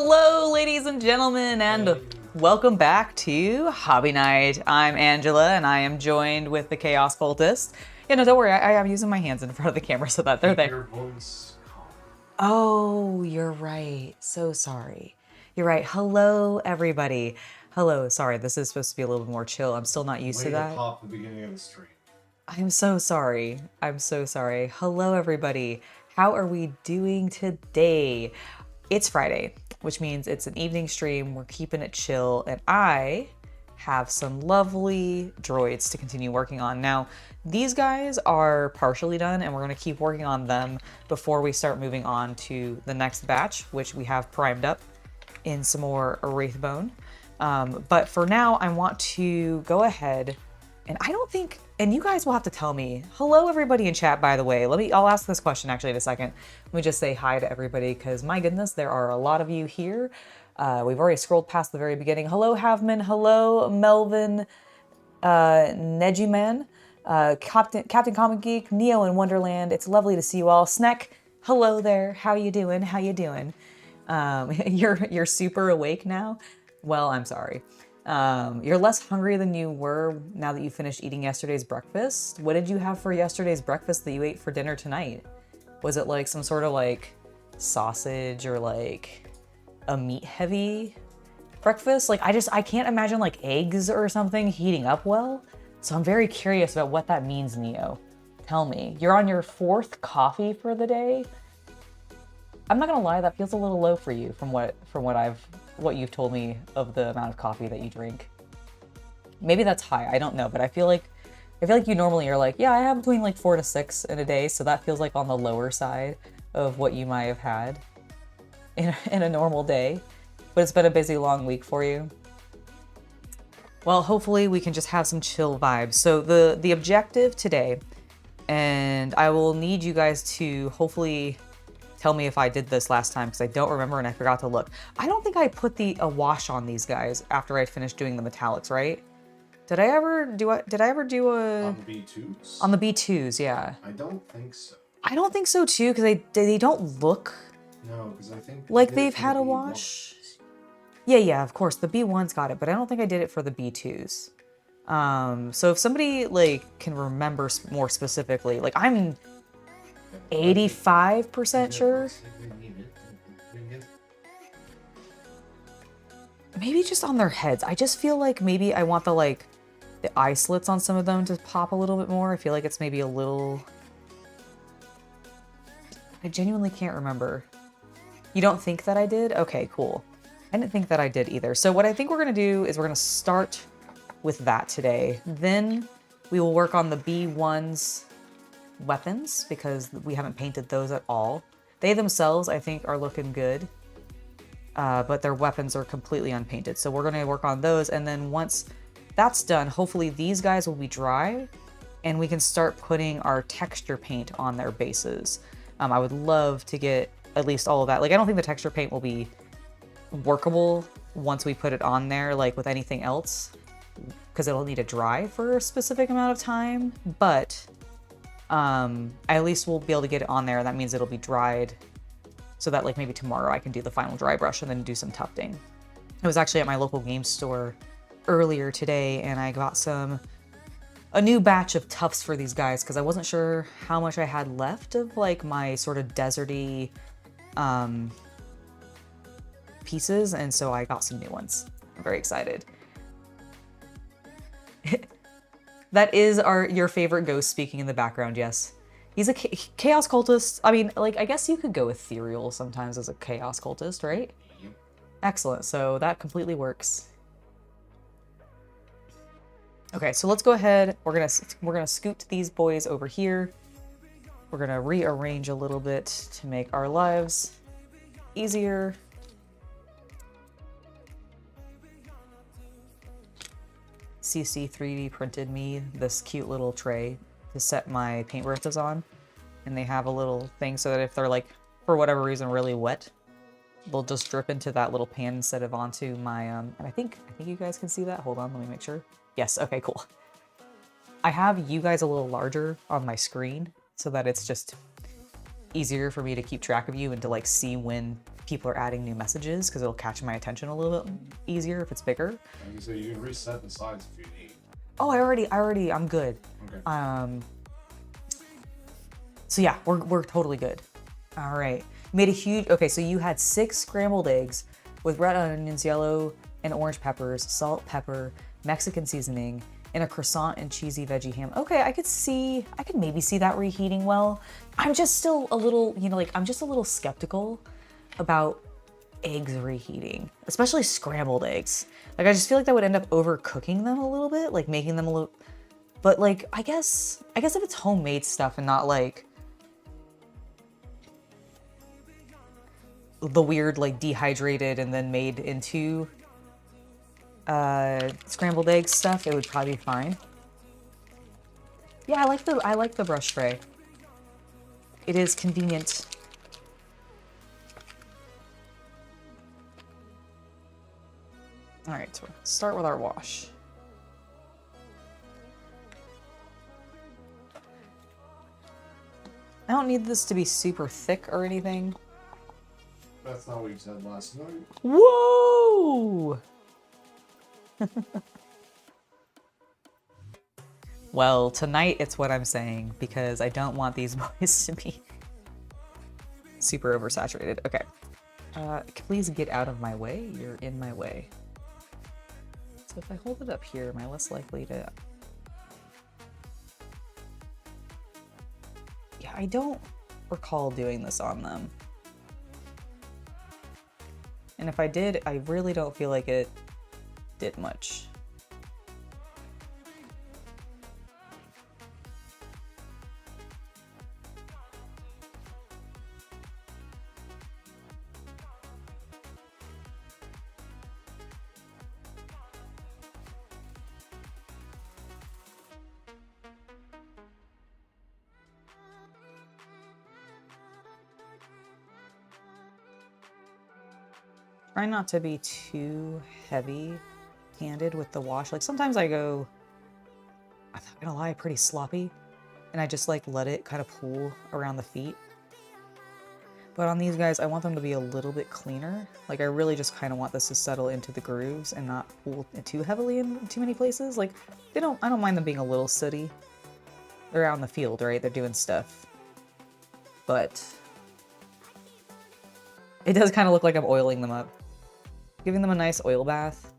Hello, ladies and gentlemen, and welcome back to Hobby Night. I'm Angela, and I am joined with the Chaos Cultist. You know, don't worry, I am using my hands in front of the camera so that they're there. Your voice. Oh, you're right. So sorry. You're right. Hello, everybody. Hello. Sorry, this is supposed to be a little more chill. I'm still not used to that. Pop the beginning of the stream. I'm so sorry. I'm so sorry. Hello, everybody. How are we doing today? It's Friday, which means it's an evening stream. We're keeping it chill, and I have some lovely droids to continue working on. Now, these guys are partially done, and we're going to keep working on them before we start moving on to the next batch, which we have primed up in some more Wraithbone. But for now, I want to go ahead, and I don't think, and you guys will have to tell me. Hello, everybody in chat, by the way. I'll ask this question actually in a second. Let me just say hi to everybody, because my goodness, there are a lot of you here. We've already scrolled past the very beginning. Hello, Havman. Hello, Melvin, Nejiman, Captain Comic Geek, Neo in Wonderland. It's lovely to see you all. Sneck, hello there. How you doing? How you doing? You're super awake now? Well, I'm sorry. You're less hungry than you were now that you finished eating yesterday's breakfast. What did you have for yesterday's breakfast that you ate for dinner tonight? Was it like some sort of like sausage or like a meat heavy breakfast? Like I can't imagine like eggs or something heating up well. So I'm very curious about what that means, Neo. Tell me. You're on your 4th coffee for the day? I'm not gonna lie, that feels a little low for you from what you've told me of the amount of coffee that you drink. Maybe that's high, I don't know, but I feel like you normally are like, yeah, I have between like 4 to 6 in a day, so that feels like on the lower side of what you might have had in a normal day. But it's been a busy, long week for you. Well, hopefully we can just have some chill vibes. So the objective today, and I will need you guys to hopefully tell me if I did this last time, because I don't remember and I forgot to look. I don't think I put a wash on these guys after I finished doing the metallics, right? Did I ever do a... On the B2s? On the B2s, yeah. I don't think so. I don't think so too, because they don't look... No, because I think... like they've had a wash. Yeah, of course, the B1's got it, but I don't think I did it for the B2s. So if somebody like can remember more specifically, like I'm 85% sure. Maybe just on their heads. I just feel like maybe I want the eye slits on some of them to pop a little bit more. I feel like it's maybe a little... I genuinely can't remember. You don't think that I did? Okay, cool. I didn't think that I did either. So what I think we're gonna do is we're gonna start with that today. Then we will work on the B1's weapons, because we haven't painted those at all. They themselves, I think, are looking good, but their weapons are completely unpainted. So we're gonna work on those, and then once that's done, hopefully these guys will be dry, and we can start putting our texture paint on their bases. I would love to get at least all of that. Like, I don't think the texture paint will be workable once we put it on there, like with anything else, because it'll need to dry for a specific amount of time, but at least we'll be able to get it on there, and that means it'll be dried so that like maybe tomorrow I can do the final dry brush and then do some tufting. I was actually at my local game store earlier today, and I got a new batch of tufts for these guys, because I wasn't sure how much I had left of like my sort of deserty pieces, and so I got some new ones. I'm very excited. That is your favorite ghost speaking in the background, yes. He's a Chaos Cultist. I mean, like, I guess you could go ethereal sometimes as a Chaos Cultist, right? Yep. Excellent, so that completely works. Okay, so let's go ahead. We're gonna scoot these boys over here. We're gonna rearrange a little bit to make our lives easier. CC 3D printed me this cute little tray to set my paintbrushes on, and they have a little thing so that if they're like, for whatever reason, really wet, they'll just drip into that little pan instead of onto my and I think you guys can see that. Hold on, let me make sure. Yes, okay, cool. I have you guys a little larger on my screen so that it's just easier for me to keep track of you and to like see when people are adding new messages because it'll catch my attention a little bit easier if it's bigger. Like you said, you can reset the size if you need. Oh, I'm good. Okay. So yeah, we're totally good. All right. Made a huge, okay, so you had 6 scrambled eggs with red onions, yellow and orange peppers, salt, pepper, Mexican seasoning, and a croissant and cheesy veggie ham. Okay, I could maybe see that reheating well. I'm just still a little, I'm just a little skeptical about eggs reheating, especially scrambled eggs. Like, I just feel like that would end up overcooking them a little bit, like making them a little, but like, I guess if it's homemade stuff and not like the weird, like dehydrated and then made into scrambled egg stuff, it would probably be fine. Yeah, I like the brush tray. It is convenient. All right, so let's start with our wash. I don't need this to be super thick or anything. That's not what you said last night. Whoa! Well, tonight it's what I'm saying because I don't want these boys to be super oversaturated. Okay. Please get out of my way. You're in my way. So if I hold it up here, am I less likely to... Yeah, I don't recall doing this on them. And if I did, I really don't feel like it did much. Try not to be too heavy-handed with the wash. Like sometimes I go, I'm not gonna lie, pretty sloppy, and I just like let it kind of pool around the feet. But on these guys, I want them to be a little bit cleaner. Like I really just kind of want this to settle into the grooves and not pool too heavily in too many places. Like I don't mind them being a little sooty. They're out in the field, right? They're doing stuff. But it does kind of look like I'm oiling them up. Giving them a nice oil bath,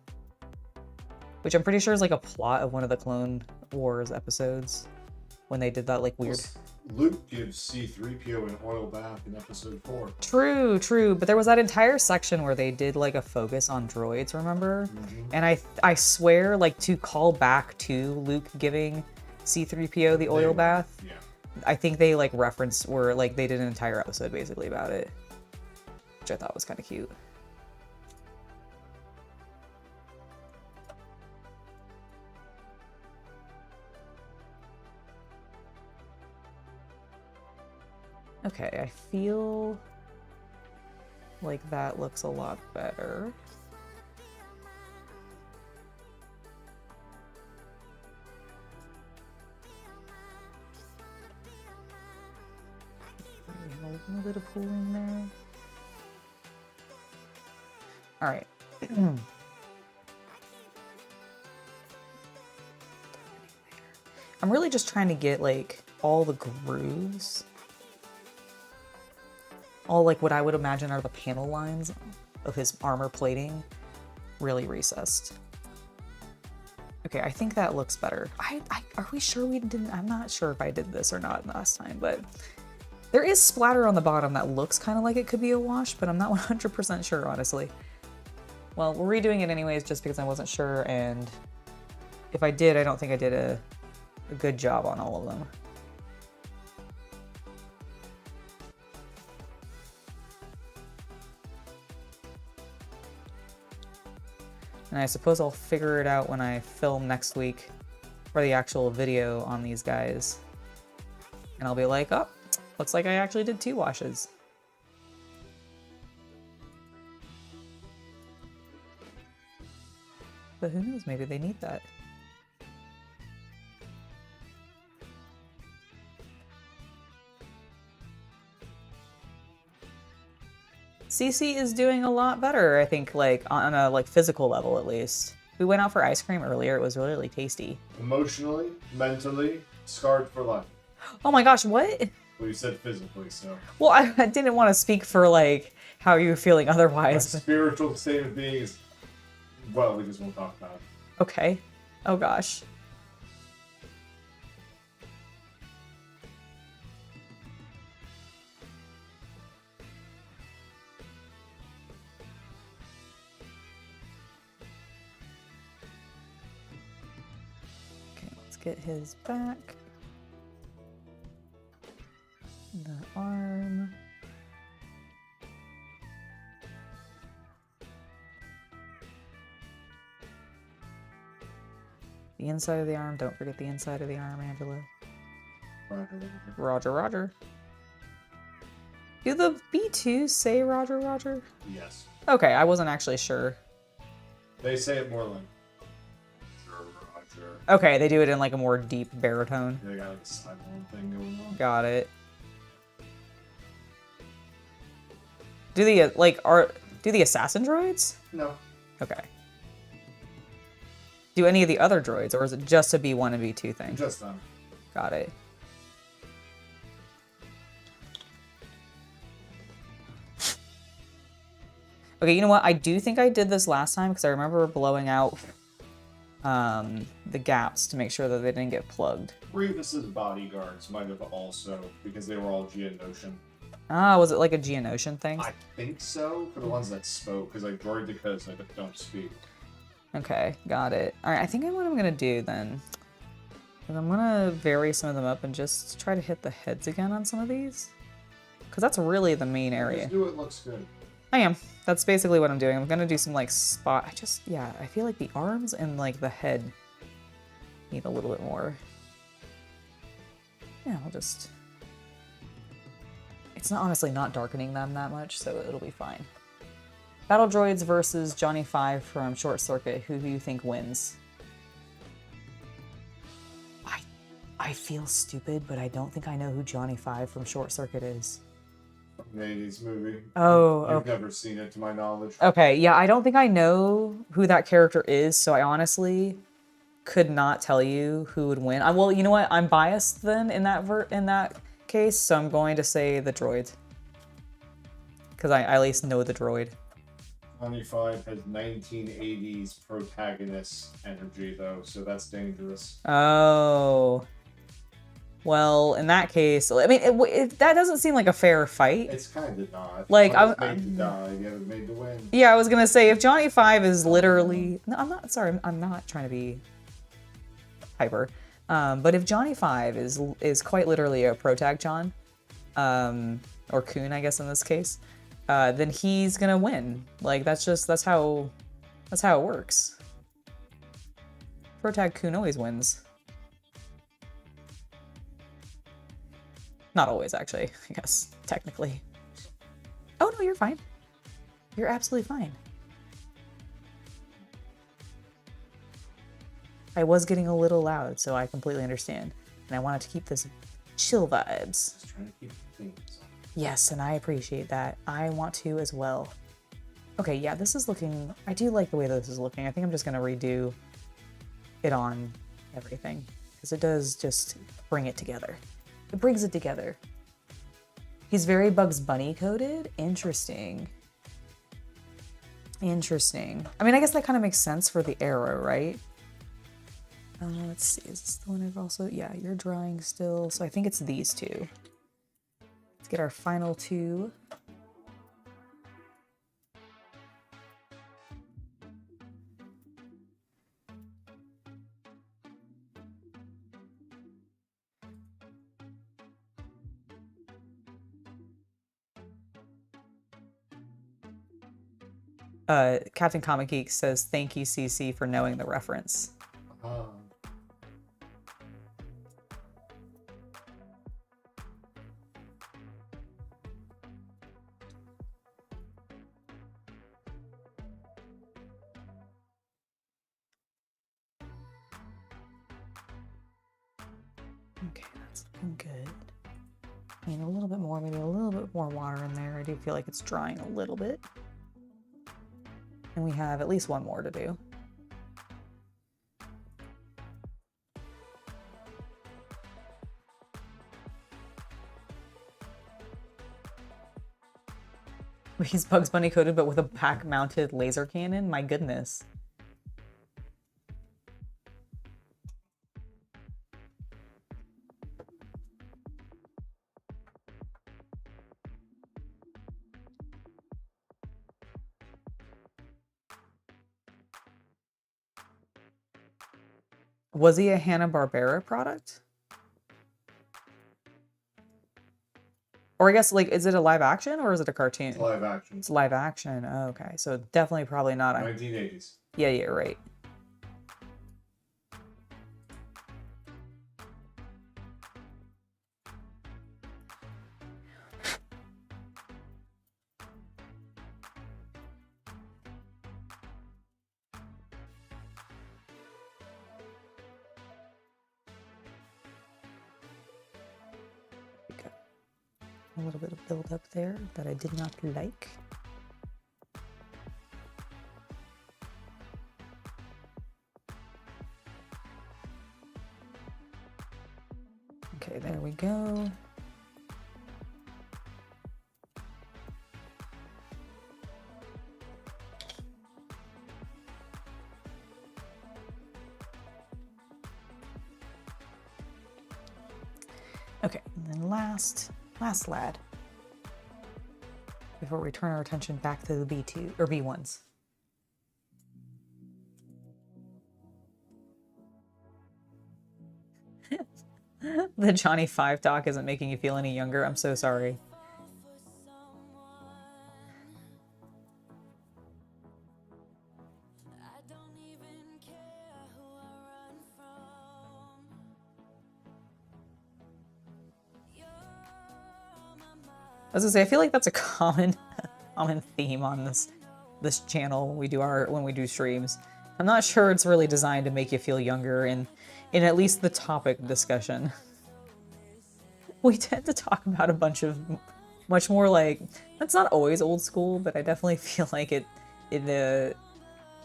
which I'm pretty sure is like a plot of one of the Clone Wars episodes when they did that like weird... Luke gives C-3PO an oil bath in episode 4. True, but there was that entire section where they did like a focus on droids, remember? Mm-hmm. And I swear, like, to call back to Luke giving C-3PO the oil bath, yeah. I think they like referenced, or like they did an entire episode basically about it, which I thought was kind of cute. Okay, I feel like that looks a lot better. We have a little bit of pooling there. All right. I'm really just trying to get like all the grooves, all like what I would imagine are the panel lines of his armor plating, really recessed. Okay, I think that looks better. Are we sure we didn't? I'm not sure if I did this or not last time, but there is splatter on the bottom that looks kind of like it could be a wash, but I'm not 100% sure, honestly. Well, we're redoing it anyways just because I wasn't sure, and if I did, I don't think I did a good job on all of them. And I suppose I'll figure it out when I film next week for the actual video on these guys. And I'll be like, oh, looks like I actually did 2 washes. But who knows, maybe they need that. CC is doing a lot better, I think, like on a like physical level at least. We went out for ice cream earlier. It was really, really tasty. Emotionally, mentally, scarred for life. Oh my gosh, what? Well, you said physically, so. Well, I didn't want to speak for like how you're feeling My otherwise. spiritual state of being is, well, we just won't talk about it. Okay. Oh gosh. Okay, let's get his back. The arm. The inside of the arm. Don't forget the inside of the arm, Angela. Roger, Roger. Do the B2s say Roger, Roger? Yes. Okay, I wasn't actually sure. They say it more like, Roger. Okay, they do it in like a more deep baritone. They got like a sideline thing going on. Got it. Do the do the assassin droids? No. Okay. Do any of the other droids, or is it just a B1 and B2 thing? Just them. Got it. Okay, you know what? I do think I did this last time because I remember blowing out the gaps to make sure that they didn't get plugged. Grievous's bodyguards might have also, because they were all Geonosian. Ah, was it like a Geonosian thing? I think so, for the ones that spoke, because like Droids don't speak. Okay, got it. All right, I think what I'm gonna do then is I'm gonna vary some of them up and just try to hit the heads again on some of these, because that's really the main area. Just do what looks good. I am. That's basically what I'm doing. I'm gonna do some like spot. I feel like the arms and like the head need a little bit more. Yeah, I'll just. It's not honestly not darkening them that much, so it'll be fine. Battle Droids versus Johnny 5 from Short Circuit. Who do you think wins? I feel stupid, but I don't think I know who Johnny 5 from Short Circuit is. From the 80s movie. Oh, You've okay. never seen it, to my knowledge. Okay, yeah, I don't think I know who that character is, so I honestly could not tell you who would win. Well, you know what? I'm biased then in that case, so I'm going to say the droid. Because I at least know the droid. 95 has 1980s protagonist energy, though, so that's dangerous. Oh. Well, in that case, I mean, that doesn't seem like a fair fight. It's kind of not. Like, I was made to die, you was made to win. Yeah, I was gonna say, if Johnny 5 is literally... No, I'm not, sorry, I'm not trying to be hyper. But if Johnny 5 is quite literally a protag John, or Coon, I guess in this case, then he's gonna win. Like, that's how it works. Protag Coon always wins. Not always, actually, I guess, technically. Oh, no, you're fine. You're absolutely fine. I was getting a little loud, so I completely understand. And I wanted to keep this chill vibes. Just trying to keep the themes. Yes, and I appreciate that. I want to as well. Okay, yeah, this is looking... I do like the way this is looking. I think I'm just going to redo it on everything. Because it does just bring it together. It brings it together. He's very Bugs Bunny coded. Interesting. Interesting. I mean, I guess that kind of makes sense for the arrow, right? Let's see. Is this the one I've also... Yeah, you're drawing still. So I think it's these two. Let's get our final two. Captain Comic Geek says, thank you, CC, for knowing the reference. Okay, that's looking good. need a little bit more, maybe a little bit more water in there. I do feel like it's drying a little bit. And we have at least one more to do. He's Bugs Bunny coated, but with a back-mounted laser cannon? My goodness. Was he a Hanna-Barbera product? Or I guess, like, is it a live action or is it a cartoon? It's live action. It's live action. Oh, okay. So definitely probably not a... 1980s. Yeah, yeah, right. A little bit of build up there that I did not like. Okay, there we go. Okay, and then last lad, before we turn our attention back to the B2 or B1s. The Johnny 5 talk isn't making you feel any younger. I'm so sorry. I was gonna say, I feel like that's a common theme on this channel when we do streams. I'm not sure it's really designed to make you feel younger in at least the topic discussion. We tend to talk about a bunch of much more like, that's not always old school, but I definitely feel like it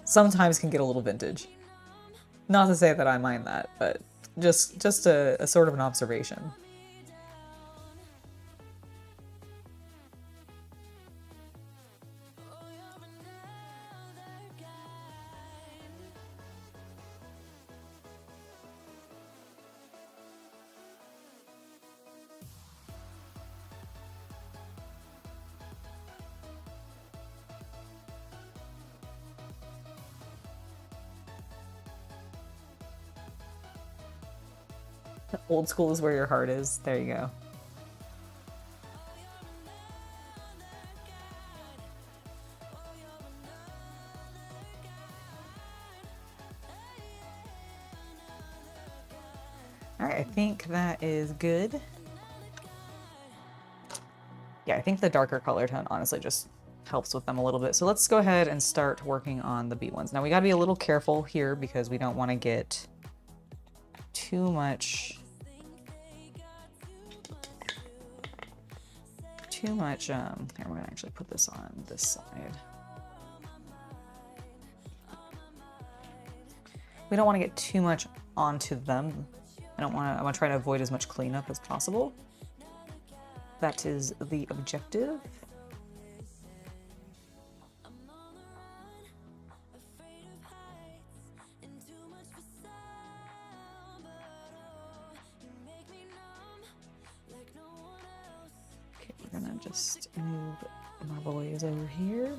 sometimes can get a little vintage. Not to say that I mind that, but just a sort of an observation. Old school is where your heart is. There you go. All right, I think that is good. Yeah, I think the darker color tone honestly just helps with them a little bit. So let's go ahead and start working on the B1s. Now we gotta be a little careful here because we don't want to get too much here, we're gonna actually put this on this side. We don't want to get too much onto them. I want to try to avoid as much cleanup as possible. That is the objective. We're gonna just move my boys over here.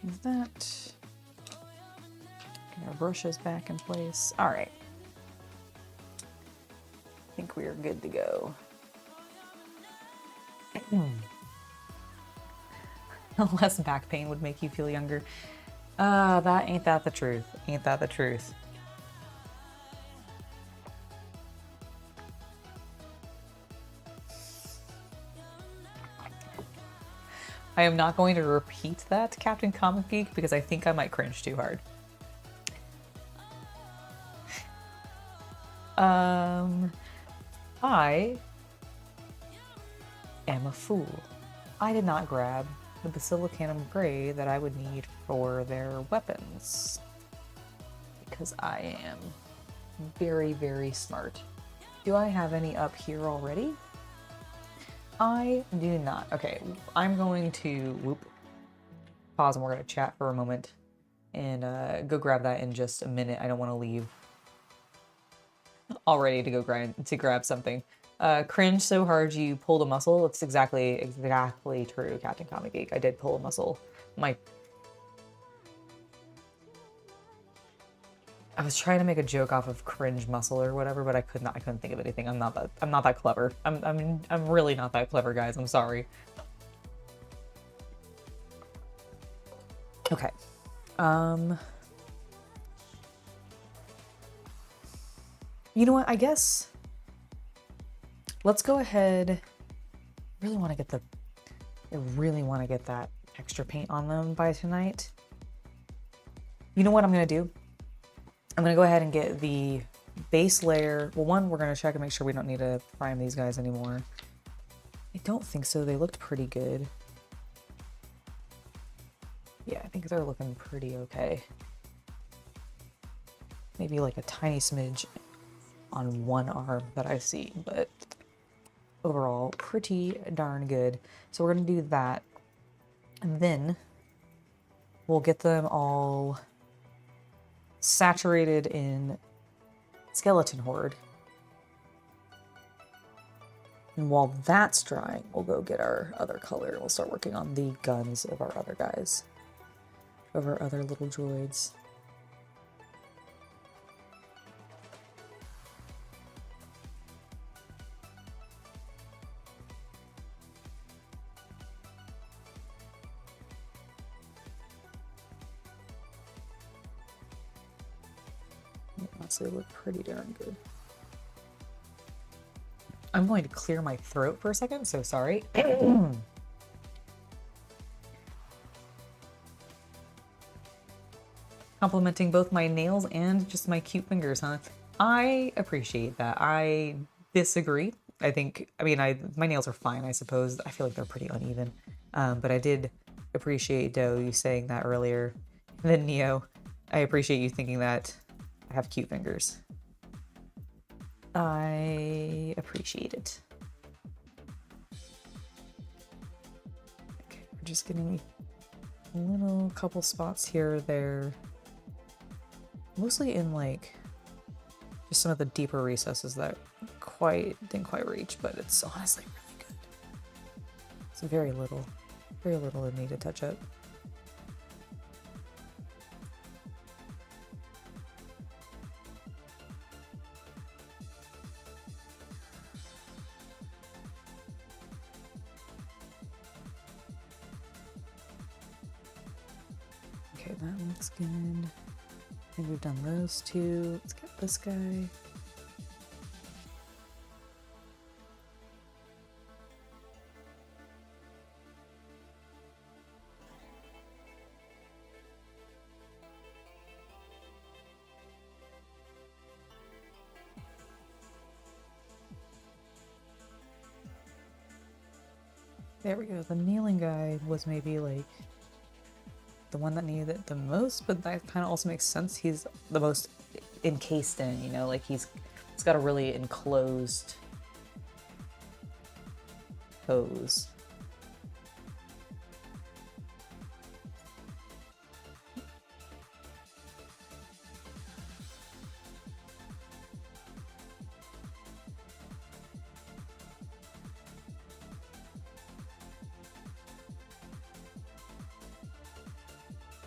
Do that. Get our brushes back in place. All right. I think we are good to go. Less back pain would make you feel younger. Ain't that the truth. Ain't that the truth. I am not going to repeat that, Captain Comic Geek, because I think I might cringe too hard. I am a fool. I did not grab the Basilicum Gray that I would need for their weapons. Because I am very, very smart. Do I have any up here already? I do not. Okay, I'm going to pause and we're going to chat for a moment and go grab that in just a minute. I don't want to leave already to go grab something. Cringe so hard you pulled a muscle. It's exactly true, Captain Comic Geek. I did pull a muscle. I was trying to make a joke off of cringe muscle or whatever, but I couldn't think of anything. I'm not that clever. I'm really not that clever, guys. I'm sorry. Okay. You know what? I guess let's go ahead. I really want to get that extra paint on them by tonight. You know what I'm gonna do? I'm gonna go ahead and get the base layer. Well, one, we're gonna check and make sure we don't need to prime these guys anymore. I don't think so. They looked pretty good. Yeah, I think they're looking pretty okay. Maybe like a tiny smidge on one arm that I see, but overall pretty darn good. So we're gonna do that, and then we'll get them all saturated in Skeleton Horde. And while that's drying, we'll go get our other color. We'll start working on the guns of our other guys, of our other little droids. They look pretty darn good. I'm going to clear my throat for a second, so sorry. Complimenting both my nails and just my cute fingers, huh? I appreciate that. I disagree. My nails are fine, I suppose. I feel like they're pretty uneven. But I did appreciate Doe, you saying that earlier. And then Neo, I appreciate you thinking that I have cute fingers. I appreciate it. Okay, we're just getting a little couple spots here or there. Mostly in like just some of the deeper recesses that didn't quite reach, but it's honestly really good. It's very little that need to touch up. Okay, that looks good. I think we've done those two. Let's get this guy. There we go. The kneeling guy was maybe like the one that needed it the most, but that kind of also makes sense. He's the most encased in, you know, like he's got a really enclosed pose.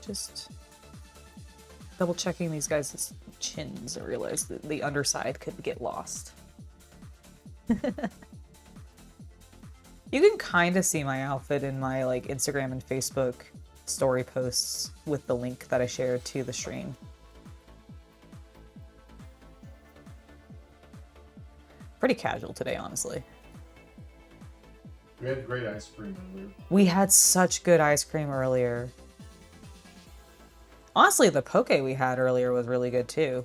Just double checking these guys' chins. I realized that the underside could get lost. You can kind of see my outfit in my like Instagram and Facebook story posts with the link that I shared to the stream. Pretty casual today, honestly. We had great ice cream earlier. We had such good ice cream earlier. Honestly, the poke we had earlier was really good too.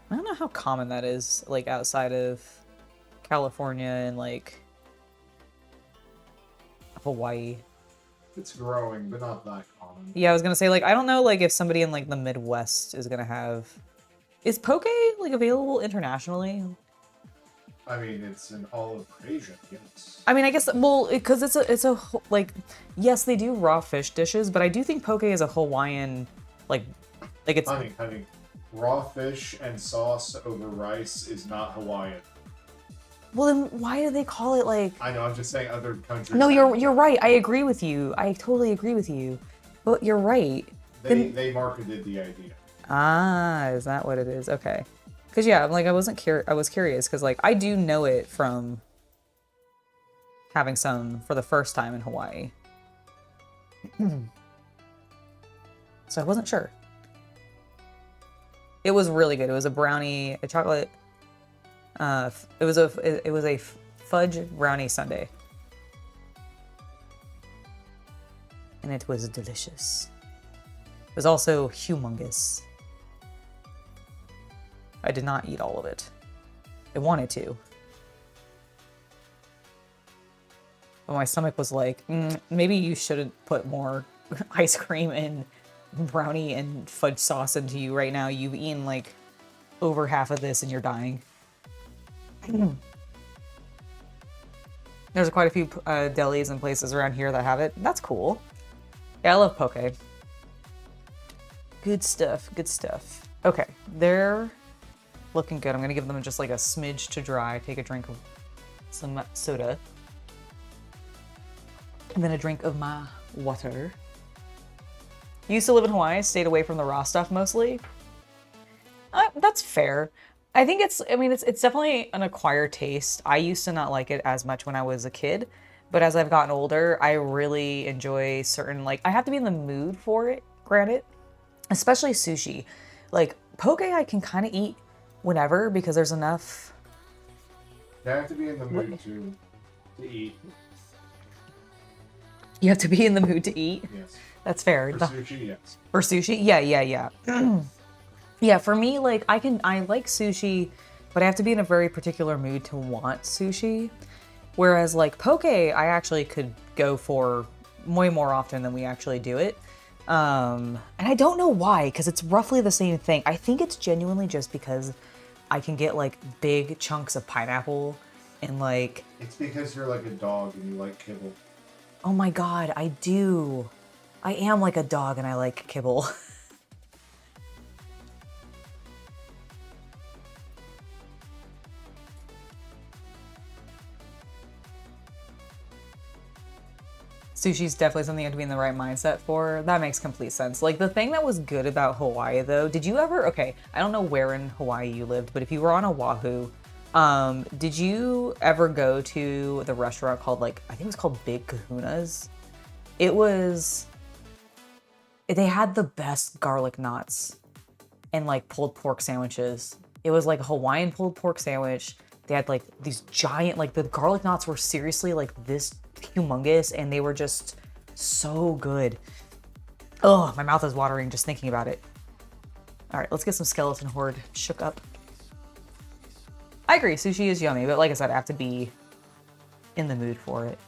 I don't know how common that is, like, outside of California and, like, Hawaii. It's growing, but not that common. Yeah, I was gonna say, like, I don't know, like, if somebody in, like, the Midwest is gonna have... Is poke, like, available internationally? I mean, it's in all of Asia, yes. I mean, I guess, well, because it's a, like, yes, they do raw fish dishes, but I do think poke is a Hawaiian, like it's... Honey, raw fish and sauce over rice is not Hawaiian. Well, then why do they call it, like... I know, I'm just saying other countries... No, you're right. I agree with you. I totally agree with you. But you're right. They marketed the idea. Ah, is that what it is? Okay. Because, yeah, like, I was curious, because, like, I do know it from having some for the first time in Hawaii. So I wasn't sure. It was really good. It was a brownie, a chocolate... it was a fudge brownie sundae. And it was delicious. It was also humongous. I did not eat all of it. I wanted to. But my stomach was like, maybe you shouldn't put more ice cream and brownie and fudge sauce into you right now. You've eaten like over half of this and you're dying. There's quite a few delis and places around here that have it. That's cool. Yeah, I love poke. Good stuff, good stuff. Okay, they're looking good. I'm gonna give them just like a smidge to dry. Take a drink of some soda. And then a drink of my water. Used to live in Hawaii, stayed away from the raw stuff mostly. That's fair. I think it's definitely an acquired taste. I used to not like it as much when I was a kid, but as I've gotten older, I really enjoy certain, like, I have to be in the mood for it, granted, especially sushi. Like, poke I can kind of eat whenever because there's enough. You have to be in the mood to eat. You have to be in the mood to eat? Yes. That's fair. For sushi, yes. For sushi? Yeah. Yeah, for me, like, I like sushi, but I have to be in a very particular mood to want sushi. Whereas, like, poke, I actually could go for way more often than we actually do it. And I don't know why, because it's roughly the same thing. I think it's genuinely just because I can get, like, big chunks of pineapple and, like... It's because you're like a dog and you like kibble. Oh my god, I do. I am like a dog and I like kibble. Sushi's definitely something you have to be in the right mindset for. That makes complete sense. Like, the thing that was good about Hawaii, though, did you ever... Okay, I don't know where in Hawaii you lived, but if you were on Oahu, did you ever go to the restaurant called, like, I think it was called Big Kahuna's? It was... They had the best garlic knots and, like, pulled pork sandwiches. It was, like, a Hawaiian pulled pork sandwich. They had, like, these giant... Like, the garlic knots were seriously, like, this humongous, and they were just so good. Oh, my mouth is watering just thinking about it. All right, let's get some skeleton horde shook up. I agree, sushi is yummy, but like I said, I have to be in the mood for it.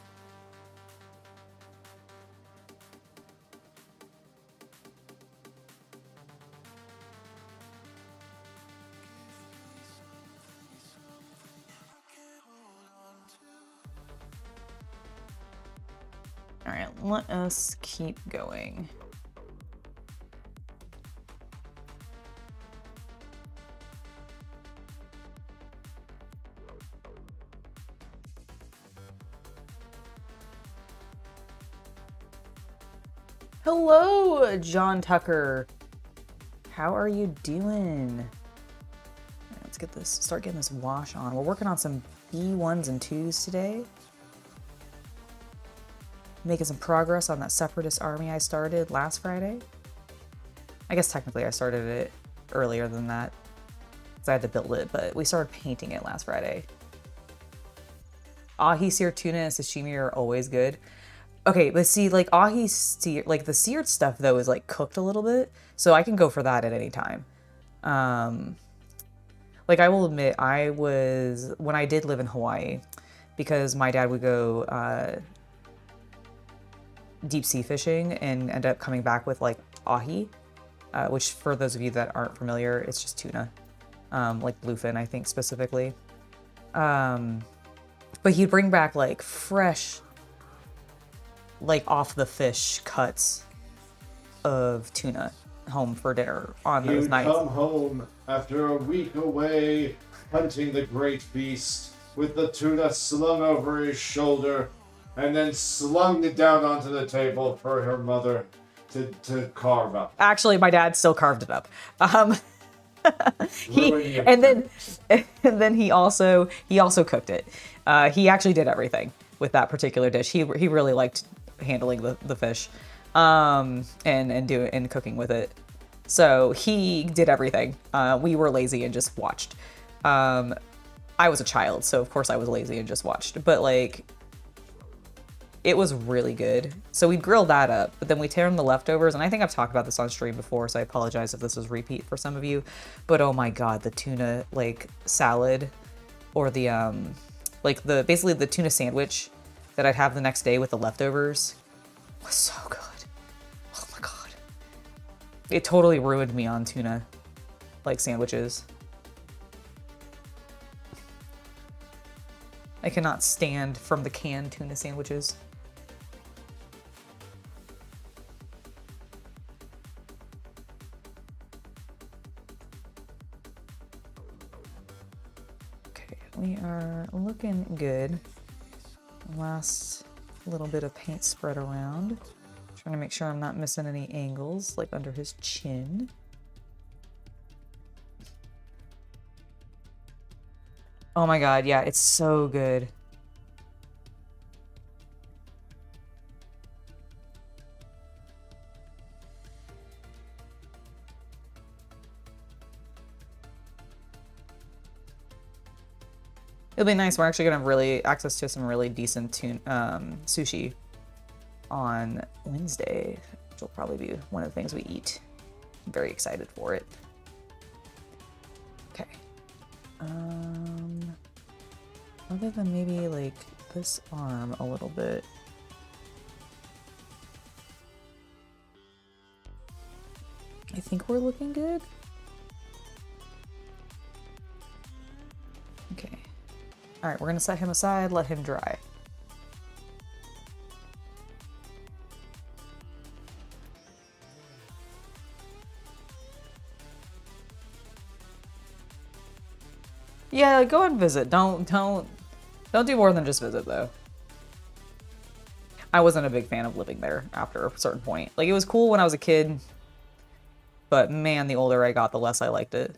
All right, let us keep going. Hello, John Tucker. How are you doing? All right, let's get this, start getting this wash on. We're working on some B1s and 2s today. Making some progress on that separatist army I started last Friday. I guess technically I started it earlier than that because I had to build it, but we started painting it last Friday. Ahi seared tuna and sashimi are always good. Okay, but see, like ahi seared, like the seared stuff though is like cooked a little bit, so I can go for that at any time. Like Like, I will admit, when I did live in Hawaii, because my dad would go deep sea fishing and end up coming back with like ahi, which for those of you that aren't familiar, it's just tuna, like bluefin, I think specifically. But he'd bring back like fresh, like off the fish cuts of tuna home for dinner on those You'd nights. come home after a week away hunting the great beast with the tuna slung over his shoulder and then slung it down onto the table for her mother to carve up. Actually, my dad still carved it up. Ruin And then he also cooked it. He actually did everything with that particular dish. He really liked handling the fish, and cooking with it. So he did everything. We were lazy and just watched. I was a child, so of course I was lazy and just watched. But like, it was really good. So we grilled that up, but then we tear them the leftovers. And I think I've talked about this on stream before, so I apologize if this is repeat for some of you. But oh my god, the tuna like salad, or the basically the tuna sandwich that I'd have the next day with the leftovers was so good. Oh my god, it totally ruined me on tuna like sandwiches. I cannot stand from the canned tuna sandwiches. Okay, we are looking good. Last little bit of paint spread around. Trying to make sure I'm not missing any angles, like under his chin. Oh my god, yeah, it's so good. It'll be nice. We're actually gonna have really access to some really decent sushi on Wednesday, which will probably be one of the things we eat. I'm very excited for it. Okay. Other than maybe like this arm a little bit. I think we're looking good. Okay. All right, we're gonna set him aside, let him dry. Yeah, go and visit. Don't do more than just visit though. I wasn't a big fan of living there after a certain point. Like, it was cool when I was a kid, but man, the older I got, the less I liked it.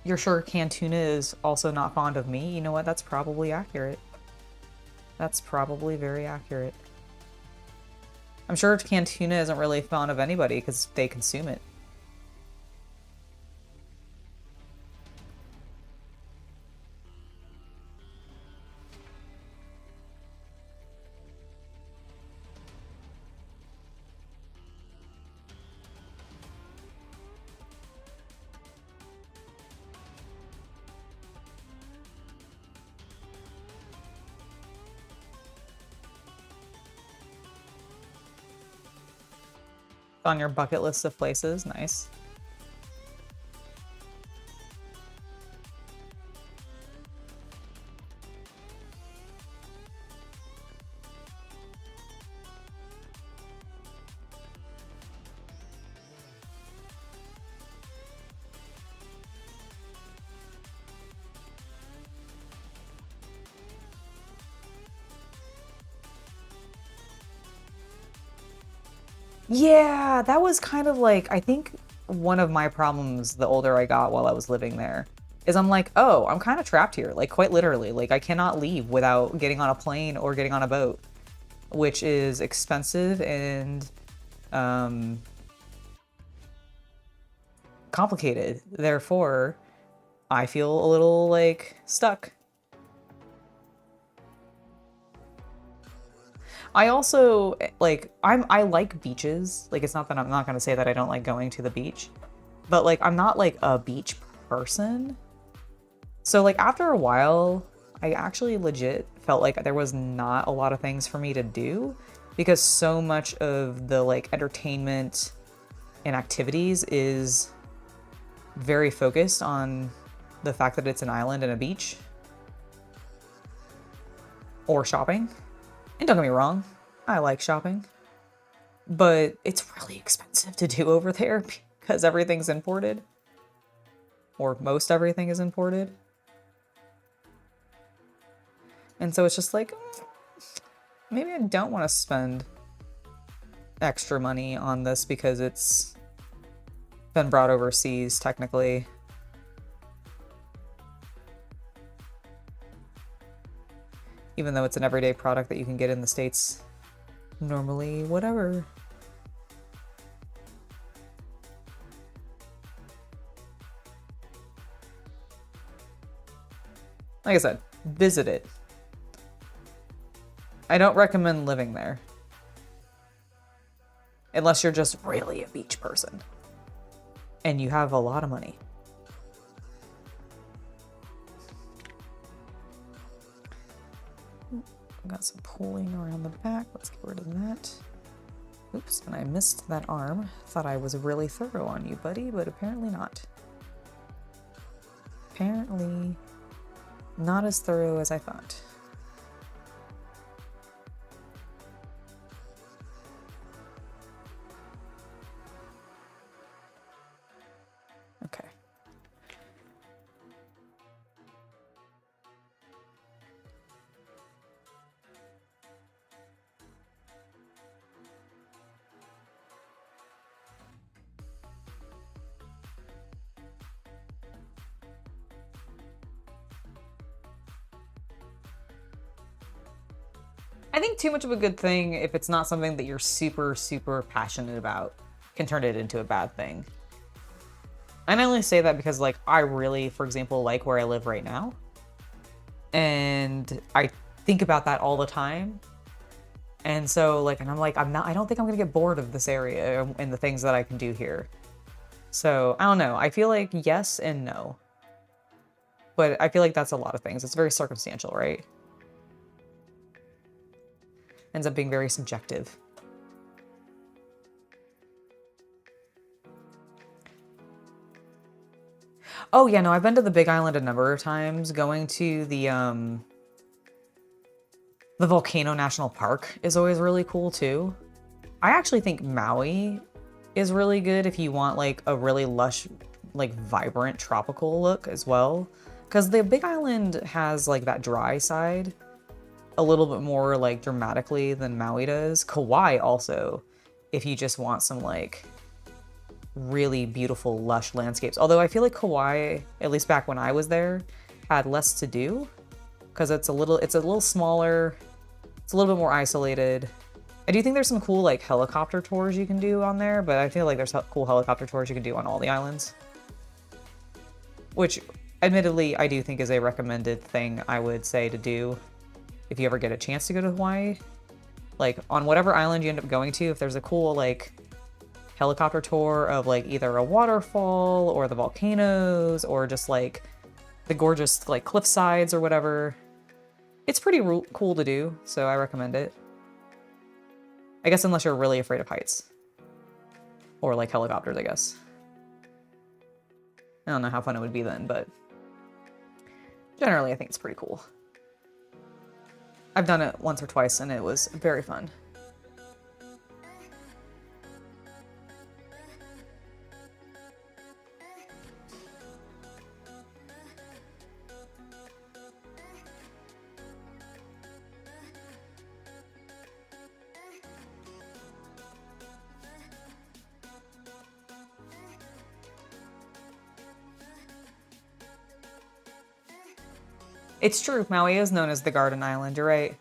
You're sure canned tuna is also not fond of me? You know what? That's probably accurate. That's probably very accurate. I'm sure canned tuna isn't really fond of anybody because they consume it. On your bucket list of places, nice. Yeah, that was kind of like, I think one of my problems the older I got while I was living there is I'm like, oh, I'm kind of trapped here, like quite literally. Like, I cannot leave without getting on a plane or getting on a boat. which is expensive and complicated. Therefore, I feel a little like stuck. I also like I like beaches. Like, it's not that I'm not gonna say that I don't like going to the beach, but like I'm not like a beach person. So like after a while, I actually legit felt like there was not a lot of things for me to do because so much of the like entertainment and activities is very focused on the fact that it's an island and a beach or shopping. And don't get me wrong, I like shopping, but it's really expensive to do over there because everything's imported, or most everything is imported. And so it's just like, maybe I don't want to spend extra money on this because it's been brought overseas, technically. Even though it's an everyday product that you can get in the States normally, whatever. Like I said, visit it. I don't recommend living there. Unless you're just really a beach person. And you have a lot of money. Got some pooling around the back. Let's get rid of that. Oops, and I missed that arm. Thought I was really thorough on you, buddy, but apparently not. Apparently not as thorough as I thought. Okay. I think too much of a good thing, if it's not something that you're super, super passionate about, can turn it into a bad thing. And I only say that because, like, I really, for example, like where I live right now. And I think about that all the time. And so, like, and I'm like, I don't think I'm gonna get bored of this area and the things that I can do here. So, I don't know. I feel like yes and no. But I feel like that's a lot of things. It's very circumstantial, right? Ends up being very subjective. Oh yeah, no, I've been to the Big Island a number of times. Going to the Volcano National Park is always really cool too. I actually think Maui is really good if you want like a really lush, like vibrant tropical look as well. Because the Big Island has like that dry side a little bit more like dramatically than Maui does. Kauai also, if you just want some like really beautiful lush landscapes. Although I feel like Kauai, at least back when I was there, had less to do because it's a little smaller, it's a little bit more isolated. I do think there's some cool like helicopter tours you can do on there, but I feel like there's cool helicopter tours you can do on all the islands, which admittedly I do think is a recommended thing I would say to do if you ever get a chance to go to Hawaii. Like on whatever island you end up going to, if there's a cool like helicopter tour of like either a waterfall or the volcanoes or just like the gorgeous like cliff sides or whatever, it's pretty cool to do, so I recommend it. I guess unless you're really afraid of heights or like helicopters, I guess. I don't know how fun it would be then, but generally I think it's pretty cool. I've done it once or twice and it was very fun. It's true, Maui is known as the Garden Island, you're right.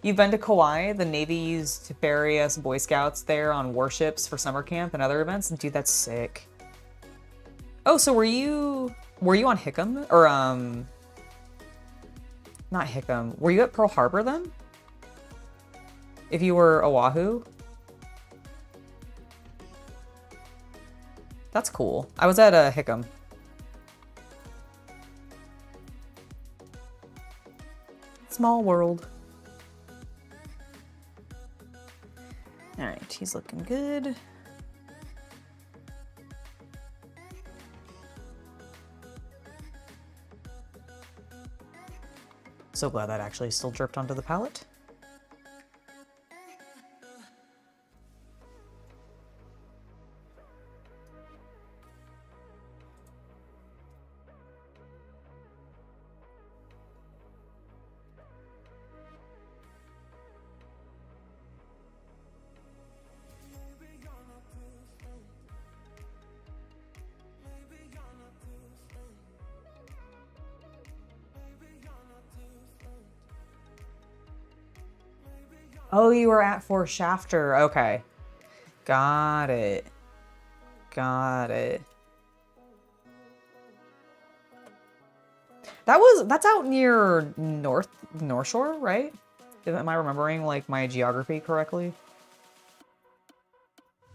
You've been to Kauai? The Navy used to ferry us Boy Scouts there on warships for summer camp and other events. Dude, that's sick. Oh, so were you on Hickam? Or, not Hickam. Were you at Pearl Harbor then? If you were Oahu? That's cool. I was at Hickam. Small world. All right, he's looking good. So glad that actually still dripped onto the palette. Oh, you were at Fort Shafter. Okay. Got it. Got it. That's out near North Shore, right? Am I remembering like my geography correctly?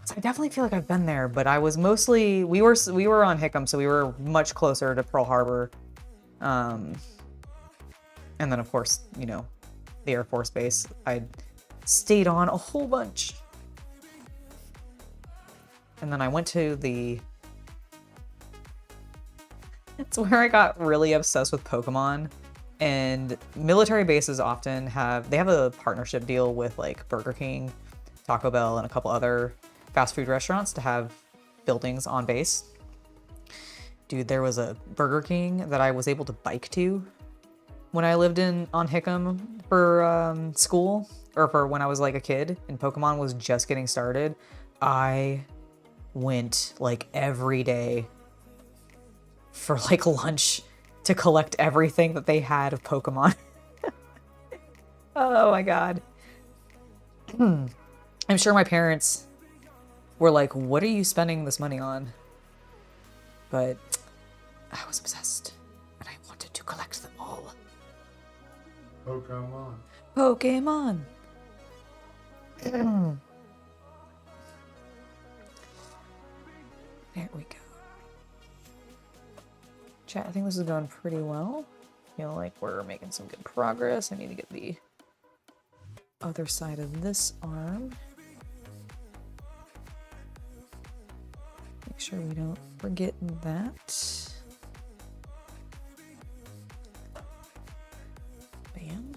So I definitely feel like I've been there, but I was mostly we were on Hickam, so we were much closer to Pearl Harbor. And then of course, you know, the Air Force Base. I stayed on a whole bunch. And then I went to it's where I got really obsessed with Pokemon. And military bases often have a partnership deal with like Burger King, Taco Bell, and a couple other fast food restaurants to have buildings on base. Dude, there was a Burger King that I was able to bike to when I lived on Hickam for school, or for when I was like a kid and Pokemon was just getting started. I went like every day for like lunch to collect everything that they had of Pokemon. Oh my god. I'm sure my parents were like, what are you spending this money on? But I was obsessed and I wanted to collect them all. Pokemon. Pokemon. There we go. Chat, I think this is going pretty well. Feel like we're making some good progress. I need to get the other side of this arm. Make sure we don't forget that. Bam.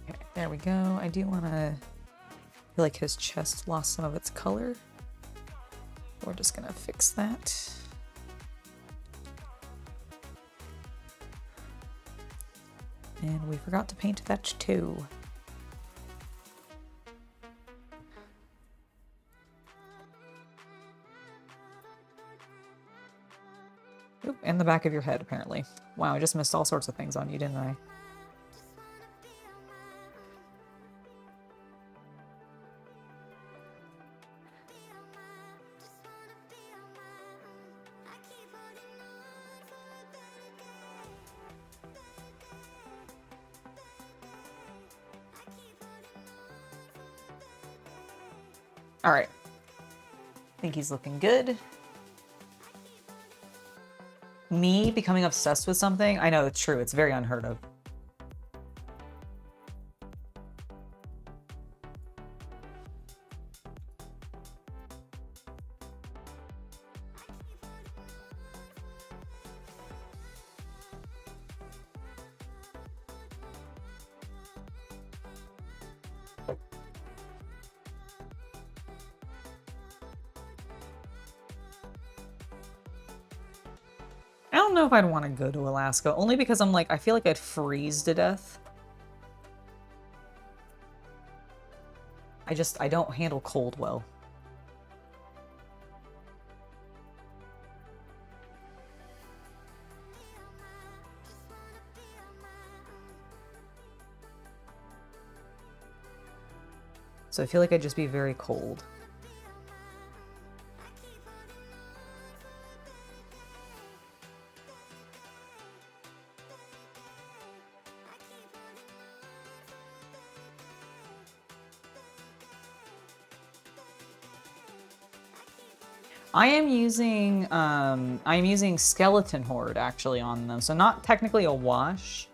Okay, there we go. I do want to feel like his chest lost some of its color. We're just gonna fix that. And we forgot to paint that too. Oop, and the back of your head, apparently. Wow, I just missed all sorts of things on you, didn't I? All right. I think he's looking good. Me becoming obsessed with something? I know it's true. It's very unheard of. I don't know if I'd want to go to Alaska, only because I'm like, I feel like I'd freeze to death. I don't handle cold well. So I feel like I'd just be very cold. I am using Skeleton Horde actually on them. So not technically a wash,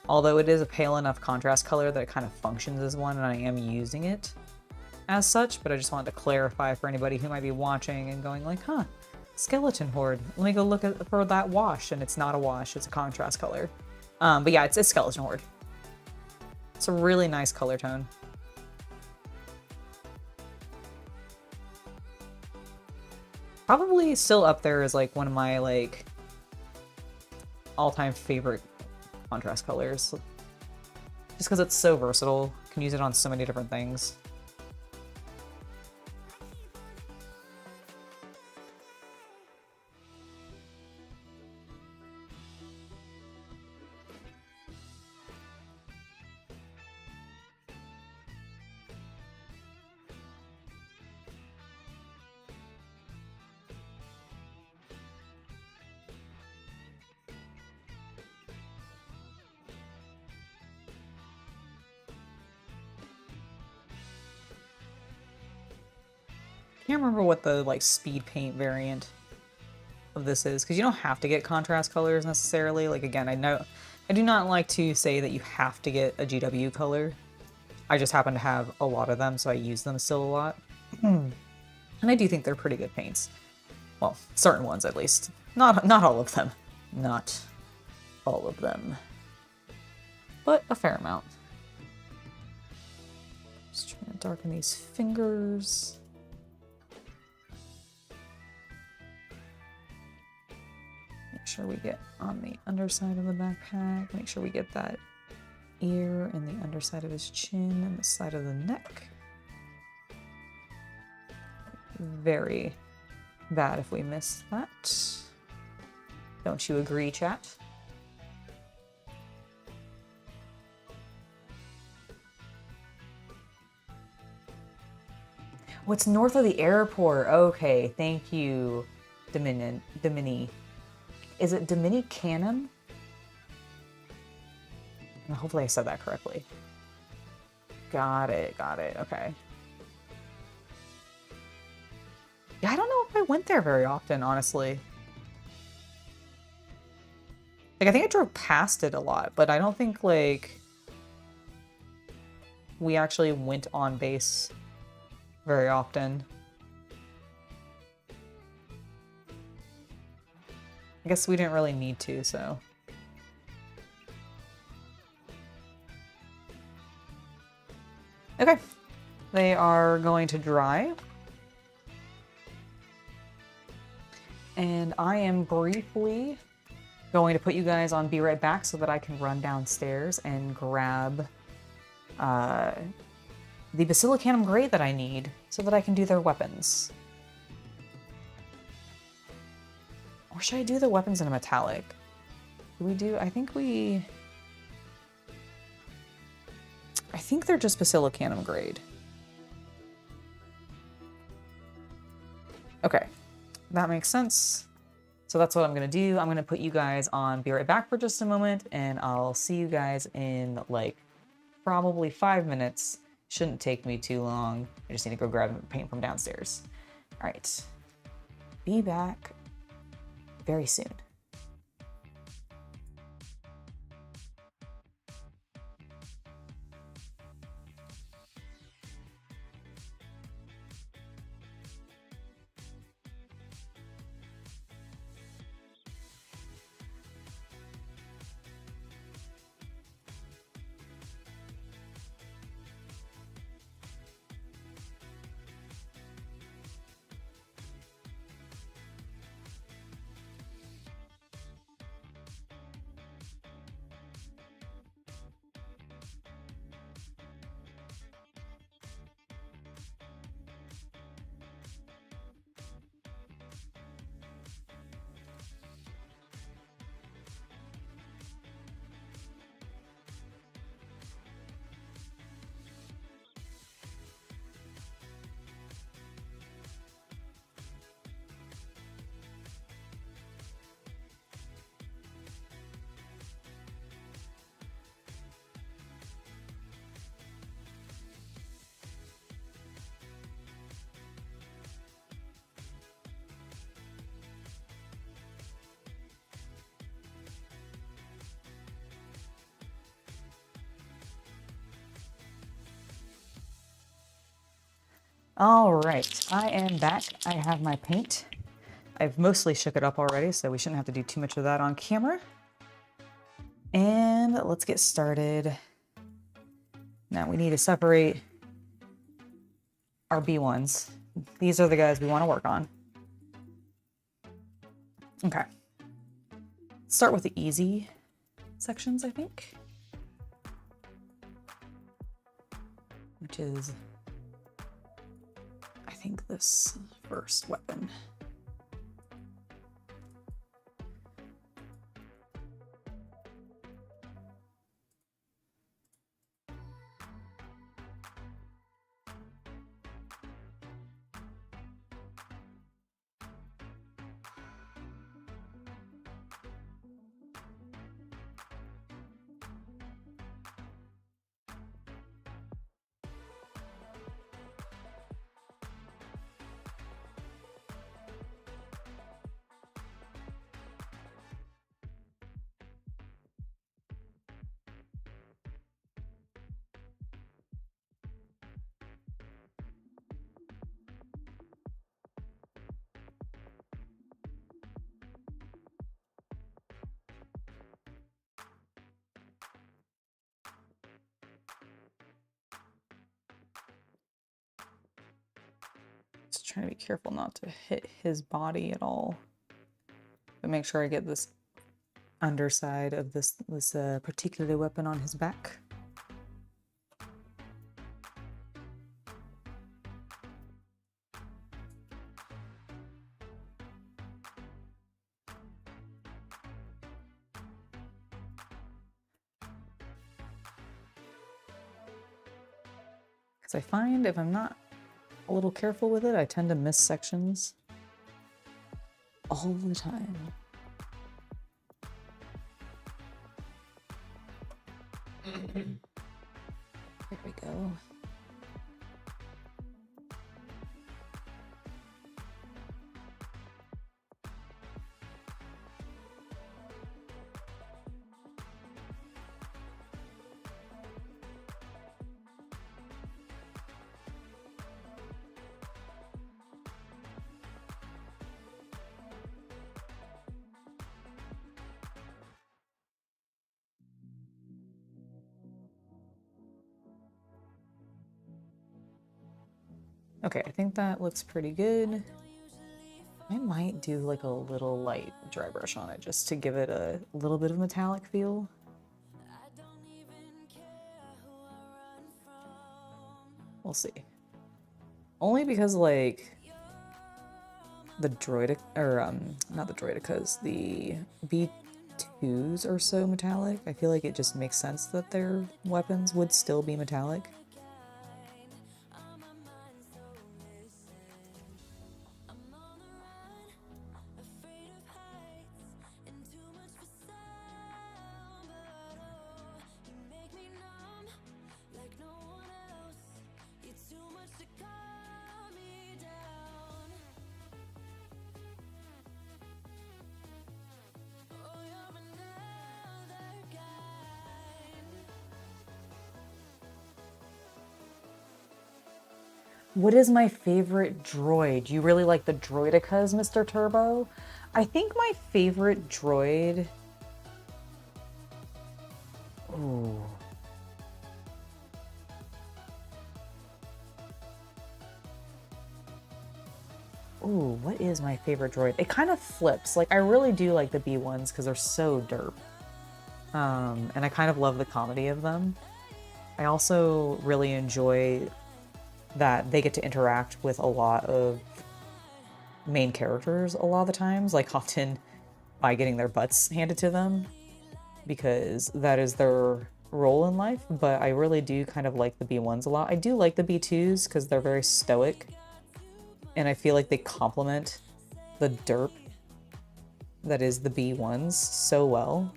although it is a pale enough contrast color that it kind of functions as one, and I am using it as such, but I just wanted to clarify for anybody who might be watching and going like, huh, Skeleton Horde. Let me go look for that wash, and it's not a wash, it's a contrast color. But yeah, it's Skeleton Horde. It's a really nice color tone. Probably still up there as like one of my like all-time favorite contrast colors. Just because it's so versatile. Can use it on so many different things. Can't remember what the like speed paint variant of this is, because you don't have to get contrast colors necessarily. Like again, I do not like to say that you have to get a GW color. I just happen to have a lot of them, so I use them still a lot. And I do think they're pretty good paints. Well, certain ones at least. Not all of them. Not all of them. But a fair amount. Just trying to darken these fingers. Make sure we get on the underside of the backpack. Make sure we get that ear and the underside of his chin and the side of the neck. Very bad if we miss that. Don't you agree, chat? What's north of the airport? Okay, thank you, Domini. Is it Dominicanum? Hopefully I said that correctly. Got it, okay. Yeah, I don't know if I went there very often, honestly. Like, I think I drove past it a lot, but I don't think, like, we actually went on base very often. I guess we didn't really need to, so. Okay, they are going to dry. And I am briefly going to put you guys on Be Right Back so that I can run downstairs and grab the Basilicanum Grade that I need so that I can do their weapons. Or should I do the weapons in a metallic? I think they're just Basilicanum Grade. Okay, that makes sense. So that's what I'm gonna do. I'm gonna put you guys on Be Right Back for just a moment, and I'll see you guys in like probably 5 minutes. Shouldn't take me too long. I just need to go grab paint from downstairs. All right, be back very soon. All right, I am back. I have my paint. I've mostly shook it up already, so we shouldn't have to do too much of that on camera. And let's get started. Now we need to separate our B1s. These are the guys we want to work on. Okay. Start with the easy sections, I think. Which is, I think, this first weapon. Just trying to be careful not to hit his body at all. But make sure I get this underside of this particular weapon on his back. Because I find if I'm not a little careful with it, I tend to miss sections all the time. There we go. Okay, I think that looks pretty good. I might do like a little light dry brush on it just to give it a little bit of metallic feel. We'll see. Only because like the droidic, or not the droidicas, the B2s are so metallic. I feel like it just makes sense that their weapons would still be metallic. What is my favorite droid? You really like the droidicas, Mr. Turbo? I think my favorite droid... Ooh. Ooh, what is my favorite droid? It kind of flips. Like, I really do like the B1s because they're so derp. And I kind of love the comedy of them. I also really enjoy that they get to interact with a lot of main characters a lot of the times, like often by getting their butts handed to them, because that is their role in life. But I really do kind of like the B1s a lot. I do like the B2s because they're very stoic, and I feel like they complement the derp that is the B1s so well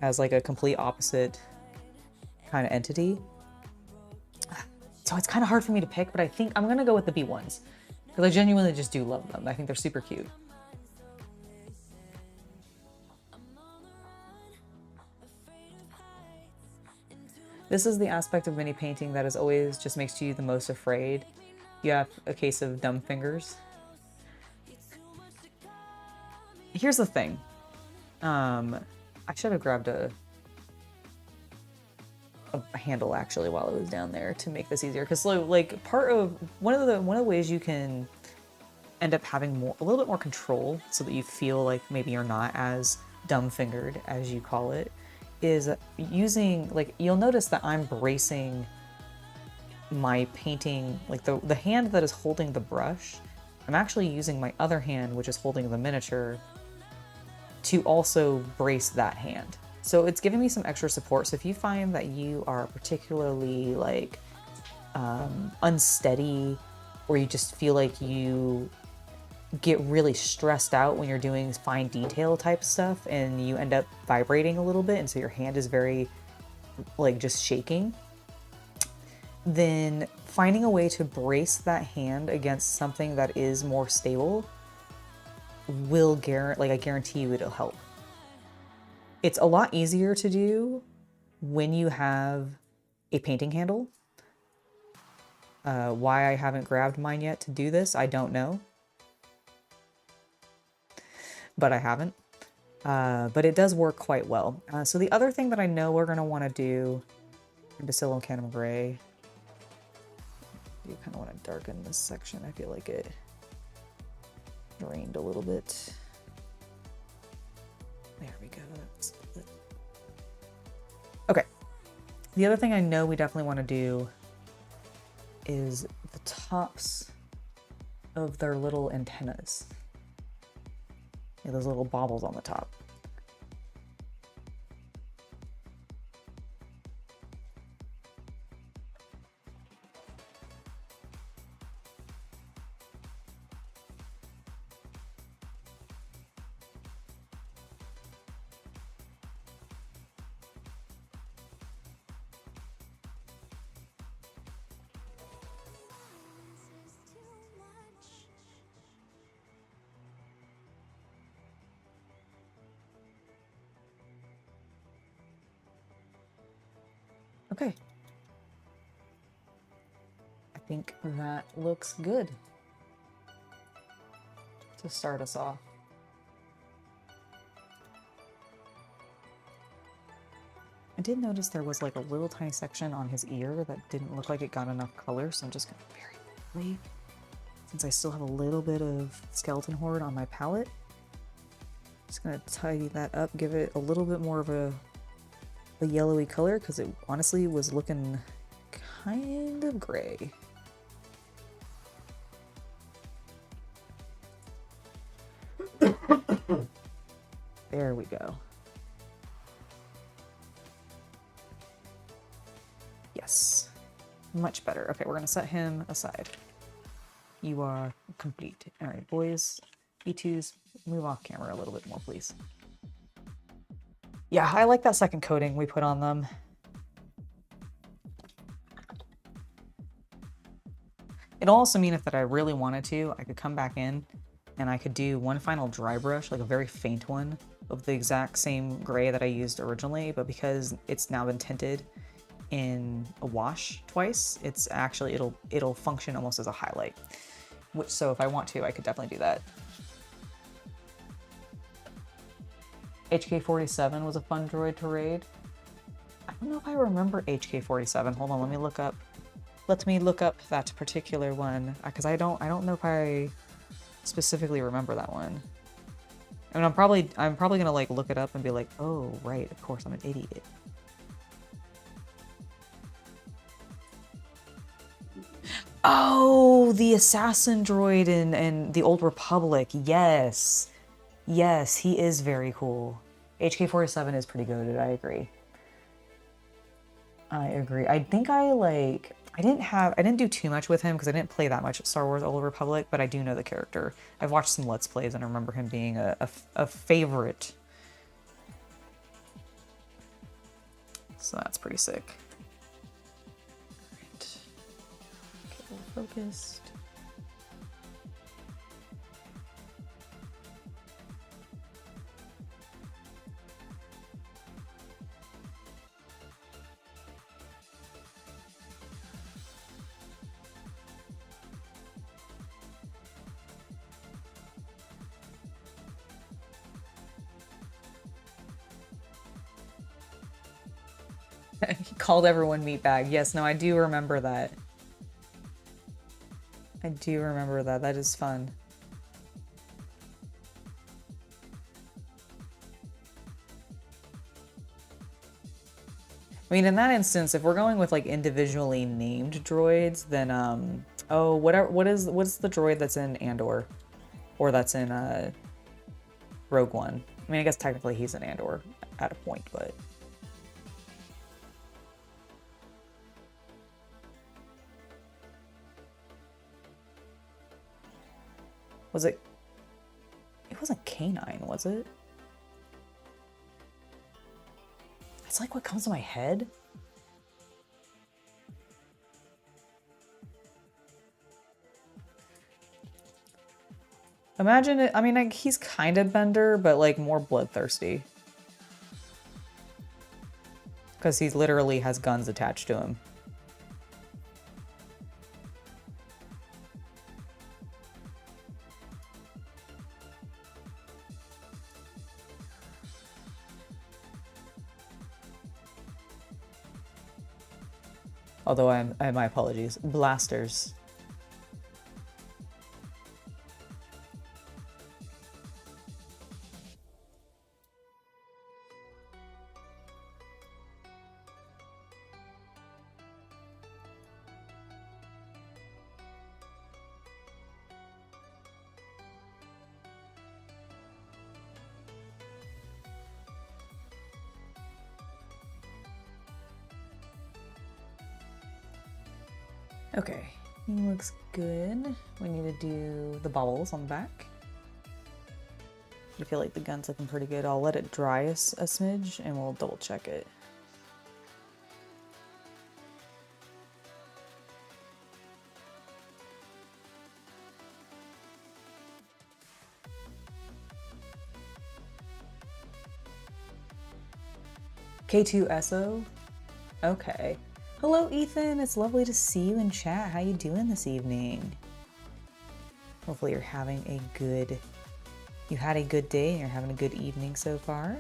as like a complete opposite kind of entity. So it's kind of hard for me to pick, but I think I'm gonna go with the B1s because I genuinely just do love them. I think they're super cute. This is the aspect of mini painting that is always just makes you the most afraid You have a case of dumb fingers. Here's the thing. I should have grabbed a handle actually while I was down there to make this easier, because like one of the ways you can end up having a little bit more control so that you feel like maybe you're not as dumb fingered as you call it is using, like, you'll notice that I'm bracing my painting, like the hand that is holding the brush, I'm actually using my other hand, which is holding the miniature, to also brace that hand. So it's giving me some extra support. So if you find that you are particularly like unsteady, or you just feel like you get really stressed out when you're doing fine detail type stuff and you end up vibrating a little bit, and so your hand is very like just shaking, then finding a way to brace that hand against something that is more stable will I guarantee you it'll help. It's a lot easier to do when you have a painting handle. Why I haven't grabbed mine yet to do this, I don't know. But I haven't. But it does work quite well. So the other thing that I know we're going to want to do, Bacillum Canum Gray, you kind of want to darken this section. I feel like it drained a little bit. There we go. That's it. Okay. The other thing I know we definitely want to do is the tops of their little antennas. Yeah, those little baubles on the top. Okay. I think that looks good to start us off. I did notice there was like a little tiny section on his ear that didn't look like it got enough color, so I'm just gonna very quickly, since I still have a little bit of skeleton horde on my palette, just gonna tidy that up, give it a little bit more of a yellowy color, because it honestly was looking kind of gray. There we go. Yes, much better. Okay, we're gonna set him aside. You are complete. All right, boys, B2s, move off camera a little bit more, please. Yeah, I like that second coating we put on them. It'll also mean if that I really wanted to, I could come back in and I could do one final dry brush, like a very faint one, of the exact same gray that I used originally, but because it's now been tinted in a wash twice, it's actually, it'll function almost as a highlight. So if I want to, I could definitely do that. HK47 was a fun droid to raid. I don't know if I remember HK47. Hold on, let me look up. Let me look up that particular one, because I don't know if I specifically remember that one. I mean, I'm probably gonna like look it up and be like, oh right, of course, I'm an idiot. Oh, the assassin droid in the Old Republic. Yes. Yes, he is very cool. HK47 is pretty goated, I agree. I agree. I think I didn't do too much with him because I didn't play that much Star Wars Old Republic, but I do know the character. I've watched some Let's Plays and I remember him being a favorite. So that's pretty sick. Alright. Okay, we're focused. He called everyone meatbag. Yes, no, I do remember that. I do remember that. That is fun. I mean, in that instance, if we're going with like individually named droids, then oh, what's the droid that's in Andor, or that's in Rogue One? I mean, I guess technically he's in Andor at a point, but was it? It wasn't canine, was it? It's like what comes to my head. Imagine it. I mean, like, he's kind of Bender, but like more bloodthirsty. Because he literally has guns attached to him. Although my apologies. Blasters. Okay, he looks good. We need to do the bubbles on the back. I feel like the gun's looking pretty good. I'll let it dry a smidge and we'll double check it. K2SO? Okay. Hello, Ethan. It's lovely to see you in chat. How you doing this evening? Hopefully you're having you had a good day and you're having a good evening so far.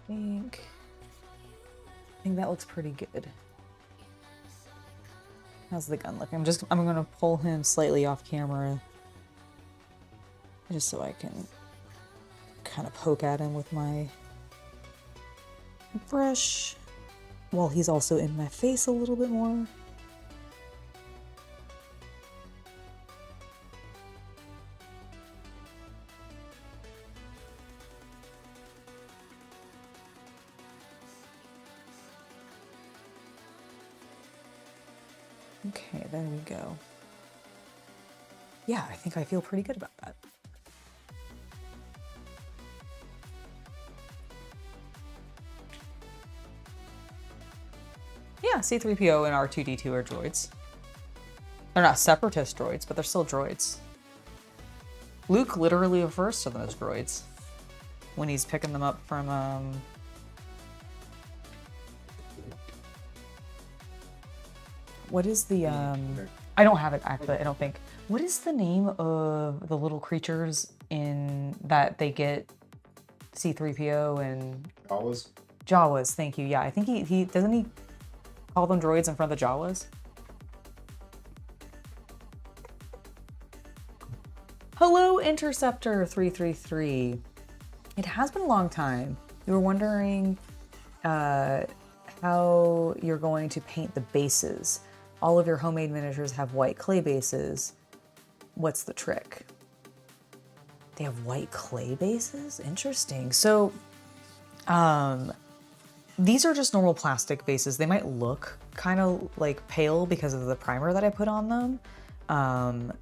I think that looks pretty good. How's the gun look? I'm gonna pull him slightly off camera just so I can kind of poke at him with my brush while he's also in my face a little bit more. Okay, there we go. Yeah, I think I feel pretty good about that. Yeah, C-3PO and R2-D2 are droids. They're not separatist droids, but they're still droids. Luke literally refers to them as droids when he's picking them up from, what is the, I don't have it actually, I don't think. What is the name of the little creatures in that they get C-3PO and... Jawas? Jawas, thank you. Yeah, I think he doesn't he call them droids in front of the Jawas? Hello, Interceptor 333. It has been a long time. You were wondering how you're going to paint the bases. All of your homemade miniatures have white clay bases. What's the trick? They have white clay bases? Interesting. So, these are just normal plastic bases. They might look kind of like pale because of the primer that I put on them.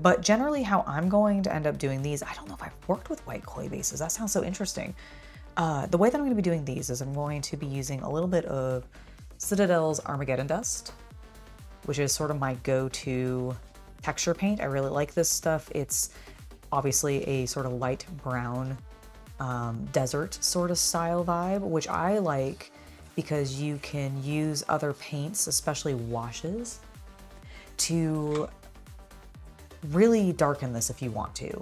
But generally how I'm going to end up doing these, I don't know if I've worked with white clay bases. That sounds so interesting. The way that I'm going to be doing these is I'm going to be using a little bit of Citadel's Armageddon Dust, which is sort of my go-to texture paint. I really like this stuff. It's obviously a sort of light brown desert sort of style vibe, which I like because you can use other paints, especially washes, to really darken this if you want to,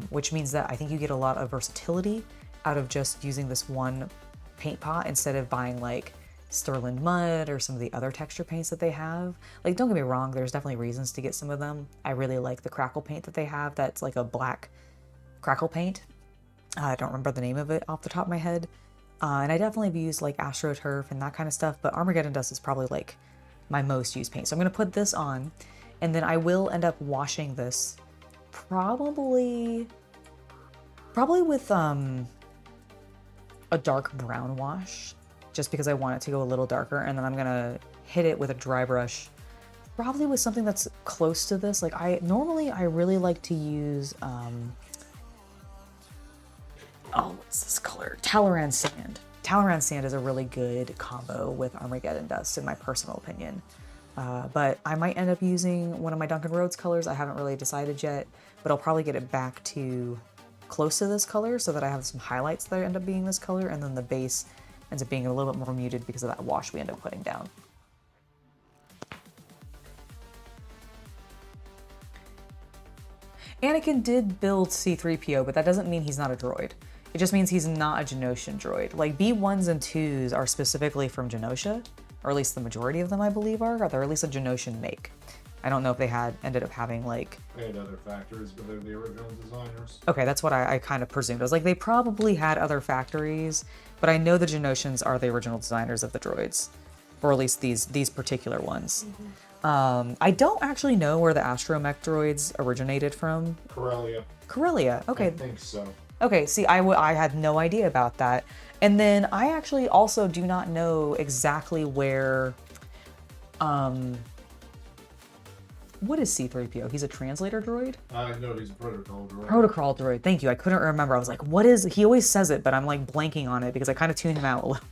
which means that I think you get a lot of versatility out of just using this one paint pot instead of buying like Sterling Mud or some of the other texture paints that they have. Like, don't get me wrong, there's definitely reasons to get some of them. I really like the crackle paint that they have. That's like a black crackle paint. I don't remember the name of it off the top of my head. And I definitely have used like AstroTurf and that kind of stuff, but Armageddon Dust is probably like my most used paint. So I'm gonna put this on, and then I will end up washing this probably with a dark brown wash, just because I want it to go a little darker. And then I'm gonna hit it with a dry brush, probably with something that's close to this. Like I really like to use, oh, what's this color? Talaran Sand. Talaran Sand is a really good combo with Armageddon Dust, in my personal opinion. But I might end up using one of my Duncan Rhodes colors. I haven't really decided yet, but I'll probably get it back to close to this color so that I have some highlights that end up being this color, and then the base ends up being a little bit more muted because of that wash we end up putting down. Anakin did build C-3PO, but that doesn't mean he's not a droid. It just means he's not a Genosian droid. Like B1s and 2s are specifically from Genosha, or at least the majority of them I believe are, or they're at least a Genosian make. I don't know if they ended up having like... They had other factories, but they're the original designers. Okay, that's what I kind of presumed. I was like, they probably had other factories, but I know the Genosians are the original designers of the droids, or at least these particular ones. I don't actually know where the astromech droids originated from. Corellia. Corellia, okay. I think so. Okay, see, I had no idea about that. And then I actually also do not know exactly where, what is C-3PO? He's a translator droid? No, he's a protocol droid. Protocol droid, thank you. I couldn't remember. I was like, what is, he always says it, but I'm like blanking on it because I kind of tune him out a little.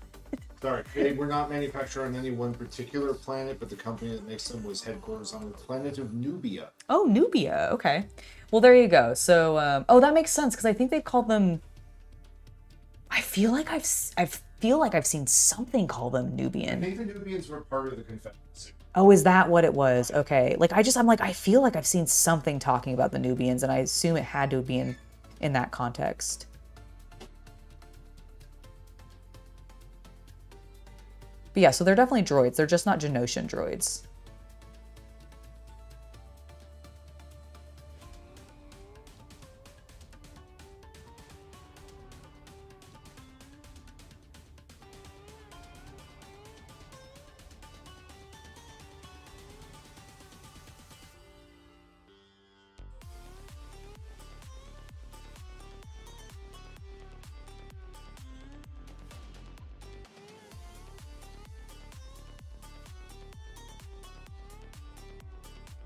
Sorry, they were not manufactured on any one particular planet, but the company that makes them was headquarters on the planet of Nubia. Oh, Nubia, okay. Well, there you go. So, oh, that makes sense because I think they called them, I feel like I've seen something call them Nubian. I think the Nubians were part of the Confederacy. Oh, is that what it was? Okay. Like, I'm like, I feel like I've seen something talking about the Nubians, and I assume it had to be in that context. But yeah, so they're definitely droids. They're just not Genosian droids.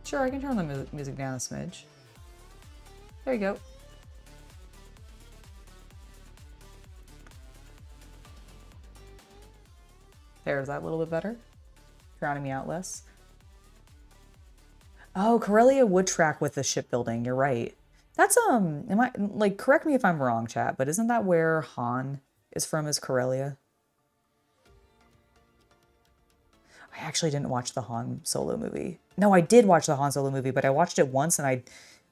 Sure, I can turn the music down a smidge. There you go. There's that a little bit better. Drowning me out less. Oh, Corellia would track with the shipbuilding. You're right. That's, correct me if I'm wrong, chat, but isn't that where Han is from, is Corellia? I actually didn't watch the Han Solo movie. No, I did watch the Han Solo movie, but I watched it once, and I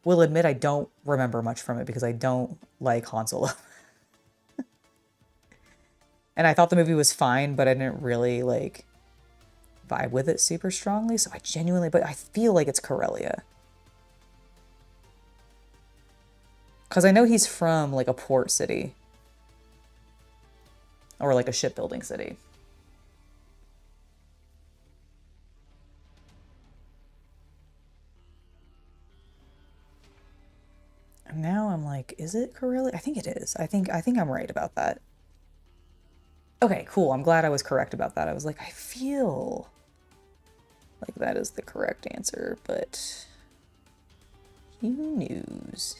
will admit I don't remember much from it because I don't like Han Solo. And I thought the movie was fine, but I didn't really, like, vibe with it super strongly, so I genuinely, but I feel like it's Corellia. Because I know he's from, like, a port city. Or, like, a shipbuilding city. And now I'm like, is it Corellia? I think it is. I think I'm right about that. Okay, cool. I'm glad I was correct about that. I was like, I feel like that is the correct answer, but who knows?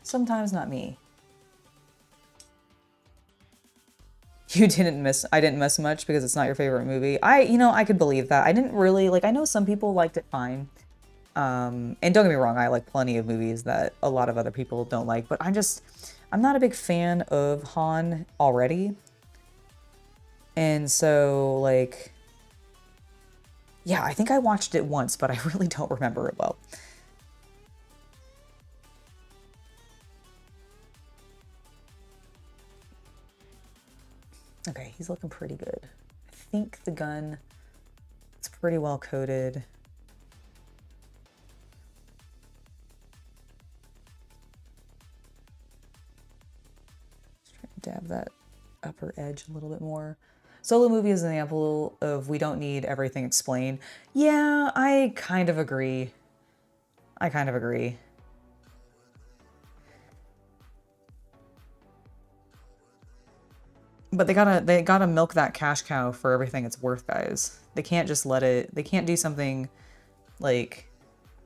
Sometimes not me. I didn't miss much because it's not your favorite movie. I could believe that. I didn't really, like, I know some people liked it fine. And don't get me wrong, I like plenty of movies that a lot of other people don't like, but I'm not a big fan of Han already. And so, like, yeah, I think I watched it once, but I really don't remember it well. Okay, he's looking pretty good. I think the gun is pretty well coated. Just trying to dab that upper edge a little bit more. Solo movie is an example of we don't need everything explained. Yeah, I kind of agree. I kind of agree. But they gotta milk that cash cow for everything it's worth, guys. They can't just they can't do something like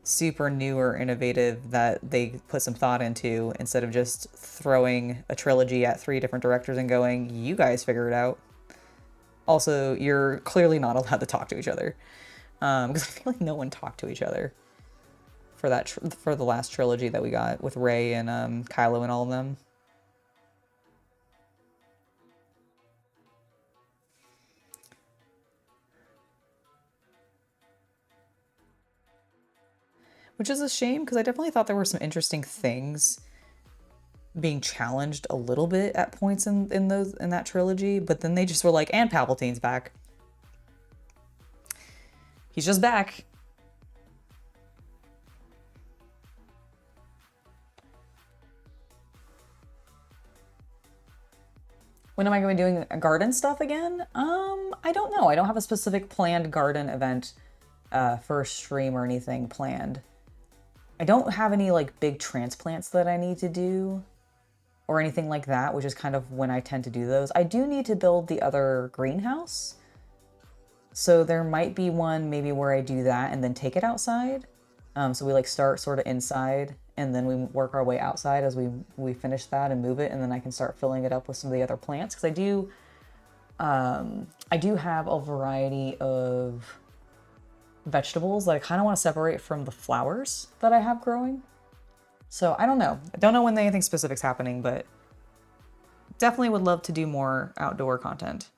super new or innovative that they put some thought into instead of just throwing a trilogy at 3 different directors and going, you guys figure it out. Also, you're clearly not allowed to talk to each other. Because I feel like no one talked to each other for for the last trilogy that we got with Rey and Kylo and all of them. Which is a shame because I definitely thought there were some interesting things being challenged a little bit at points in that trilogy, but then they just were like, and Palpatine's back. He's just back. When am I going to be doing garden stuff again? I don't know. I don't have a specific planned garden event for a stream or anything planned. I don't have any like big transplants that I need to do or anything like that, which is kind of when I tend to do those. I do need to build the other greenhouse. So there might be one maybe where I do that and then take it outside. So we like start sort of inside and then we work our way outside as we finish that and move it, and then I can start filling it up with some of the other plants because I do have a variety of vegetables that I kind of want to separate from the flowers that I have growing. So I don't know. I don't know when anything specific's happening, but definitely would love to do more outdoor content.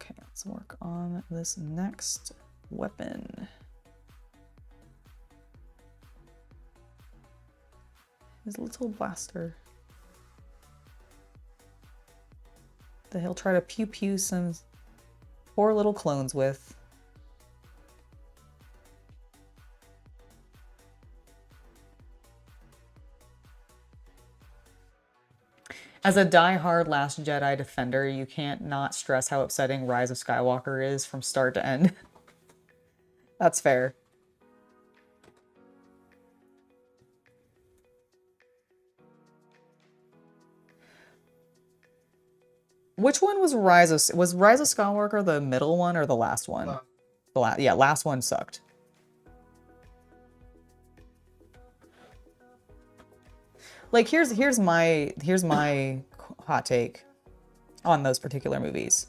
Okay, let's work on this next weapon. His little blaster that he'll try to pew pew some poor little clones with. As a die-hard Last Jedi defender, you can't not stress how upsetting Rise of Skywalker is from start to end. That's fair. Which one was Rise of Skywalker the middle one or the last one? Yeah, last one sucked. Like here's my hot take on those particular movies.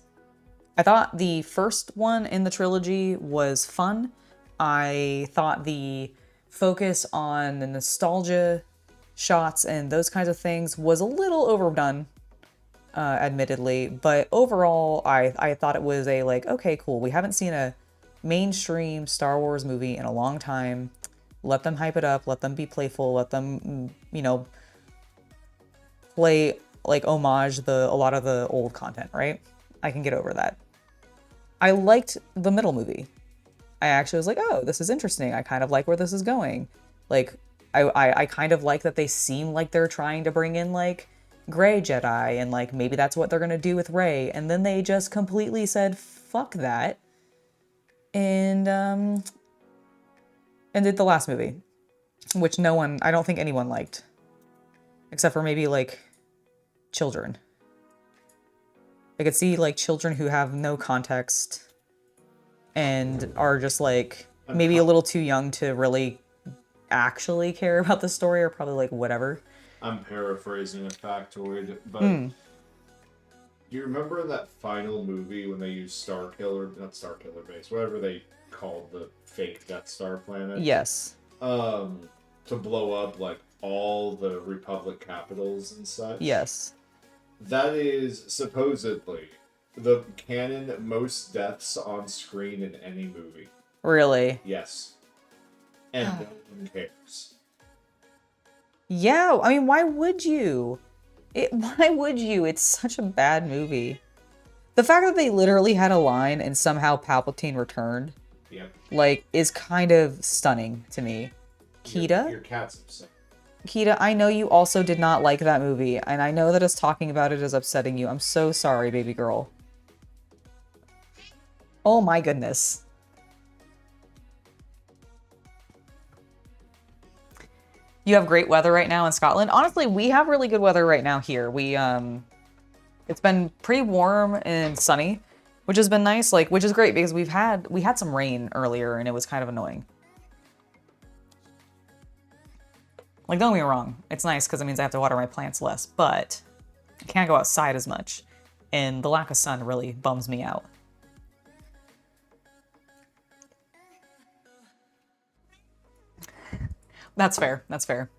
I thought the first one in the trilogy was fun. I thought the focus on the nostalgia shots and those kinds of things was a little overdone, admittedly. But overall, I thought it was a like, okay, cool. We haven't seen a mainstream Star Wars movie in a long time. Let them hype it up. Let them be playful. Let them, you know, play like homage a lot of the old content, right? I can get over that. I liked the middle movie. I actually was like, oh, this is interesting. I kind of like where this is going. Like, I kind of like that they seem like they're trying to bring in like Grey Jedi and like maybe that's what they're gonna do with Rey. And then they just completely said, fuck that. And did the last movie, which I don't think anyone liked. except for maybe like children. I could see like children who have no context and are just like maybe a little too young to really actually care about the story, or probably like whatever. I'm paraphrasing a factoid, but you remember in that final movie when they used not Starkiller Base, whatever they called the fake Death Star planet? Yes. To blow up like all the Republic capitals and such? Yes. That is supposedly the canon most deaths on screen in any movie. Really? Yes. And no one cares. Yeah, I mean, why would you? Why would you? It's such a bad movie. The fact that they literally had a line and somehow Palpatine returned, like, is kind of stunning to me. Kita? Your cat's upset. Kita, I know you also did not like that movie, and I know that us talking about it is upsetting you. I'm so sorry, baby girl. Oh my goodness. You have great weather right now in Scotland. Honestly, we have really good weather right now here. It's been pretty warm and sunny, which has been nice, like, which is great because we had some rain earlier and it was kind of annoying. Like, don't get me wrong, it's nice because it means I have to water my plants less, but I can't go outside as much, and the lack of sun really bums me out. That's fair. That's fair.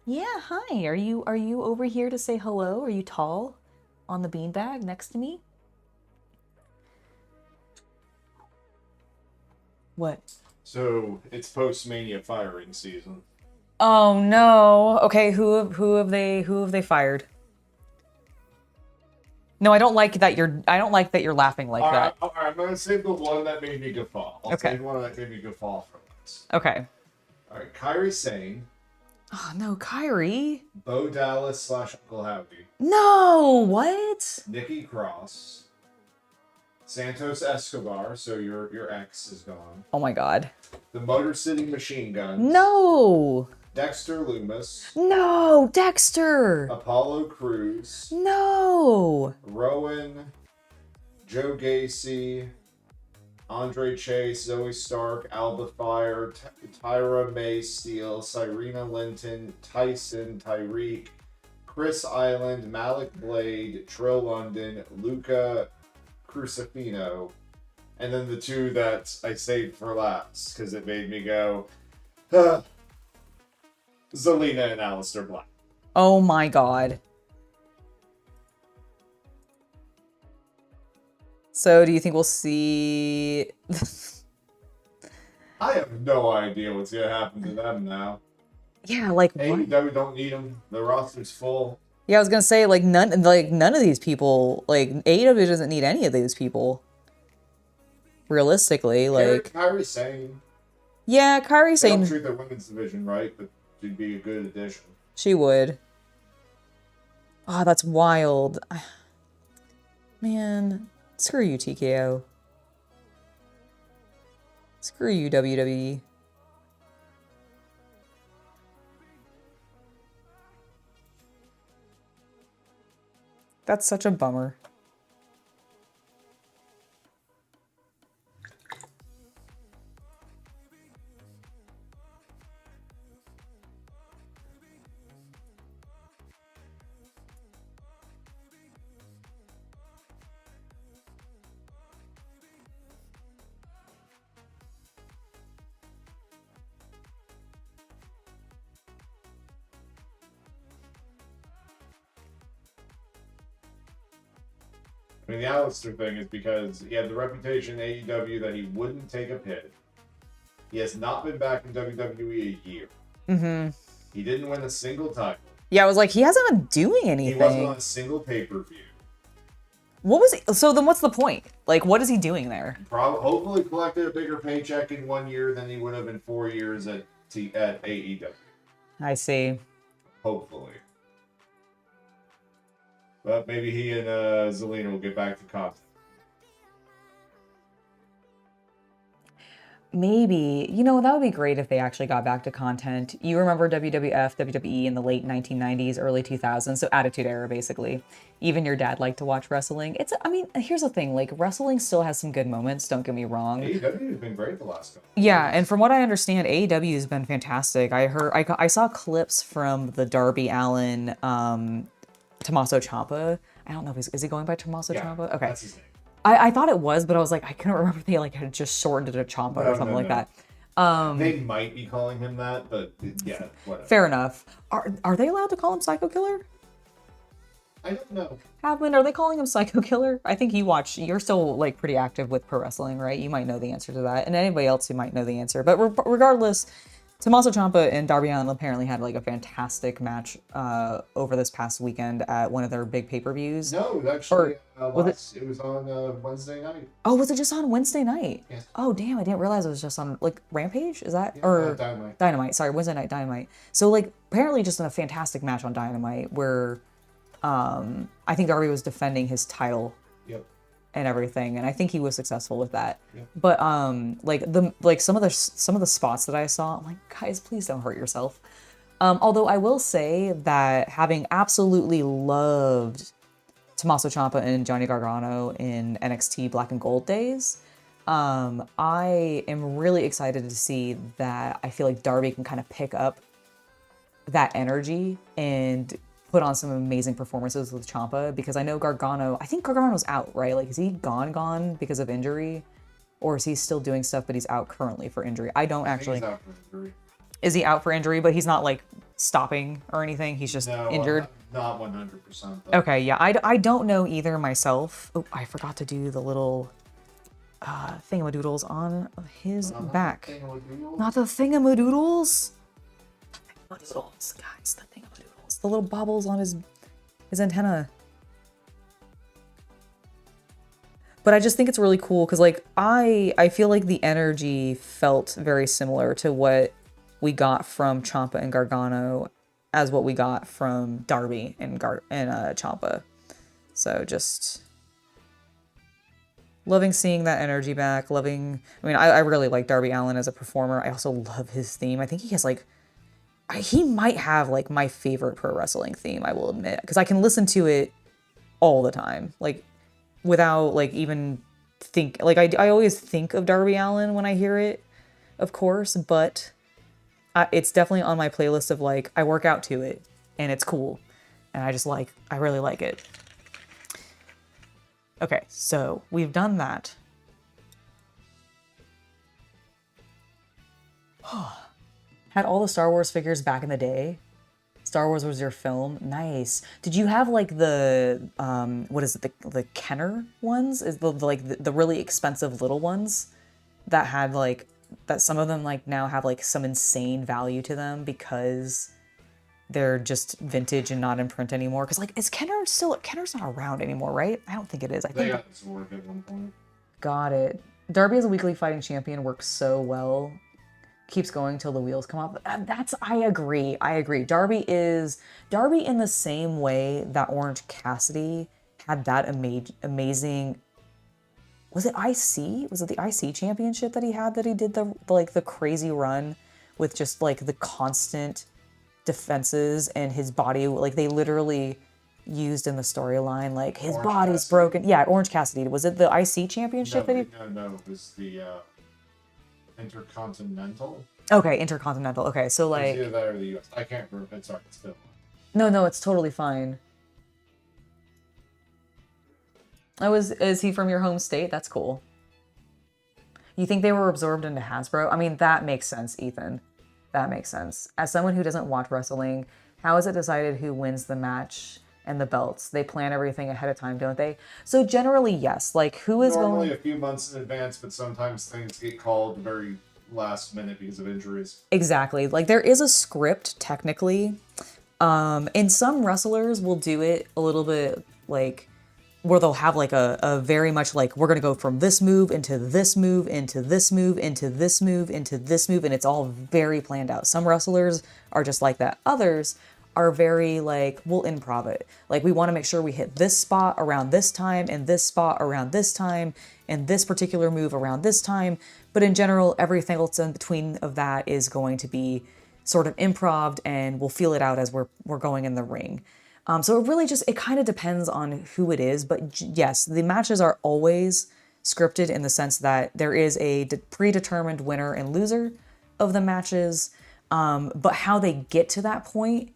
Yeah, hi. Are you over here to say hello? Are you tall on the beanbag next to me? What? So it's post-Mania firing season. Oh no. Okay, who have they fired? No, I don't like that you're laughing like that. All right, I'm gonna save the one that made me guffaw. I'll Okay. save one that made me guffaw from this. Okay. All right, Kyrie Sane. Oh no, Kyrie. Bo Dallas / Uncle Howdy. No, what? Nikki Cross. Santos Escobar, so your ex is gone. Oh my god. The Motor City Machine Guns. No. Dexter Loomis. No, Dexter. Apollo Crews. No. Rowan. Joe Gacy. Andre Chase, Zoe Stark, Alba Fire, Tyra May Steele, Cyrena Linton, Tyson, Tyreek, Chris Island, Malik Blade, Trill London, Luca Crucifino, and then the two that I saved for last because it made me go, Zelina and Alistair Black. Oh my god. So, do you think we'll see... I have no idea what's going to happen to them now. Yeah, like, what? AEW don't need them. The roster's full. Yeah, I was gonna say, like, none of these people, like, AEW doesn't need any of these people. Realistically, like... Kyrie Sane. Yeah, Kyrie They Sane... don't treat their women's division right, but she'd be a good addition. She would. Oh, that's wild. Man... Screw you, TKO. Screw you, WWE. That's such a bummer. I mean, the Alistair thing is because he had the reputation in AEW that he wouldn't take a pit. He has not been back in WWE a year. Mm-hmm. He didn't win a single title. Yeah, I was like, he hasn't been doing anything. He wasn't on a single pay-per-view. What was he? So then what's the point? Like, what is he doing there? Hopefully collected a bigger paycheck in 1 year than he would have in 4 years at AEW. I see. Hopefully. But maybe he and Zelina will get back to content. maybe, that would be great if they actually got back to content. You remember WWF, WWE in the late 1990s, early 2000s, so Attitude Era, basically. Even your dad liked to watch wrestling. Here's the thing, like, wrestling still has some good moments, don't get me wrong. AEW has been great the last couple. Yeah, and from what I understand, AEW has been fantastic. I saw clips from the Darby Allin, Tommaso Ciampa. I don't know if is he going by Tommaso Ciampa? Okay. That's his name. I thought it was, but I was like, I couldn't remember if they like had just shortened it to Ciampa or something like that. They might be calling him that, but yeah, whatever. Fair enough. Are they allowed to call him Psycho Killer? I don't know. Havlin, are they calling him Psycho Killer? I think you're still like pretty active with pro wrestling, right? You might know the answer to that, and anybody else who might know the answer. But regardless, Tommaso Ciampa and Darby Allin apparently had like a fantastic match over this past weekend at one of their big pay-per-views. No, actually, it was on Wednesday night. Oh, was it just on Wednesday night? Yes. Oh, damn, I didn't realize it was just on, like, Rampage? Is that? Dynamite. Dynamite, sorry, Wednesday Night Dynamite. So, like, apparently just in a fantastic match on Dynamite where I think Darby was defending his title. Yep. And everything, and I think he was successful with that. Yep. But some of the spots that I saw, I'm like, guys, please don't hurt yourself. Although I will say that having absolutely loved Tommaso Ciampa and Johnny Gargano in NXT Black and Gold days, I am really excited to see that I feel like Darby can kind of pick up that energy and put on some amazing performances with Ciampa, because I know I think Gargano's out, right? Like, is he gone because of injury? Or is he still doing stuff, but he's out currently for injury? I don't actually... He's out for injury. Is he out for injury, but he's not, like, stopping or anything? He's just injured? Not 100%. Though. Okay, yeah. I don't know either myself. Oh, I forgot to do the little thingamadoodles on his back. Not the thingamadoodles? The thingamadoodles, guys, the thingamadoodles. The little bobbles on his antenna. But I just think it's really cool because, like, I feel like the energy felt very similar to what we got from Ciampa and Gargano as what we got from Darby and Ciampa. So just loving seeing that energy back. I really like Darby Allin as a performer. I also love his theme. I think he has like... He might have, like, my favorite pro wrestling theme, I will admit. Because I can listen to it all the time. Like, without, like, even think... Like, I always think of Darby Allin when I hear it, of course. But it's definitely on my playlist of, like, I work out to it. And it's cool. And I really like it. Okay, so we've done that. Had all the Star Wars figures back in the day. Star Wars was your film. Nice. Did you have like the what is it? The Kenner ones? Is the really expensive little ones that had like that some of them like now have like some insane value to them because they're just vintage and not in print anymore. Because like Kenner's not around anymore, right? I don't think it is. I think they got Zorg at one point. Got it. Darby as a weekly fighting champion works so well. Keeps going till the wheels come off. I agree. Darby in the same way that Orange Cassidy had that amazing. Was it IC? Was it the IC championship that he did the crazy run with just like the constant defenses and his body, like they literally used in the storyline, like his Orange body's Cassidy. broken. Yeah, Orange Cassidy. Was it the IC championship No, it was the Intercontinental. Okay, Intercontinental. Okay, so like... It was either that or the US. I can't remember. It's still. No, it's totally fine. Is he from your home state? That's cool. You think they were absorbed into Hasbro? I mean, that makes sense, Ethan. That makes sense. As someone who doesn't watch wrestling, how is it decided who wins the match and the belts? They plan everything ahead of time, don't they? So generally, yes. Like, who is normally a few months in advance, but sometimes things get called very last minute because of injuries. Exactly. Like, there is a script, technically. And some wrestlers will do it a little bit, like, where they'll have, like, a very much, like, we're going to go from this move into this move, into this move, into this move, into this move, and it's all very planned out. Some wrestlers are just like that. Others are very like, we'll improv it. Like we want to make sure we hit this spot around this time and this spot around this time and this particular move around this time. But in general, everything else in between of that is going to be sort of improv, and we'll feel it out as we're going in the ring. So it really just, it kind of depends on who it is. But yes, the matches are always scripted in the sense that there is a predetermined winner and loser of the matches. But how they get to that point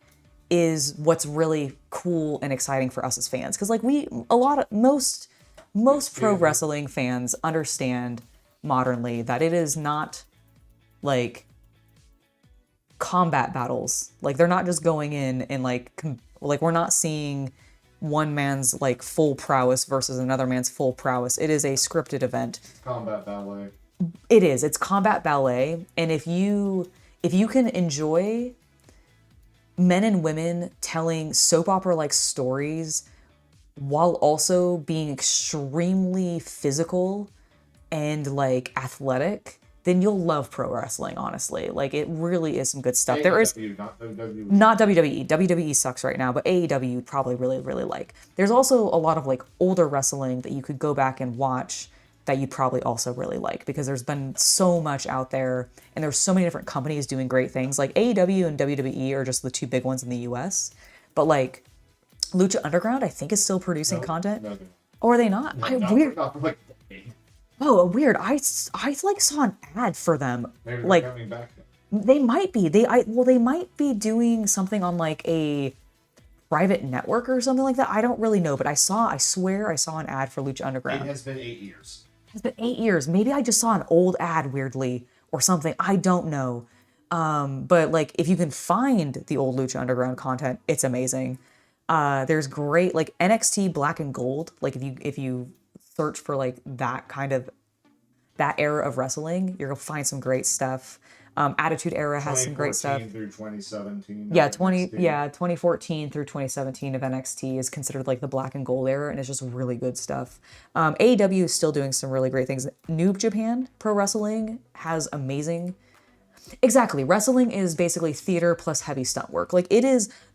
is what's really cool and exciting for us as fans. Because like most pro wrestling fans understand modernly that it is not like combat battles. Like they're not just going in and like we're not seeing one man's like full prowess versus another man's full prowess. It is a scripted event. Combat ballet. It is. It's combat ballet. And if you can enjoy men and women telling soap opera-like stories while also being extremely physical and like athletic, then you'll love pro wrestling, honestly. Like it really is some good stuff. There is not WWE. Not WWE. WWE sucks right now, but AEW you'd probably really, really like. There's also a lot of like older wrestling that you could go back and watch that you'd probably also really like, because there's been so much out there and there's so many different companies doing great things. Like AEW and WWE are just the two big ones in the US. But like Lucha Underground, I think, is still producing content. No. Or are they not? Weird. Oh, weird. I like saw an ad for them. Maybe they're like coming back. they might be. They might be doing something on like a private network or something like that. I don't really know, but I swear I saw an ad for Lucha Underground. It has been 8 years. It's been 8 years. Maybe I just saw an old ad weirdly or something. I don't know. But like if you can find the old Lucha Underground content, it's amazing. There's great like NXT Black and Gold. Like if you search for like that era of wrestling, you're gonna find some great stuff. Attitude Era has some great stuff. 2014 through 2017. Yeah, 2014 through 2017 of NXT is considered like the Black and Gold era, and it's just really good stuff. AEW is still doing some really great things. New Japan Pro Wrestling has amazing. Exactly, wrestling is basically theater plus heavy stunt work. Like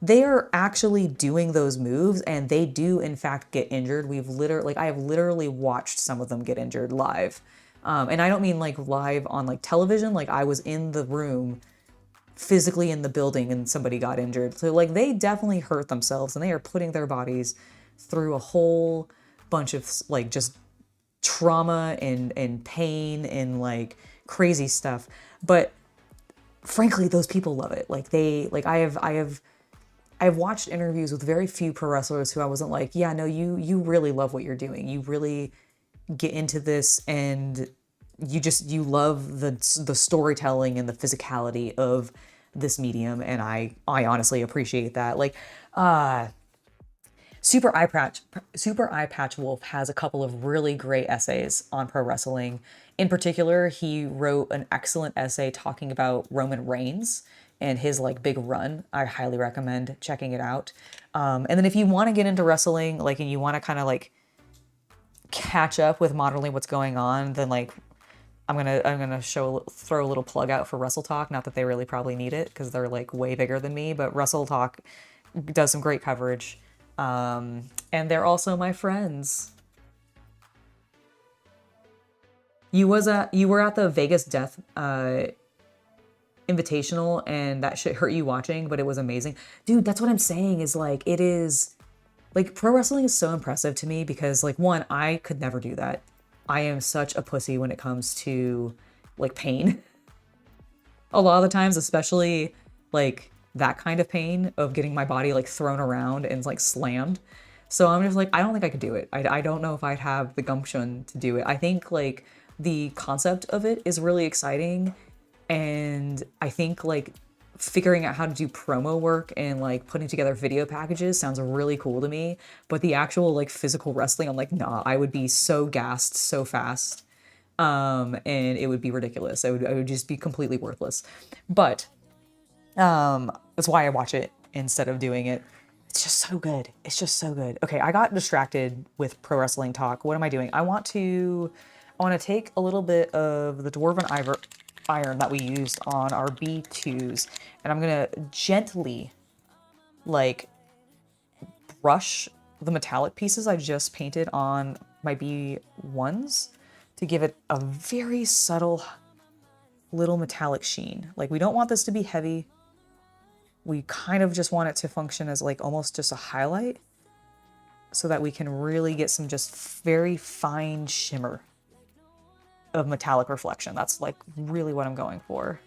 they are actually doing those moves, and they do in fact get injured. I have literally watched some of them get injured live. And I don't mean like live on like television, like I was in the room physically in the building and somebody got injured. So like they definitely hurt themselves, and they are putting their bodies through a whole bunch of like just trauma and pain and like crazy stuff. But frankly, those people love it. Like I've watched interviews with very few pro wrestlers who I wasn't like, yeah, no, you really love what you're doing. You really get into this, and you love the storytelling and the physicality of this medium, and I honestly appreciate that. Like Super Eye Patch Wolf has a couple of really great essays on pro wrestling. In particular, he wrote an excellent essay talking about Roman Reigns and his like big run. I highly recommend checking it out. And then if you want to get into wrestling, like, and you want to kind of like catch up with modernly what's going on, then like I'm gonna throw a little plug out for Wrestle Talk. Not that they really probably need it because they're like way bigger than me, but Wrestle Talk does some great coverage. And they're also my friends. You were at the Vegas Death Invitational, and that shit hurt you watching, but it was amazing. Dude, that's what I'm saying, is like, it is like, pro wrestling is so impressive to me because like, one, I could never do that. I am such a pussy when it comes to like pain. A lot of the times, especially like that kind of pain of getting my body like thrown around and like slammed. So I'm just like, I don't think I could do it. I don't know if I'd have the gumption to do it. I think like the concept of it is really exciting. And I think like figuring out how to do promo work and like putting together video packages sounds really cool to me. But the actual like physical wrestling, I'm like, nah, I would be so gassed so fast. And it would be ridiculous. I would just be completely worthless. But that's why I watch it instead of doing it. It's just so good. It's just so good. Okay, I got distracted with pro wrestling talk. What am I doing? I want to take a little bit of the Dwarven iron that we used on our B2s, and I'm gonna gently like brush the metallic pieces I just painted on my B1s to give it a very subtle little metallic sheen. Like, we don't want this to be heavy. We kind of just want it to function as like almost just a highlight so that we can really get some just very fine shimmer of metallic reflection. That's like really what I'm going for.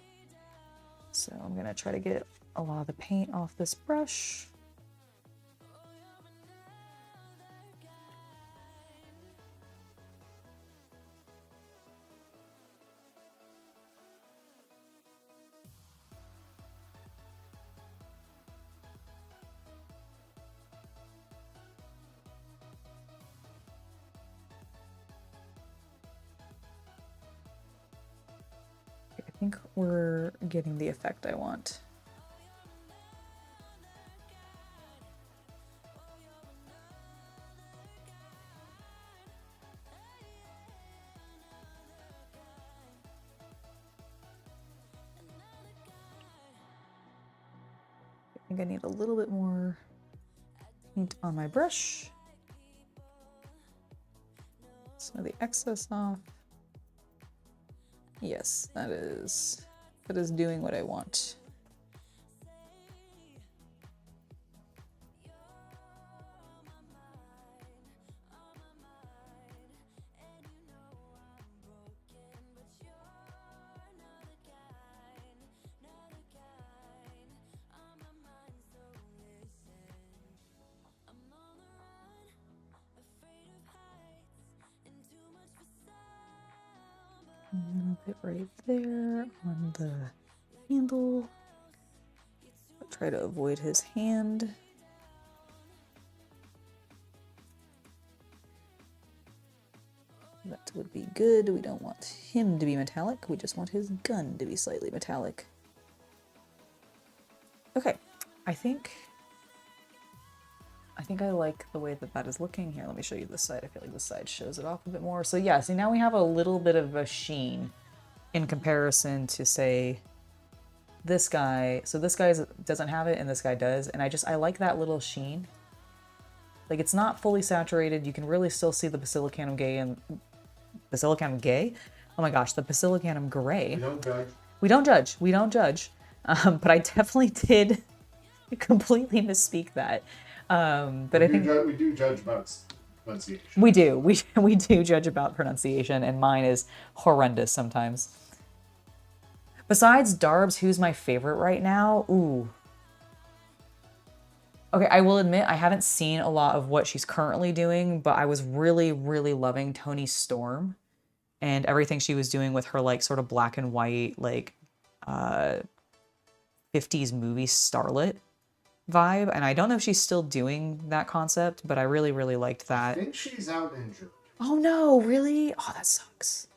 So I'm gonna try to get a lot of the paint off this brush. I think we're getting the effect I want. I think I need a little bit more paint on my brush. Some of the excess off. Yes, that is doing what I want. A little bit right there on the handle. I'll try to avoid his hand. That would be good. We don't want him to be metallic. We just want his gun to be slightly metallic. Okay, I think I like the way that that is looking. Here, let me show you this side. I feel like this side shows it off a bit more. So yeah, see, now we have a little bit of a sheen in comparison to, say, this guy. So this guy doesn't have it and this guy does. And I like that little sheen. Like, it's not fully saturated. You can really still see the Basilicanum gay and Basilicanum gay? Oh my gosh, the Basilicanum gray. We don't judge. We don't judge. We don't judge. But I definitely did completely misspeak that. But I think we do judge about pronunciation. we do. We do judge about pronunciation, and mine is horrendous sometimes. Besides Darbs, who's my favorite right now? Ooh. Okay, I will admit I haven't seen a lot of what she's currently doing, but I was really, really loving Toni Storm and everything she was doing with her like sort of black and white, like 50s movie starlet vibe. And I don't know if she's still doing that concept, but I really, really liked that. I think she's out injured. Oh no, really? Oh, that sucks.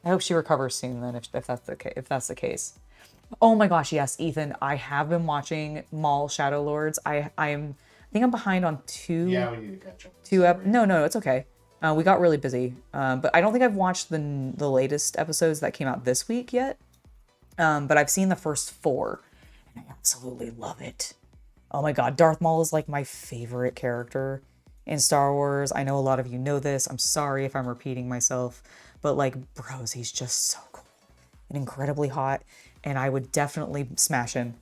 I hope she recovers soon then, if that's the case. Oh my gosh, yes, Ethan, I have been watching Mall Shadow Lords. I think I'm behind on two. Yeah, we need to catch up. No, it's okay. We got really busy. But I don't think I've watched the latest episodes that came out this week yet. But I've seen the first 4, and I absolutely love it. Oh my god, Darth Maul is like my favorite character in Star Wars. I know a lot of you know this. I'm sorry if I'm repeating myself, but like, bros, he's just so cool and incredibly hot, and I would definitely smash him.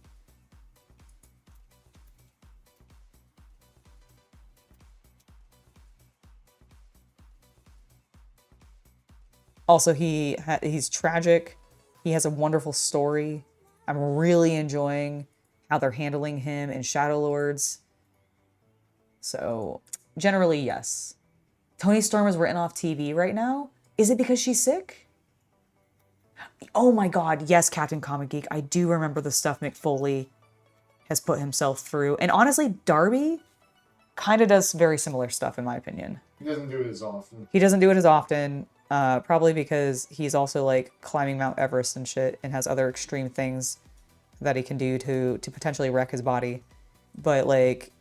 Also, he's tragic. He has a wonderful story. I'm really enjoying how they're handling him in Shadow Lords. So, generally, yes. Toni Storm is written off TV right now. Is it because she's sick? Oh my god, yes, Captain Comic Geek. I do remember the stuff Mick Foley has put himself through. And honestly, Darby kind of does very similar stuff, in my opinion. He doesn't do it as often. He doesn't do it as often, probably because he's also, like, climbing Mount Everest and shit and has other extreme things that he can do to potentially wreck his body. But, like,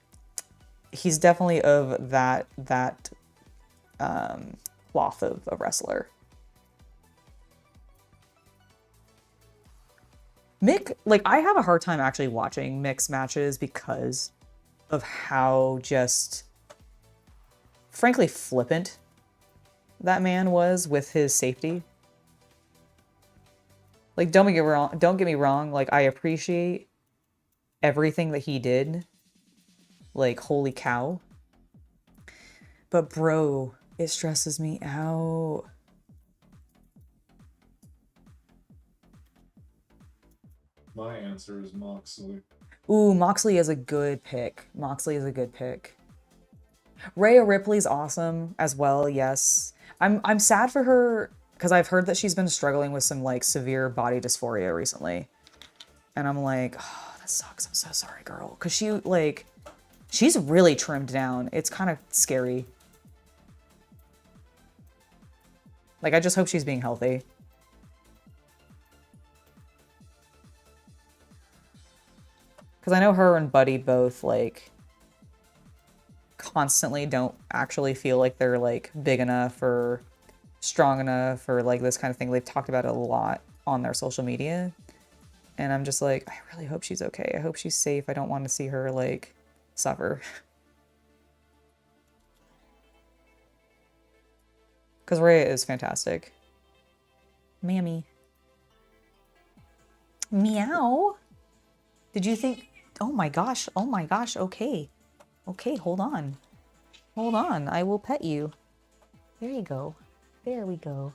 he's definitely of that cloth of a wrestler. Mick, like, I have a hard time actually watching Mick's matches because of how just, frankly, flippant that man was with his safety. Like, don't get me wrong, like, I appreciate everything that he did. Like, holy cow. But bro, it stresses me out. My answer is Moxley. Ooh, Moxley is a good pick. Moxley is a good pick. Rhea Ripley's awesome as well, yes. I'm sad for her because I've heard that she's been struggling with some like severe body dysphoria recently. And I'm like, oh, that sucks. I'm so sorry, girl. Cause she's really trimmed down. It's kind of scary. Like, I just hope she's being healthy. Because I know her and Buddy both, like, constantly don't actually feel like they're, like, big enough or strong enough or, like, this kind of thing. They've talked about it a lot on their social media. And I'm just like, I really hope she's okay. I hope she's safe. I don't want to see her, like, suffer. Because Rhea is fantastic. Mammy. Meow. Did you think... Oh my gosh, okay. Okay, hold on. Hold on, I will pet you. There you go. There we go.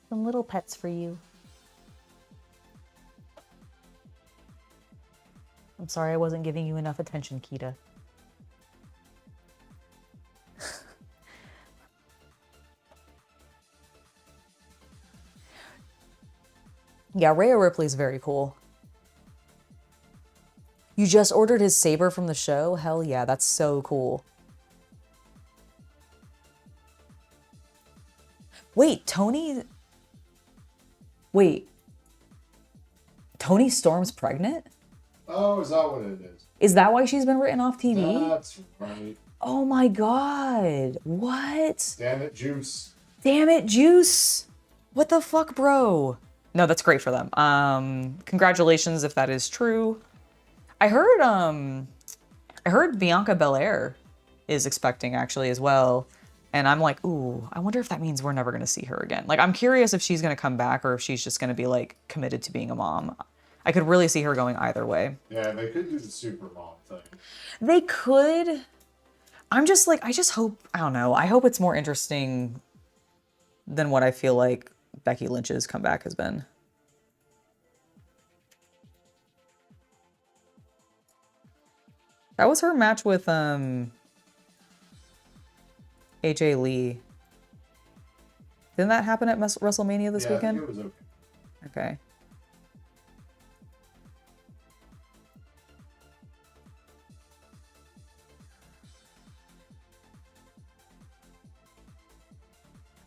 Some little pets for you. I'm sorry I wasn't giving you enough attention, Kita. Yeah, Rhea Ripley's very cool. You just ordered his saber from the show? Hell yeah, that's so cool. Wait, Tony Storm's pregnant? Oh, is that what it is? Is that why she's been written off TV? That's right. Oh my god. What? Damn it, Juice. Damn it, Juice. What the fuck, bro? No, that's great for them. Congratulations if that is true. I heard Bianca Belair is expecting actually as well. And I'm like, ooh, I wonder if that means we're never going to see her again. Like, I'm curious if she's going to come back or if she's just going to be like committed to being a mom. I could really see her going either way. Yeah, they could do the super mom thing. They could. I'm just like, I just hope, I don't know. I hope it's more interesting than what I feel like Becky Lynch's comeback has been. That was her match with AJ Lee. Didn't that happen at WrestleMania this weekend? I think it was okay. Okay.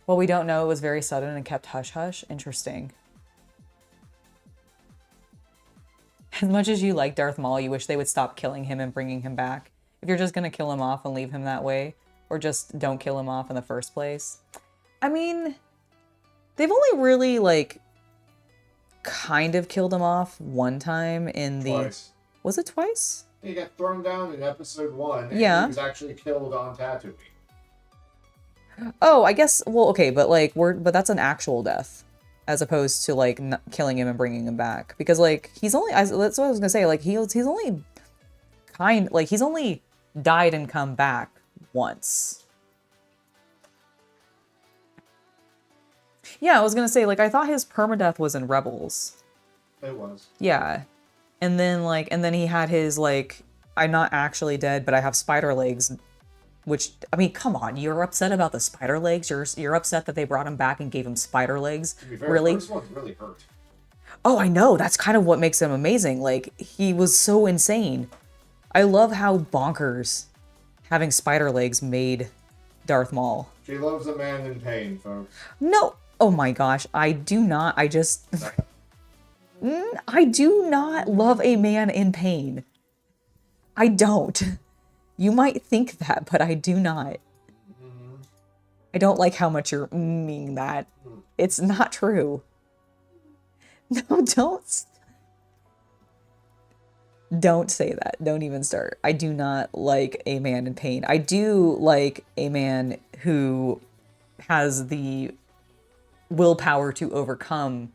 Well, we don't know. It was very sudden and kept hush-hush. Interesting. As much as you like Darth Maul, you wish they would stop killing him and bringing him back. If you're just going to kill him off and leave him that way, or just don't kill him off in the first place. I mean, they've only really, like, kind of killed him off one time in the... Twice. Was it twice? He got thrown down in episode 1, and Yeah. he was actually killed on Tatooine. Oh, I guess, well, okay, but, like, but that's an actual death. As opposed to, like, killing him and bringing him back. Because, like, he's only... That's what I was gonna say. Like, he's only... he's only died and come back once. Yeah, I was gonna say, like, I thought his permadeath was in Rebels. It was. Yeah. And then he had his, like, I'm not actually dead, but I have spider legs. Which, I mean, come on, you're upset about the spider legs? You're upset that they brought him back and gave him spider legs? To be fair, really? the first one's really hurt. Oh, I know. That's kind of what makes him amazing. Like, he was so insane. I love how bonkers having spider legs made Darth Maul. She loves a man in pain, folks. No. Oh my gosh. I do not. I just... I do not love a man in pain. I don't. You might think that, but I do not. Mm-hmm. I don't like how much you're meaning that. It's not true. No, don't. Don't say that. Don't even start. I do not like a man in pain. I do like a man who has the willpower to overcome.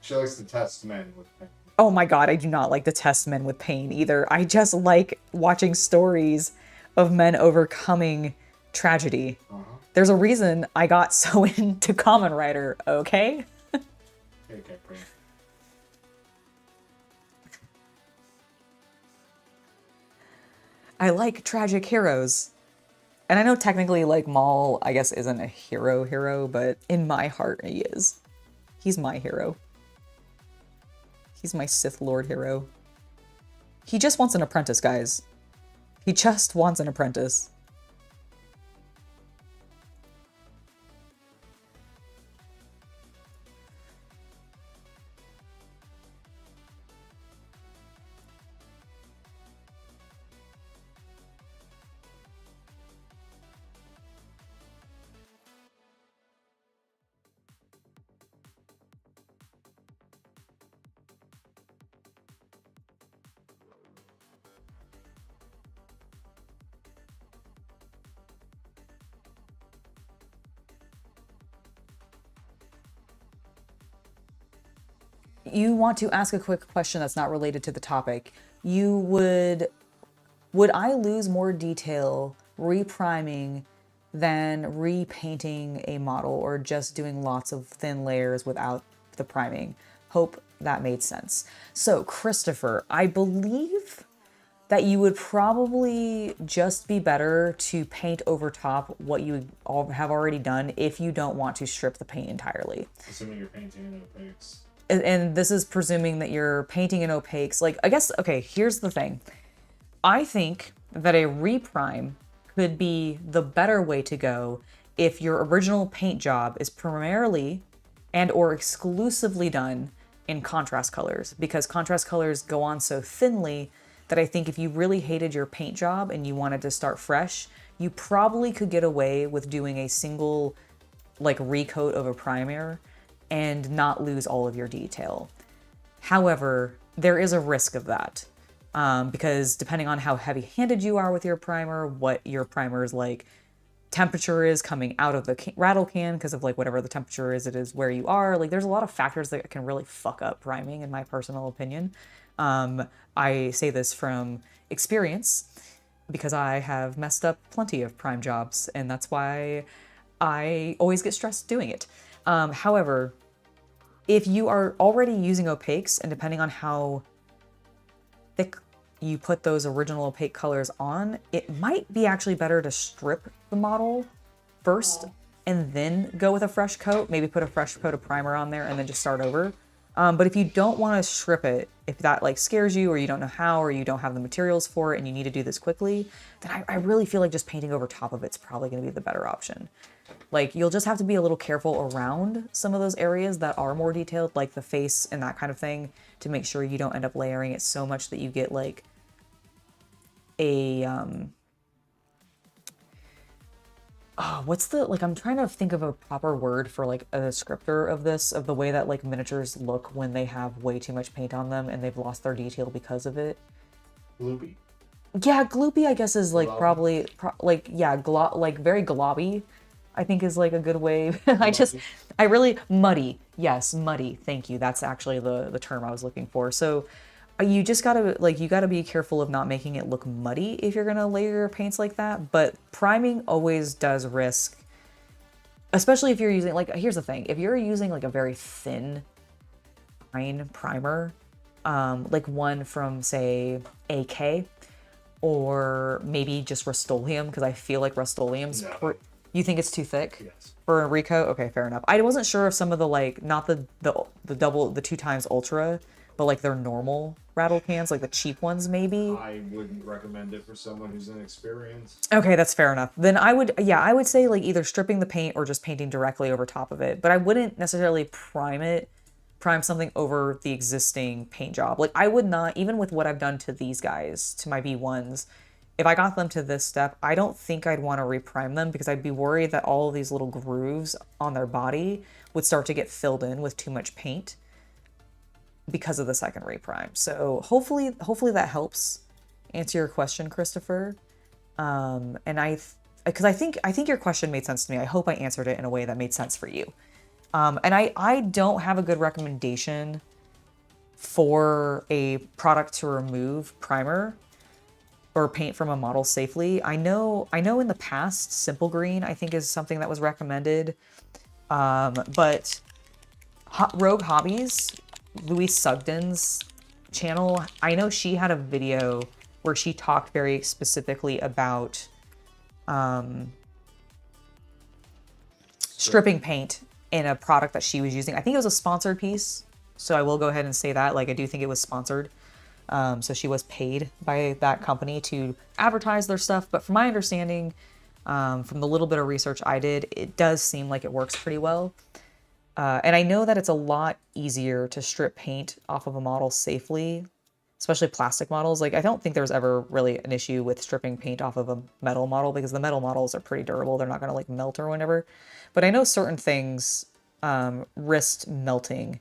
She likes to test men with pain. Oh my god, I do not like to test men with pain either. I just like watching stories of men overcoming tragedy. There's a reason I got so into Kamen Rider, okay? Okay, great. I like tragic heroes. And I know technically, like, Maul, I guess, isn't a hero, but in my heart, he is. He's my hero. He's my Sith Lord hero. He just wants an apprentice, guys. He just wants an apprentice. You want to ask a quick question that's not related to the topic. Would I lose more detail repriming than repainting a model or just doing lots of thin layers without the priming? Hope that made sense. So, Christopher, I believe that you would probably just be better to paint over top what you have already done if you don't want to strip the paint entirely. Assuming you're painting in opaques. And this is presuming that you're painting in opaques. Like, I guess, okay, here's the thing. I think that a reprime could be the better way to go if your original paint job is primarily and or exclusively done in contrast colors, because contrast colors go on so thinly that I think if you really hated your paint job and you wanted to start fresh, you probably could get away with doing a single like recoat of a primer and not lose all of your detail. However, there is a risk of that because depending on how heavy-handed you are with your primer, what your primer's like temperature is coming out of the rattle can because of like whatever the temperature is, it is where you are. Like there's a lot of factors that can really fuck up priming in my personal opinion. I say this from experience because I have messed up plenty of prime jobs and that's why I always get stressed doing it. However, if you are already using opaques and depending on how thick you put those original opaque colors on, it might be actually better to strip the model first and then go with a fresh coat, maybe put a fresh coat of primer on there and then just start over. But if you don't want to strip it, if that like scares you or you don't know how or you don't have the materials for it and you need to do this quickly, then I really feel like just painting over top of it's probably going to be the better option. Like you'll just have to be a little careful around some of those areas that are more detailed, like the face and that kind of thing, to make sure you don't end up layering it so much that you get like a what's the, like, I'm trying to think of a proper word for like a descriptor of this, of the way that like miniatures look when they have way too much paint on them and they've lost their detail because of it. Gloopy. Yeah, gloopy I guess is like probably like, yeah, like very globby I think is like a good way. I really, muddy. Yes, muddy. Thank you. That's actually the term I was looking for. So you just gotta, like, you gotta be careful of not making it look muddy if you're gonna layer your paints like that. But priming always does risk, especially if you're using, like, here's the thing. If you're using like a very thin fine primer, like one from say AK or maybe just Rust-Oleum, because I feel like Rust-Oleum's you think it's too thick? Yes. For a recoat? Okay, fair enough. I wasn't sure if some of the like, not the double, the 2x ultra, but like their normal rattle cans, like the cheap ones maybe. I wouldn't recommend it for someone who's inexperienced. Okay, that's fair enough. Then I would say like either stripping the paint or just painting directly over top of it. But I wouldn't necessarily prime something over the existing paint job. Like I would not, even with what I've done to these guys, to my B1s, if I got them to this step, I don't think I'd want to reprime them because I'd be worried that all of these little grooves on their body would start to get filled in with too much paint. because of the secondary prime. So hopefully that helps answer your question, Christopher. And because I think your question made sense to me. I hope I answered it in a way that made sense for you. And I don't have a good recommendation for a product to remove primer or paint from a model safely. I know in the past, Simple Green, I think, is something that was recommended. But Rogue Hobbies, Louise Sugden's channel, I know she had a video where she talked very specifically about stripping paint in a product that she was using. I think it was a sponsored piece, so I will go ahead and say that. Like, I do think it was sponsored. So she was paid by that company to advertise their stuff. But from my understanding, from the little bit of research I did, it does seem like it works pretty well. And I know that it's a lot easier to strip paint off of a model safely, especially plastic models. Like, I don't think there's ever really an issue with stripping paint off of a metal model because the metal models are pretty durable. They're not going to like melt or whatever. But I know certain things risked melting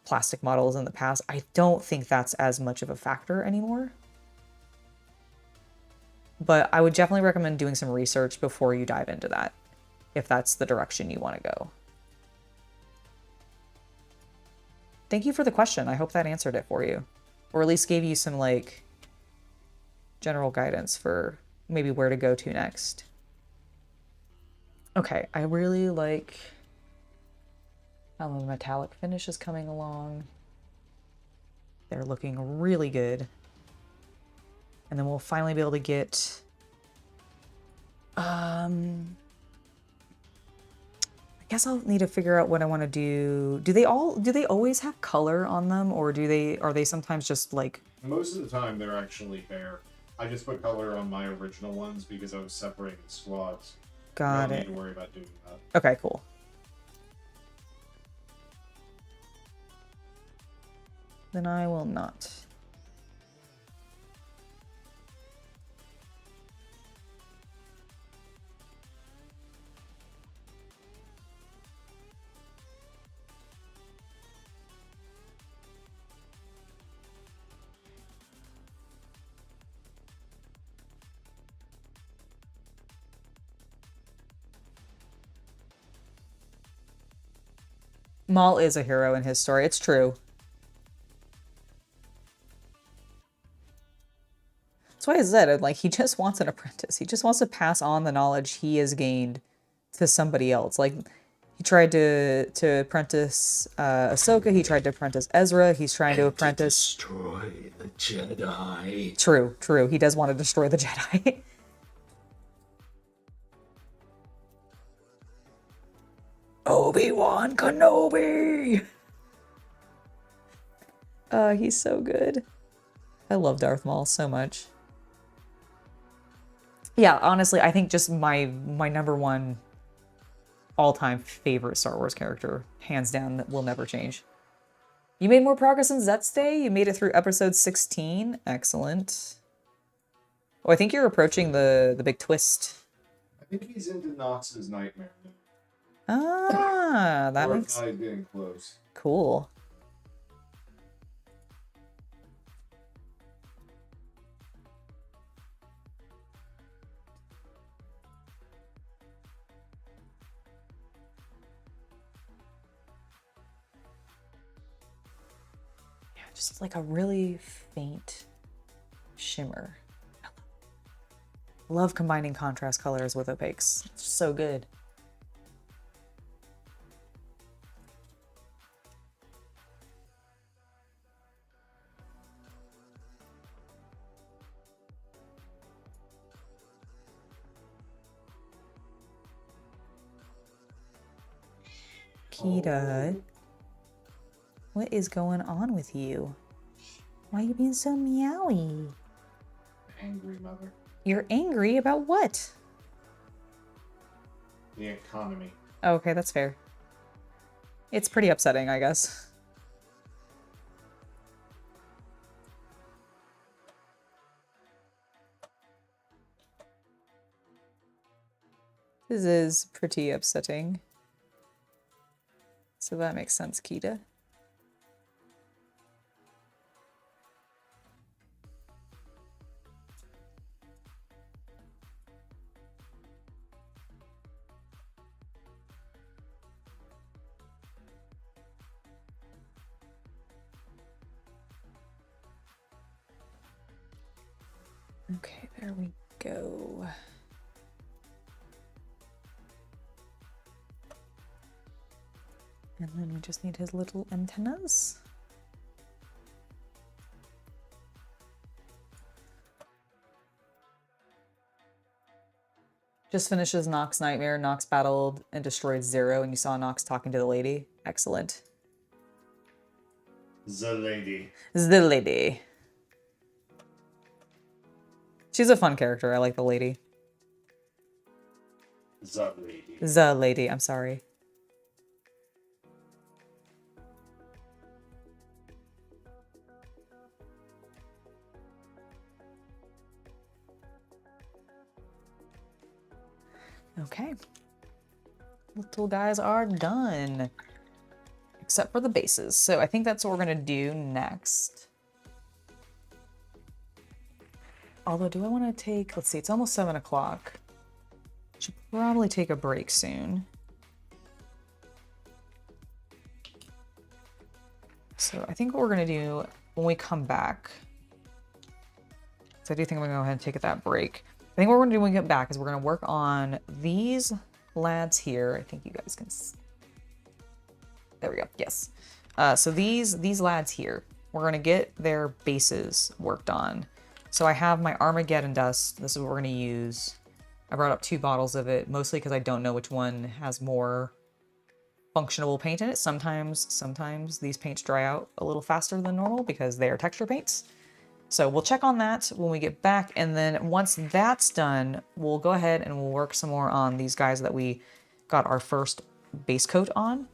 plastic models in the past. I don't think that's as much of a factor anymore. But I would definitely recommend doing some research before you dive into that, if that's the direction you want to go. Thank you for the question. I hope that answered it for you, or at least gave you some like general guidance for maybe where to go to next. Okay, I really like how the metallic finish is coming along. They're looking really good. And then we'll finally be able to get I guess I'll need to figure out what I want to do. Do they always have color on them, or are they sometimes just like... Most of the time they're actually bare. I just put color on my original ones because I was separating squads. Got it. I don't need to worry about doing that. Okay, cool. Then I will not. Maul is a hero in his story. It's true. That's why I said, like, he just wants an apprentice. He just wants to pass on the knowledge he has gained to somebody else. Like, he tried to apprentice Ahsoka. He tried to apprentice Ezra. He's trying to apprentice... destroy the Jedi. True, true. He does want to destroy the Jedi. Obi-Wan Kenobi! He's so good. I love Darth Maul so much. Yeah, honestly, I think just my number one all-time favorite Star Wars character, hands down, that will never change. You made more progress in Zet's Day? You made it through episode 16? Excellent. Oh, I think you're approaching the big twist. I think he's into Nox's nightmare. Ah, that makes... Or if not, getting close. Cool. Just like a really faint shimmer. Love combining contrast colors with opaques. It's just so good. Kita. What is going on with you? Why are you being so meowy? Angry mother. You're angry about what? The economy. Oh, okay, that's fair. It's pretty upsetting, I guess. This is pretty upsetting. So that makes sense, Kita. Okay, there we go. And then we just need his little antennas. Just finishes Nox Nightmare. Nox battled and destroyed Zero, and you saw Nox talking to the lady. Excellent. The lady. The lady. She's a fun character. I like the lady. The lady. The lady, I'm sorry. Okay. Little guys are done. Except for the bases. So I think that's what we're gonna do next. Although, do I want to take, let's see, it's almost 7 o'clock. Should probably take a break soon. So I think what we're gonna do when we come back, so I do think I'm gonna go ahead and take that break. I think what we're gonna do when we get back is we're gonna work on these lads here. I think you guys can, there we go, yes. So these lads here, we're gonna get their bases worked on. So I have my Armageddon dust. This is what we're gonna use. I brought up 2 bottles of it, mostly because I don't know which one has more functional paint in it. Sometimes these paints dry out a little faster than normal because they are texture paints. So we'll check on that when we get back. And then once that's done, we'll go ahead and we'll work some more on these guys that we got our first base coat on.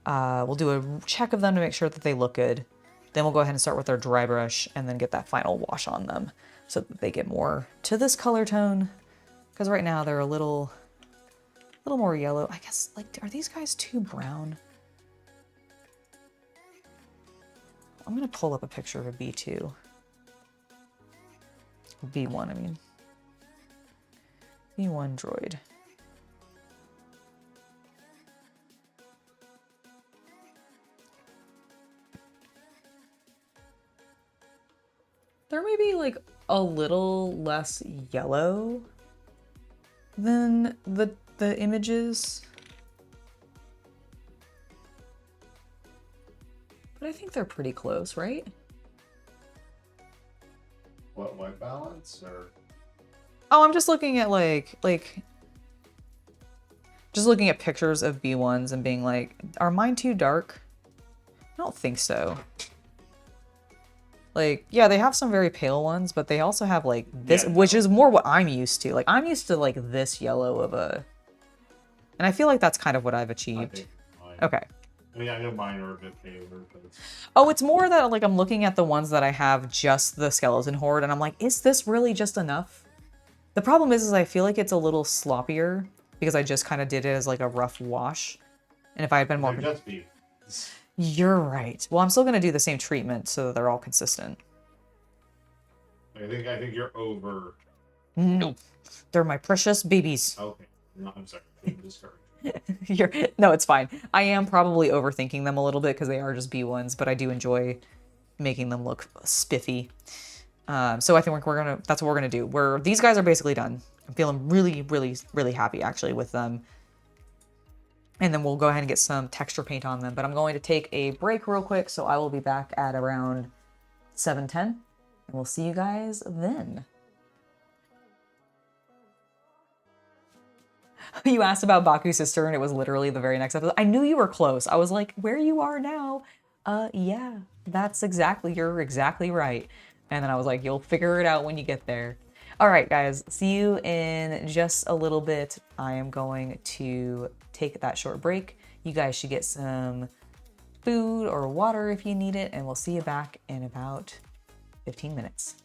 We'll do a check of them to make sure that they look good. Then we'll go ahead and start with our dry brush and then get that final wash on them so that they get more to this color tone. Because right now they're a little more yellow. I guess, like, are these guys too brown? I'm gonna pull up a picture of a B2. B1, I mean. B1 droid. They're maybe like a little less yellow than the images. But I think they're pretty close, right? What, white balance or? Oh, I'm just looking at just looking at pictures of B1s and being like, are mine too dark? I don't think so. Like, yeah, they have some very pale ones, but they also have like this, Yeah, no. which is more what I'm used to. Like, I'm used to like this yellow of a, and I feel like that's kind of what I've I achieved. think mine. Okay. I mean, I know mine are a bit paler, but Oh, it's more that like I'm looking at the ones that I have just the skeleton horde, and I'm like, is this really just enough? The problem is I feel like it's a little sloppier because I just kind of did it as like a rough wash. And if I had been more, they're just be. you're right. Well, I'm still gonna do the same treatment so that they're all consistent. I think you're over. No, they're my precious babies. Okay, no, I'm sorry. I'm discouraged. No, it's fine. I am probably overthinking them a little bit because they are just B1s, but I do enjoy making them look spiffy. So I think that's what we're gonna do. These guys are basically done. I'm feeling really, really, really happy actually with them. And then we'll go ahead and get some texture paint on them. But I'm going to take a break real quick, so I will be back at around 7:10, and we'll see you guys then. You asked about Baku's sister, and it was literally the very next episode. I knew you were close. I was like, where you are now? Yeah, you're exactly right. And then I was like, you'll figure it out when you get there. All right, guys, see you in just a little bit. I am going to take that short break. You guys should get some food or water if you need it, and we'll see you back in about 15 minutes.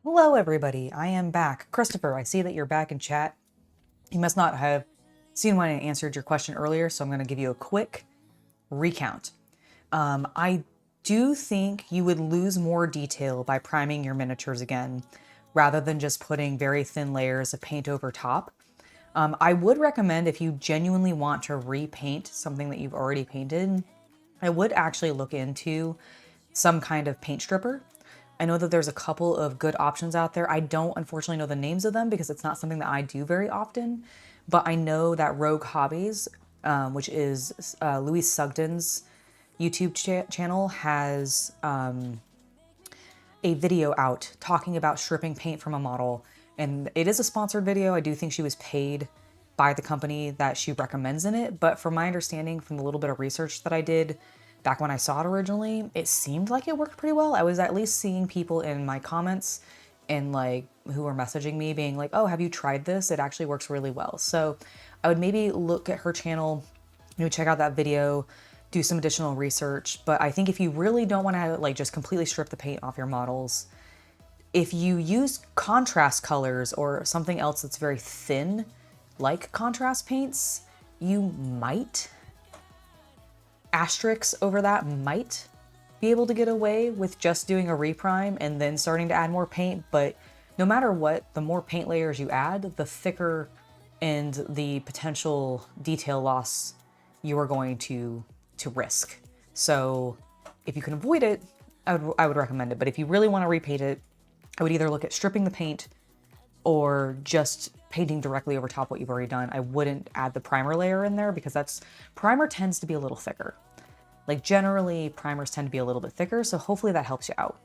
Hello, everybody. I am back. Christopher, I see that you're back in chat. You must not have seen when I answered your question earlier, so I'm going to give you a quick recount. I do think you would lose more detail by priming your miniatures again, rather than just putting very thin layers of paint over top. I would recommend, if you genuinely want to repaint something that you've already painted, I would actually look into some kind of paint stripper. I know that there's a couple of good options out there. I don't unfortunately know the names of them because it's not something that I do very often, but I know that Rogue Hobbies, which is Louise Sugden's YouTube channel, has a video out talking about stripping paint from a model. And it is a sponsored video. I do think she was paid by the company that she recommends in it. But from my understanding, from the little bit of research that I did back when I saw it originally, it seemed like it worked pretty well. I was at least seeing people in my comments and like who were messaging me being like, oh, have you tried this? It actually works really well. So I would maybe look at her channel, maybe check out that video, do some additional research. But I think if you really don't want to like just completely strip the paint off your models, if you use contrast colors or something else that's very thin, like contrast paints, you might, asterisk over that, might be able to get away with just doing a reprime and then starting to add more paint. But no matter what, the more paint layers you add, the thicker and the potential detail loss you are going to risk. So if you can avoid it, I would recommend it. But if you really want to repaint it, I would either look at stripping the paint or just painting directly over top what you've already done. I wouldn't add the primer layer in there because primer tends to be a little thicker. Like generally primers tend to be a little bit thicker. So hopefully that helps you out.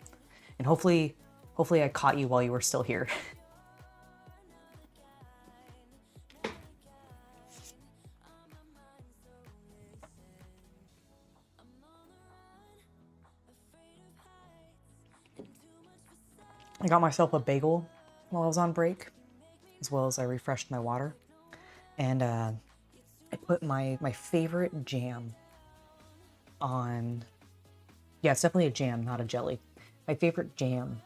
And hopefully I caught you while you were still here. I got myself a bagel while I was on break, as well as I refreshed my water. And I put my favorite jam on, yeah, it's definitely a jam, not a jelly. My favorite jam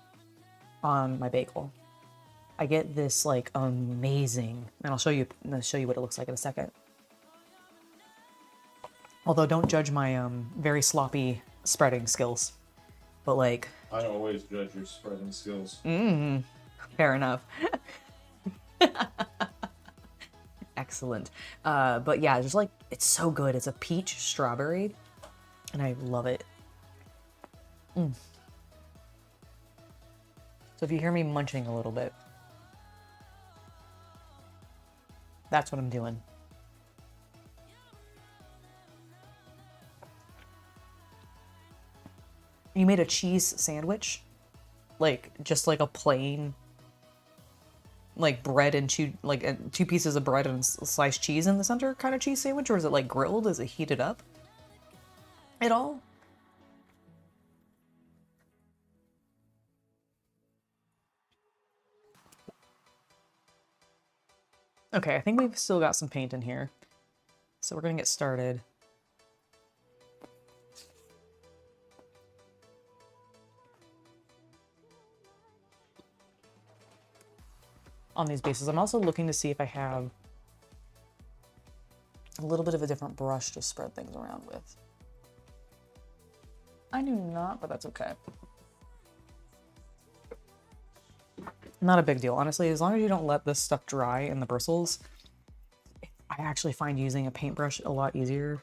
on my bagel. I get this like amazing, and I'll show you what it looks like in a second. Although don't judge my very sloppy spreading skills, but like, I always judge your spreading skills. fair enough. Excellent. But yeah, just like, it's so good. It's a peach strawberry, and I love it. So if you hear me munching a little bit, that's what I'm doing. You made a cheese sandwich? Like, just like a plain, like bread and two pieces of bread and sliced cheese in the center kind of cheese sandwich? Or is it like grilled? Is it heated up at all? Okay, I think we've still got some paint in here. So we're gonna get started. On these bases. I'm also looking to see if I have a little bit of a different brush to spread things around with. I do not, but that's okay. Not a big deal, honestly, as long as you don't let this stuff dry in the bristles. I actually find using a paintbrush a lot easier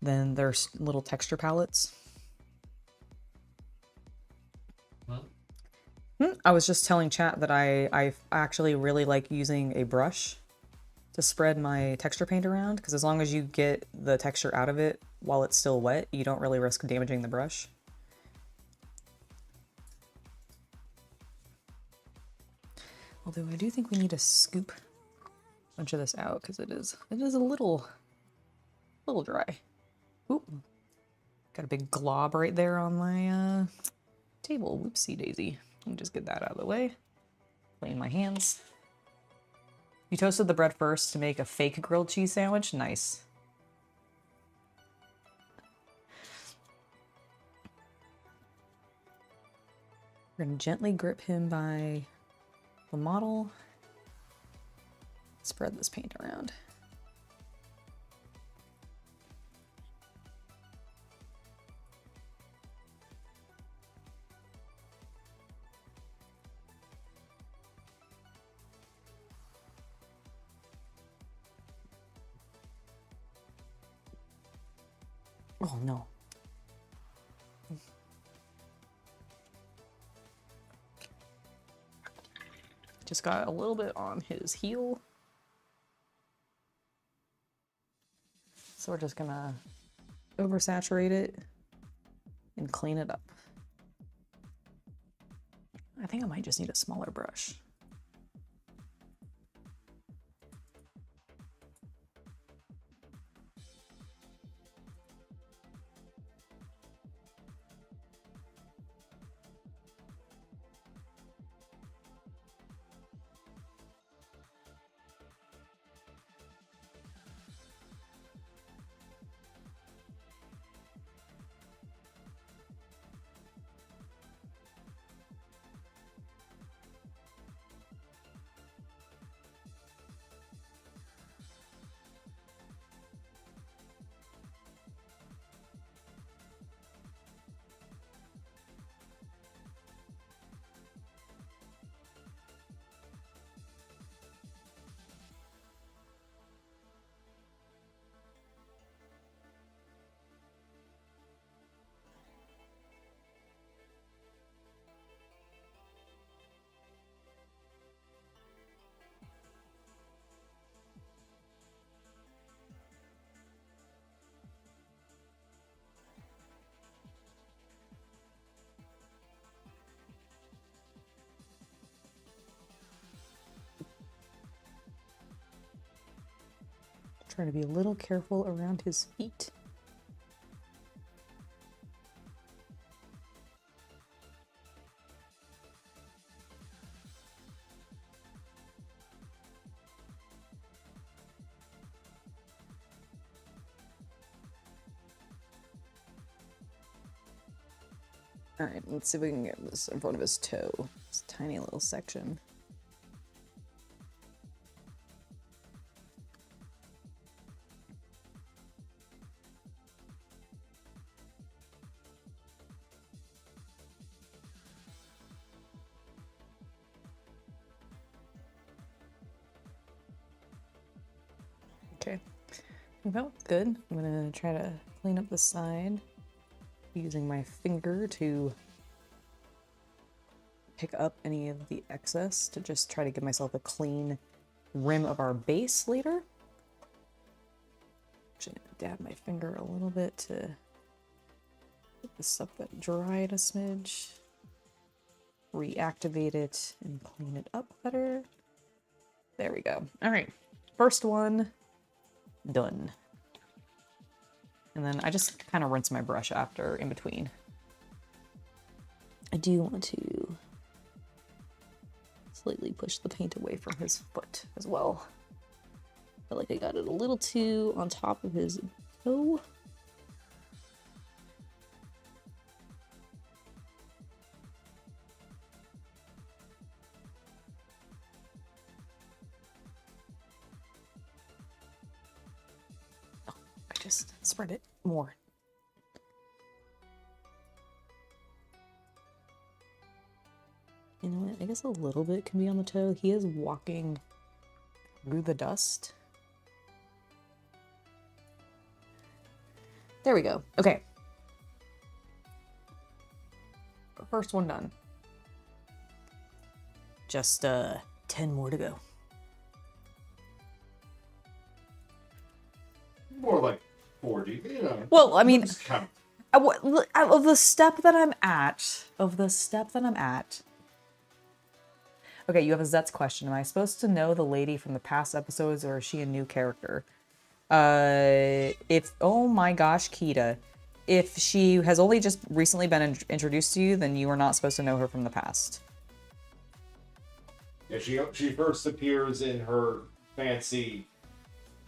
than their little texture palettes. I was just telling chat that I actually really like using a brush to spread my texture paint around, because as long as you get the texture out of it while it's still wet, you don't really risk damaging the brush. Although I do think we need to scoop a bunch of this out because it is a little dry. Oop. Got a big glob right there on my table. Whoopsie daisy. Let me just get that out of the way. Clean my hands. You toasted the bread first to make a fake grilled cheese sandwich? Nice. We're going to gently grip him by the model. Spread this paint around. Oh no. Just got a little bit on his heel. So we're just gonna oversaturate it and clean it up. I think I might just need a smaller brush. Trying to be a little careful around his feet. All right, let's see if we can get this in front of his toe. This tiny little section. Okay, that was good. I'm gonna try to clean up the side using my finger to pick up any of the excess to just try to give myself a clean rim of our base later. Actually, I'm gonna dab my finger a little bit to get this stuff that dried a smidge, reactivate it, and clean it up better. There we go. All right, first one done. And then I just kind of rinse my brush after in between. I do want to slightly push the paint away from his foot as well. I feel like I got it a little too on top of his toe. Just spread it more. You know what? I guess a little bit can be on the toe. He is walking through the dust. There we go. Okay. First one done. Just 10 more to go. More like 40, you know. Well, I mean, just count. of the step that I'm at, okay, you have a Zet's question. Am I supposed to know the lady from the past episodes, or is she a new character? Oh my gosh, Kita. If she has only just recently been introduced to you, then you are not supposed to know her from the past. Yeah, she first appears in her fancy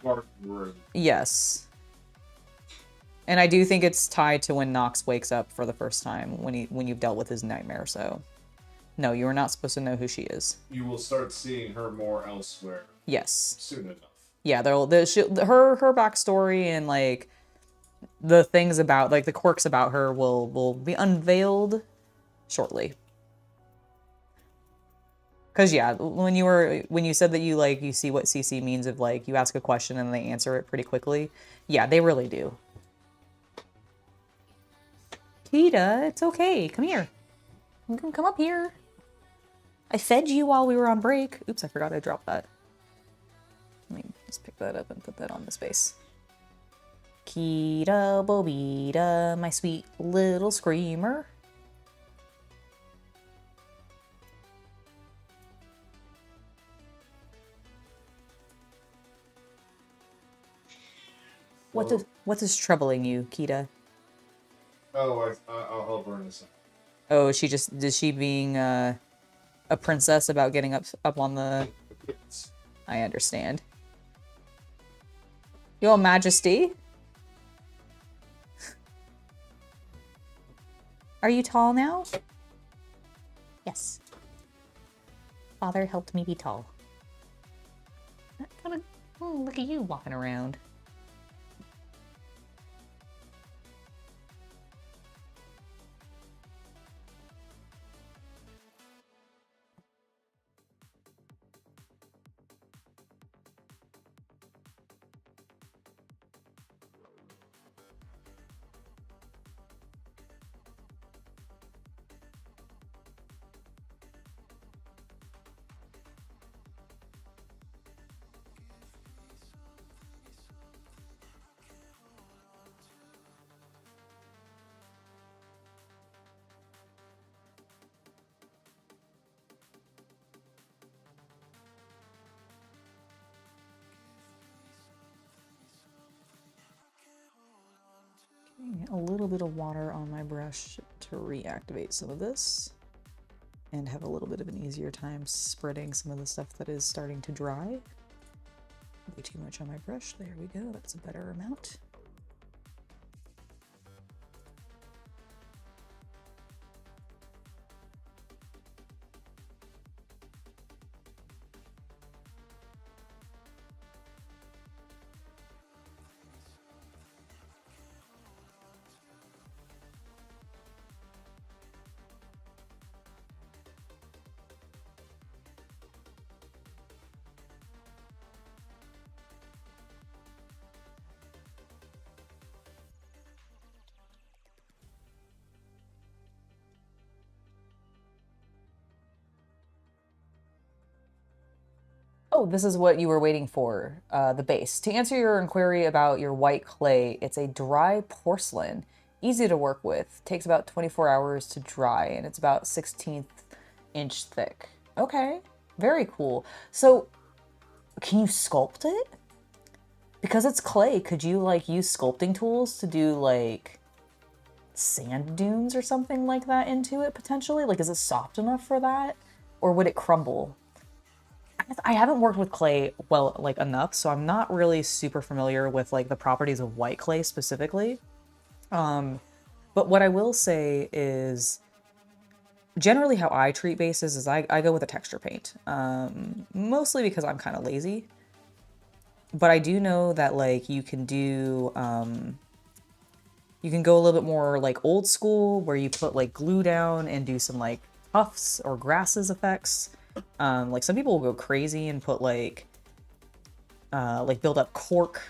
garden room. Yes. And I do think it's tied to when Nox wakes up for the first time, when you've dealt with his nightmare, so. No, you are not supposed to know who she is. You will start seeing her more elsewhere Yes. soon enough. Yeah, her backstory and like the things about like the quirks about her will be unveiled shortly. Cause yeah, when you said that you see what CC means of like you ask a question and they answer it pretty quickly. Yeah, they really do. Kita, it's okay. Come here. You can come up here. I fed you while we were on break. Oops, I forgot I dropped that. Let me just pick that up and put that on the space. Kita Bobita, my sweet little screamer. What is troubling you, Kita? Oh, I'll help her in a second. Oh, is she being a princess about getting up on the... Yes. I understand. Your Majesty? Are you tall now? Yes. Father helped me be tall. Oh, look at you walking around. A little bit of water on my brush to reactivate some of this and have a little bit of an easier time spreading some of the stuff that is starting to dry. Way too much on my brush. There we go. That's a better amount. Oh, this is what you were waiting for, the base. To answer your inquiry about your white clay, it's a dry porcelain, easy to work with, takes about 24 hours to dry, and it's about 1/16 inch thick. Okay, very cool. So, can you sculpt it? Because it's clay, could you like use sculpting tools to do like sand dunes or something like that into it potentially? Like, is it soft enough for that? Or would it crumble? I haven't worked with clay well like enough, so I'm not really super familiar with like the properties of white clay specifically. But what I will say is generally how I treat bases is I go with a texture paint, mostly because I'm kind of lazy. But I do know that like you can do, you can go a little bit more like old school where you put like glue down and do some like puffs or grasses effects. Like some people will go crazy and put like build up cork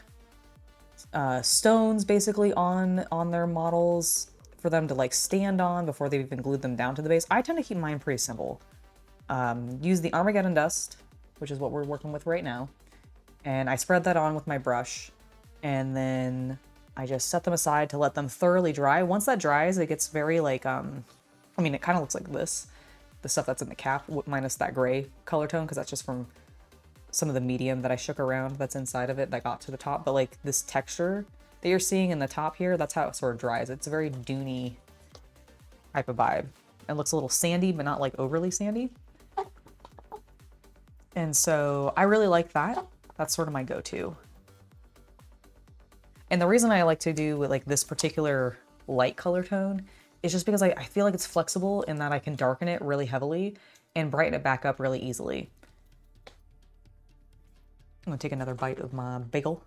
stones basically on their models for them to like stand on before they've even glued them down to the base. I tend to keep mine pretty simple. Use the Armageddon dust, which is what we're working with right now. And I spread that on with my brush, and then I just set them aside to let them thoroughly dry. Once that dries, it gets very like, I mean, it kind of looks like this, the stuff that's in the cap, minus that gray color tone, because that's just from some of the medium that I shook around that's inside of it that got to the top. But like this texture that you're seeing in the top here, that's how it sort of dries. It's a very duney type of vibe. It looks a little sandy, but not like overly sandy. And so I really like that. That's sort of my go-to. And the reason I like to do with like this particular light color tone It's just because I feel like it's flexible in that I can darken it really heavily and brighten it back up really easily. I'm gonna take another bite of my bagel.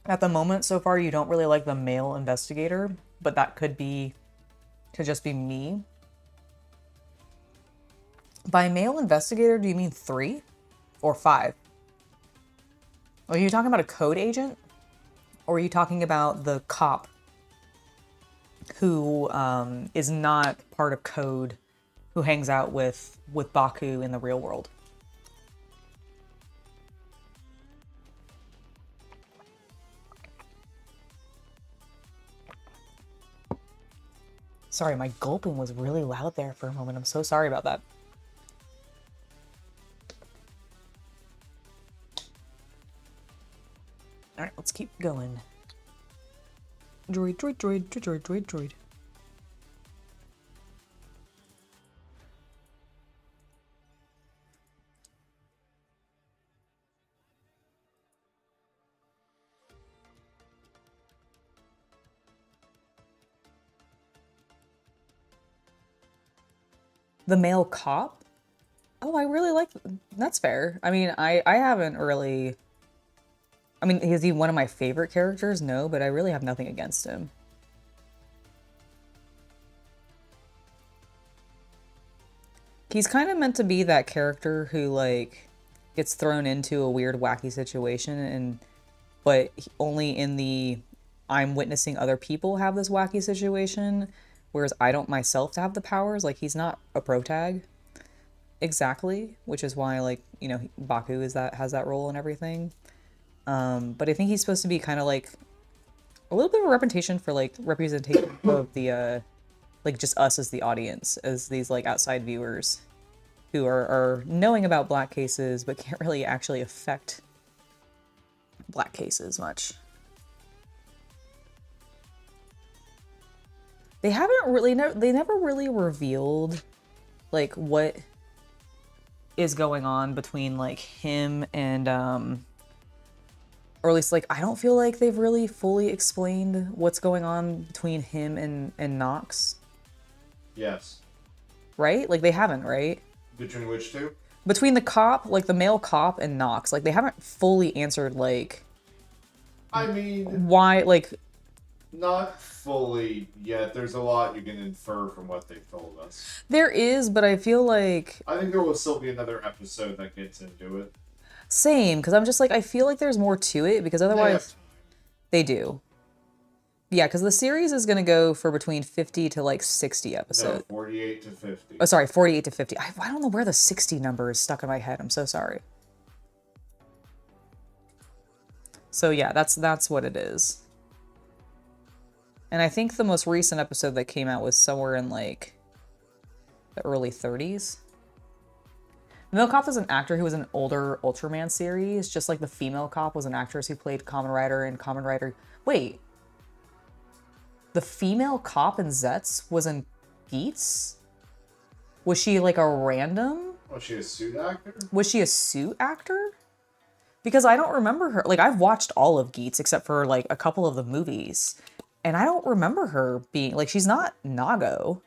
At the moment, so far, you don't really like the male investigator, but that could just be me. By male investigator, do you mean 3 or 5? Are you talking about a code agent? Or are you talking about the cop who is not part of code, who hangs out with Baku in the real world? Sorry, my gulping was really loud there for a moment. I'm so sorry about that. All right, let's keep going. Droid, droid, droid, droid, droid, droid. The male cop? Oh, I really like, that's fair. I mean, I haven't really, I mean, is he one of my favorite characters? No, but I really have nothing against him. He's kind of meant to be that character who, like, gets thrown into a weird, wacky situation, but only in the I'm witnessing other people have this wacky situation, whereas I don't myself have the powers. Like, he's not a protag exactly, which is why, like, you know, Baku has that role and everything. But I think he's supposed to be kind of like a little bit of a representation of the like just us as the audience, as these like outside viewers who are knowing about black cases but can't really actually affect black cases much. They never really revealed like what is going on between like him and or at least like I don't feel like they've really fully explained what's going on between him and Knox. Yes. Right? Like they haven't, right? Between which two? Between the cop, like the male cop and Knox, like they haven't fully answered like I mean, why, like not fully yet. There's a lot you can infer from what they've told us. there is, but I feel like I think there will still be another episode that gets into it. same, because I'm just like I feel like there's more to it because otherwise they do. Yeah, because the series is going to go for between 50 to like 60 episodes. No, 48 to 50. Oh, sorry, 48 to 50. I don't know where the 60 number is stuck in my head. I'm so sorry. So yeah, that's what it is. And I think the most recent episode that came out was somewhere in like the early 30s. The male cop is an actor who was in an older Ultraman series, just like the female cop was an actress who played Kamen Rider in Kamen Rider. Wait. The female cop in Zetsu was in Geats? Was she like a random? Was she a suit actor? Was she a suit actor? Because I don't remember her. Like, I've watched all of Geats except for like a couple of the movies. And I don't remember her being, like, she's not Nago.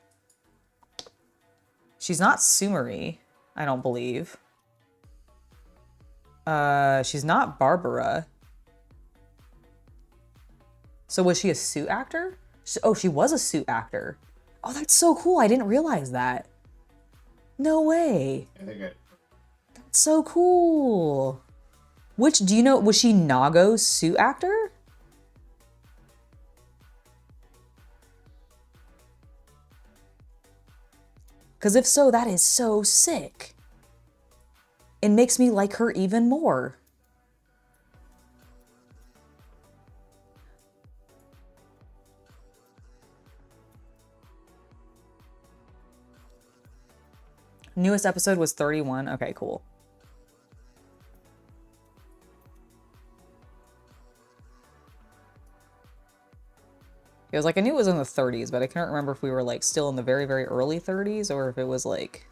She's not Sumeri, I don't believe. She's not Barbara. So was she a suit actor? Oh, she was a suit actor. Oh, that's so cool. I didn't realize that. No way. I think it. That's so cool. Do you know, was she Nago's suit actor? Because if so, that is so sick. It makes me like her even more. Newest episode was 31. Okay, cool. It was like, I knew it was in the 30s, but I can't remember if we were like still in the very, very early 30s or if it was like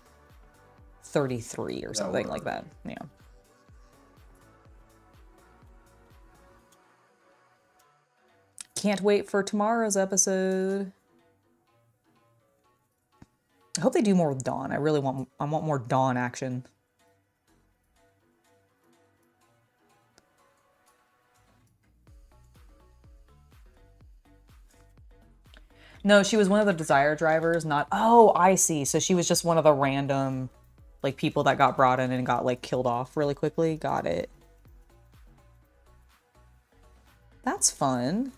33 or something like that. Yeah. Can't wait for tomorrow's episode. I hope they do more with Dawn. I want more Dawn action. No, she was one of the Desire drivers, not... Oh, I see. So she was just one of the random, like, people that got brought in and got, like, killed off really quickly. Got it. That's fun.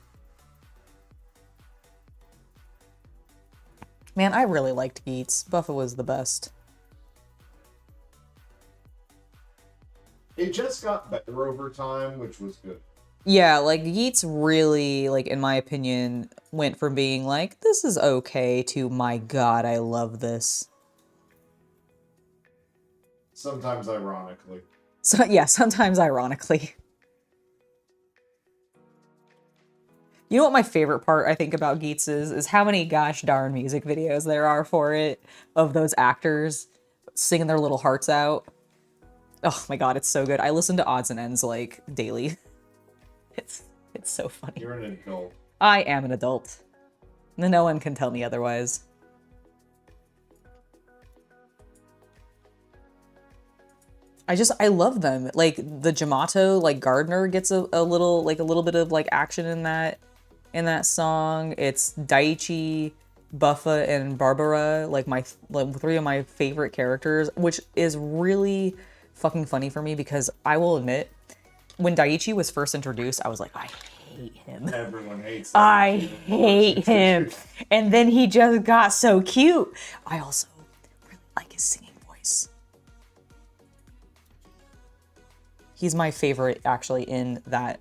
Man, I really liked Geats. Buffa was the best. It just got better over time, which was good. Yeah, like, Yeats really, like, in my opinion, went from being like, this is okay, to, my god, I love this. Sometimes ironically. So, yeah, sometimes ironically. You know what my favorite part, I think, about Geats is how many gosh darn music videos there are for it, of those actors singing their little hearts out. Oh my god, it's so good. I listen to Odds and Ends, like, daily. It's so funny. You're an adult. I am an adult. No one can tell me otherwise. I love them. Like, the Jamato, like, Gardner gets a little bit of, like, action in that song. It's Daichi, Buffa, and Barbara, like, three of my favorite characters, which is really fucking funny for me because I will admit, when Daichi was first introduced, I was like, I hate him. Everyone hates him. I hate him. And then he just got so cute. I also really like his singing voice. He's my favorite, actually, in that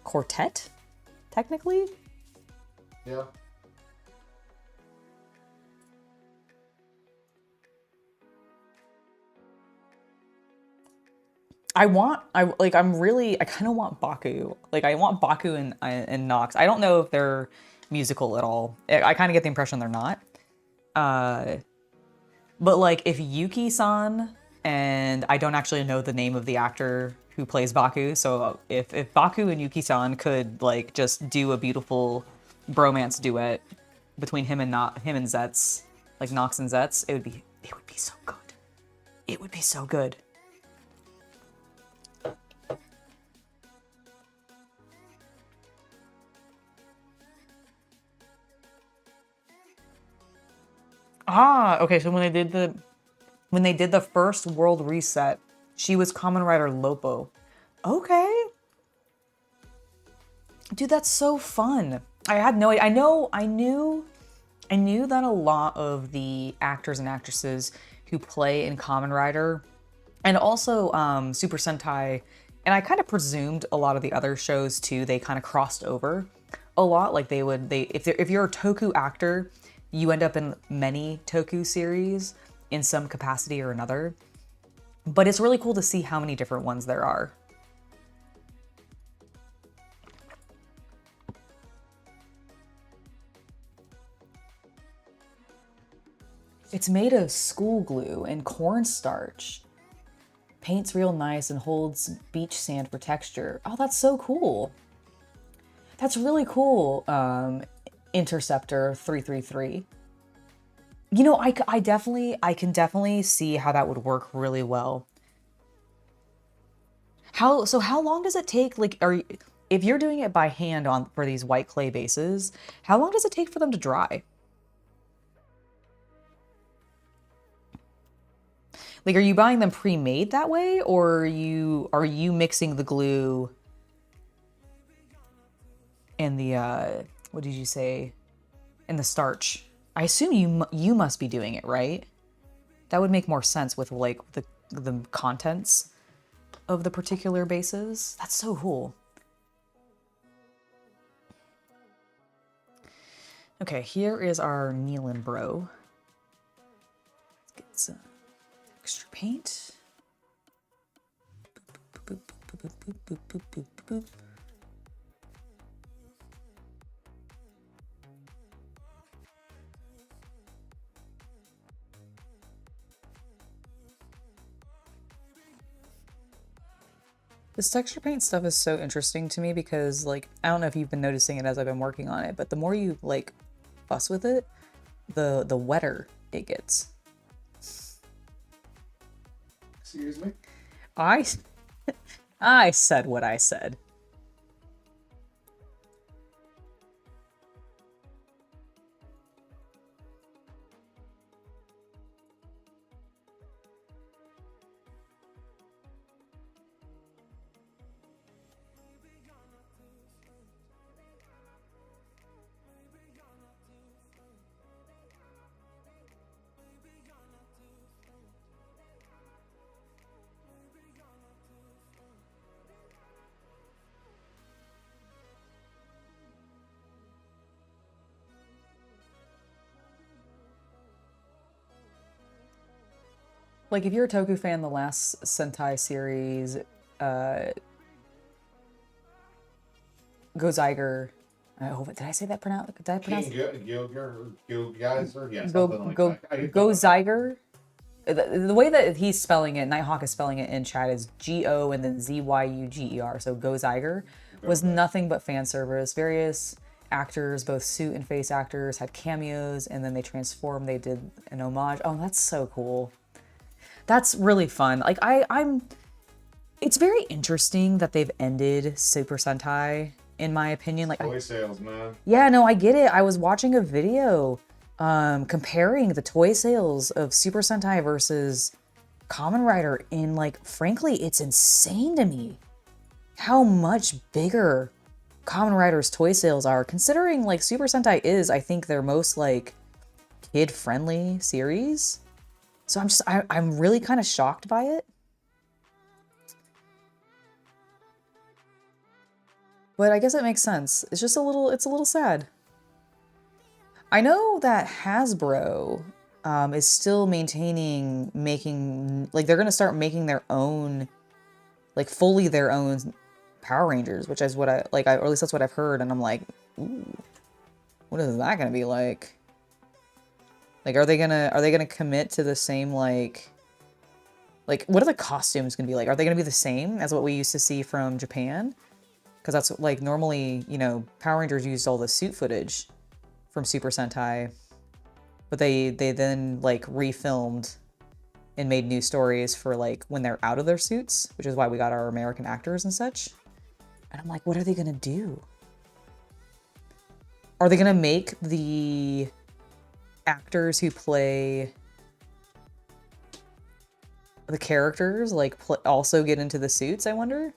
quartet, technically. Yeah. I kind of want Baku. Like, I want Baku and Nox. I don't know if they're musical at all. I kind of get the impression they're not. But, like, if Yuki-san, and I don't actually know the name of the actor who plays Baku, so if Baku and Yuki-san could, like, just do a beautiful bromance duet between him and Zetz, like Nox and Zetz, it would be so good. It would be so good. Ah, okay, so when they did the first world reset, she was Kamen Rider Lopo. Okay. Dude, that's so fun. I had no idea. I knew that a lot of the actors and actresses who play in Kamen Rider and also Super Sentai, and I kind of presumed a lot of the other shows too, they kind of crossed over a lot. Like if you're a Toku actor, you end up in many Toku series in some capacity or another. But it's really cool to see how many different ones there are. It's made of school glue and cornstarch. Paint's real nice and holds beach sand for texture. Oh, that's so cool. That's really cool, Interceptor 333. You know, I can definitely see how that would work really well. How long does it take, like, if you're doing it by hand for these white clay bases, how long does it take for them to dry? Like, are you buying them pre-made that way, or are you mixing the glue and the what did you say? And the starch? I assume you must be doing it, right? That would make more sense with, like, the contents of the particular bases. That's so cool. Okay, here is our Nealon Bro. Let's get some extra paint. Boop, boop, boop, boop, boop, boop, boop, boop. This texture paint stuff is so interesting to me because, like, I don't know if you've been noticing it as I've been working on it, but the more you, like, fuss with it, the wetter it gets. Excuse me? I said what I said. Like, if you're a Toku fan, the last Sentai series, Gozaiger. Oh, did I say that pronounce? Did I pronounce? Gilgeyser? Yeah, Go something like go that. Gozaiger. The way that he's spelling it, Nighthawk is spelling it in chat, is G-O and then Zyuger. So Gozaiger was nothing but fan service. Various actors, both suit and face actors, had cameos, and then they transformed. They did an homage. Oh, that's so cool. That's really fun. Like, I'm. It's very interesting that they've ended Super Sentai, in my opinion. Like, Toy sales, man. yeah, no, I get it. I was watching a video comparing the toy sales of Super Sentai versus Kamen Rider, and, like, frankly, it's insane to me how much bigger Kamen Rider's toy sales are, considering, like, Super Sentai is, I think, their most, like, kid-friendly series. So I'm really kind of shocked by it. But I guess it makes sense. It's just it's a little sad. I know that Hasbro is still making, like, they're going to start making their own, like, fully their own Power Rangers, which is what I, like, or at least that's what I've heard, and I'm like, ooh, what is that going to be like? Like, are they gonna commit to the same, like, what are the costumes gonna be like? Are they gonna be the same as what we used to see from Japan? Because that's, like, normally, you know, Power Rangers used all the suit footage from Super Sentai, but they then, like, refilmed and made new stories for, like, when they're out of their suits, which is why we got our American actors and such. And I'm like, what are they gonna do? Are they gonna make the actors who play the characters, like, also get into the suits, I wonder?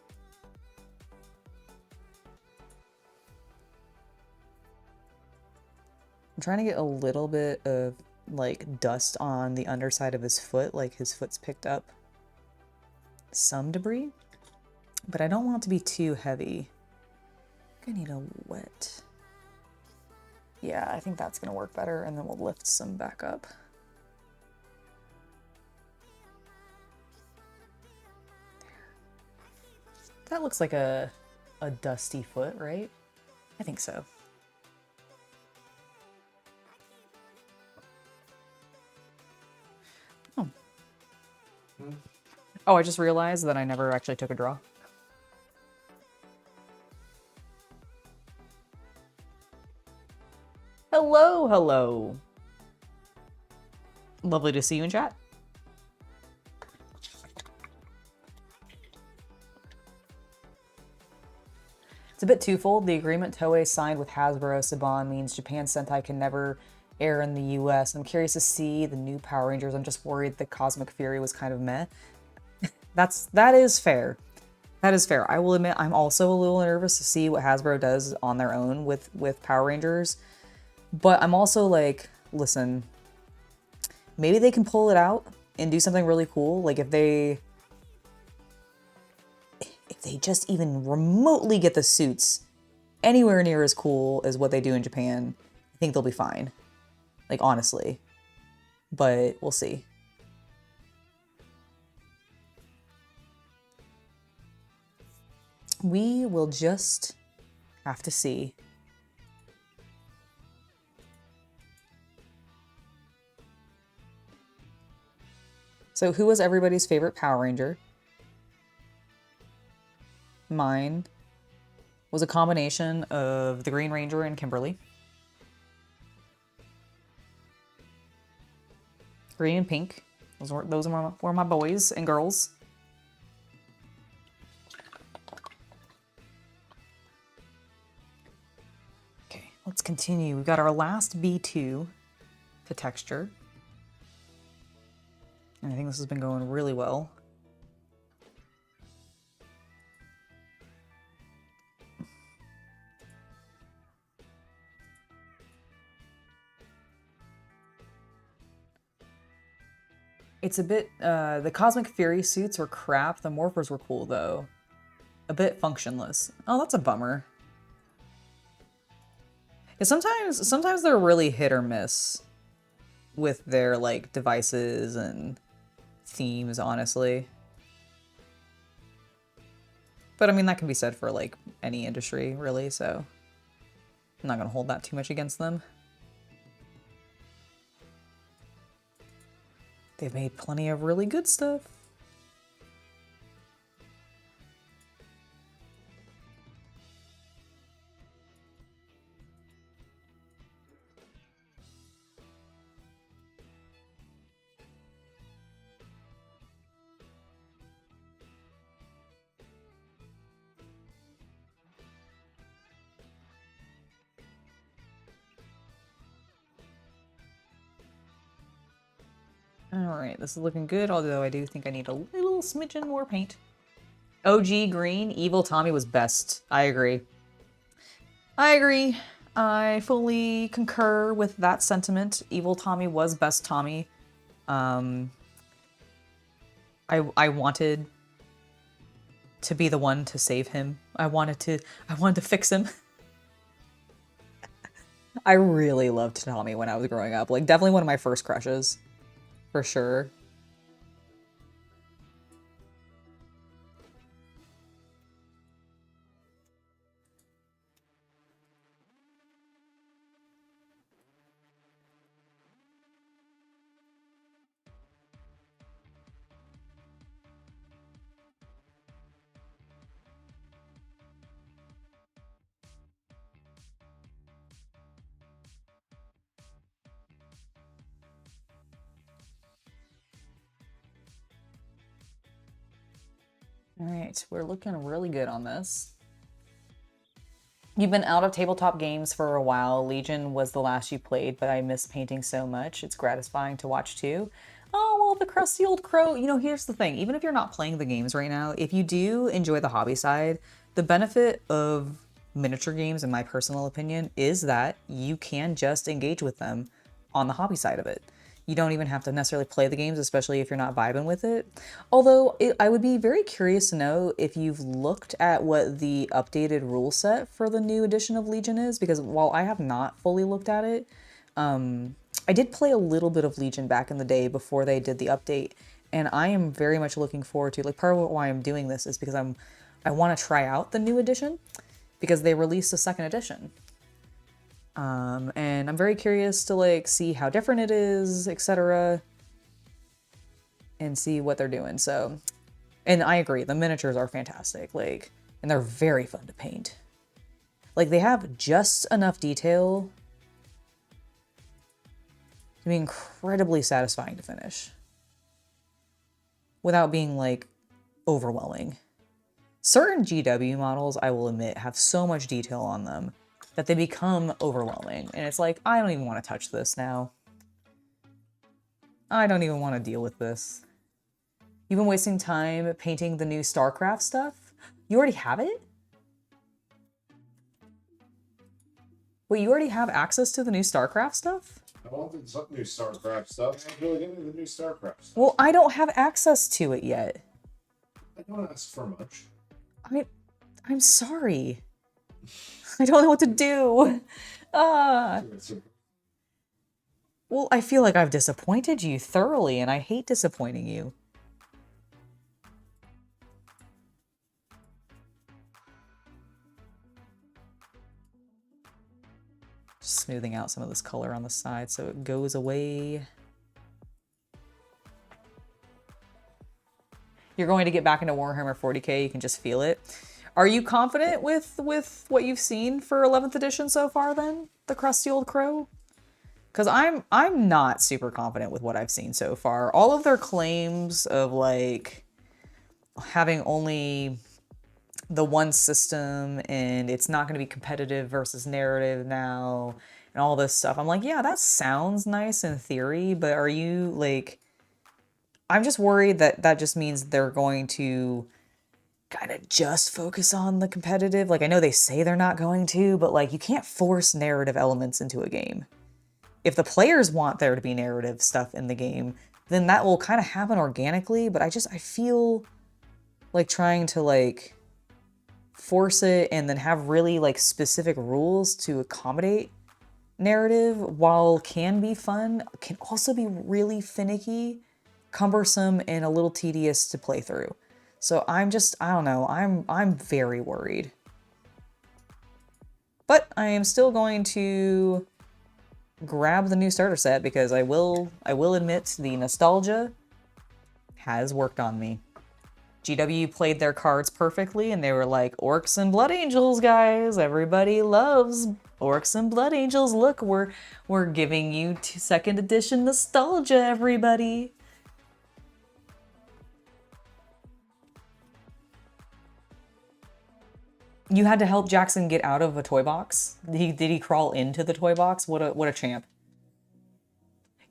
I'm trying to get a little bit of, like, dust on the underside of his foot, like his foot's picked up some debris, but I don't want it to be too heavy. I think I need a wet. Yeah, I think that's gonna work better, and then we'll lift some back up. That looks like a dusty foot, right? I think so. Oh. Oh, I just realized that I never actually took a draw. Hello, hello. Lovely to see you in chat. It's a bit twofold. The agreement Toei signed with Hasbro Saban means Japan Sentai can never air in the US. I'm curious to see the new Power Rangers. I'm just worried the Cosmic Fury was kind of meh. That is fair. That is fair. I will admit I'm also a little nervous to see what Hasbro does on their own with Power Rangers. But I'm also like, listen, maybe they can pull it out and do something really cool. Like, if they just even remotely get the suits anywhere near as cool as what they do in Japan, I think they'll be fine. Like, honestly. But we'll see. We will just have to see. So who was everybody's favorite Power Ranger? mine was a combination of the Green Ranger and Kimberly. Green and pink. Those were my boys and girls. Okay, let's continue. We've got our last B2 to texture. And I think this has been going really well. It's a bit, the Cosmic Fury suits were crap. The Morphers were cool, though. A bit functionless. Oh, that's a bummer. Yeah, sometimes they're really hit or miss with their, like, devices and themes, honestly. But, I mean, that can be said for, like, any industry, really, so I'm not gonna hold that too much against them. They've made plenty of really good stuff. Alright, this is looking good, although I do think I need a little smidgen more paint. OG green, Evil Tommy was best. I agree. I agree. I fully concur with that sentiment. Evil Tommy was best Tommy. I wanted to be the one to save him. I wanted to fix him. I really loved Tommy when I was growing up. Like, definitely one of my first crushes. For sure. All right, we're looking really good on this. You've been out of tabletop games for a while. Legion was the last you played, but I miss painting so much. It's gratifying to watch too. Oh, well, the crusty old crow. You know, here's the thing. Even if you're not playing the games right now, if you do enjoy the hobby side, the benefit of miniature games, in my personal opinion, is that you can just engage with them on the hobby side of it. You don't even have to necessarily play the games, especially if you're not vibing with it. Although, I would be very curious to know if you've looked at what the updated rule set for the new edition of Legion is, because while I have not fully looked at it, I did play a little bit of Legion back in the day before they did the update, and I am very much looking forward to, like, part of why I'm doing this is because I want to try out the new edition, because they released a second edition. And I'm very curious to, like, see how different it is, etc. and see what they're doing. So, and I agree, the miniatures are fantastic, like, and they're very fun to paint. Like, they have just enough detail to be incredibly satisfying to finish without being, like, overwhelming. Certain GW models, I will admit, have so much detail on them that they become overwhelming. And it's like, I don't even want to touch this now. I don't even want to deal with this. You've been wasting time painting the new StarCraft stuff? You already have it? Wait, you already have access to the new StarCraft stuff? I wanted some new StarCraft stuff. Really, give me the new StarCraft stuff. Well, I don't have access to it yet. I don't ask for much. I'm sorry. I don't know what to do. Well, I feel like I've disappointed you thoroughly, and I hate disappointing you. Just smoothing out some of this color on the side so it goes away. You're going to get back into Warhammer 40k, you can just feel it. Are you confident with what you've seen for 11th edition so far then? The Crusty Old Crow? Because I'm not super confident with what I've seen so far. All of their claims of like having only the one system and it's not going to be competitive versus narrative now and all this stuff. I'm like, yeah, that sounds nice in theory, but are you like, I'm just worried that that just means they're going to kind of just focus on the competitive. Like, I know they say they're not going to, but like, you can't force narrative elements into a game. If the players want there to be narrative stuff in the game, then that will kind of happen organically, but I feel like trying to like force it and then have really like specific rules to accommodate narrative, while can be fun, can also be really finicky, cumbersome, and a little tedious to play through. So I don't know, I'm very worried. But I am still going to grab the new starter set because I will admit the nostalgia has worked on me. GW played their cards perfectly and they were like, Orcs and Blood Angels, guys. Everybody loves Orcs and Blood Angels. Look, we're giving you 2nd edition nostalgia, everybody. You had to help Jackson get out of a toy box? Did he crawl into the toy box? What a champ.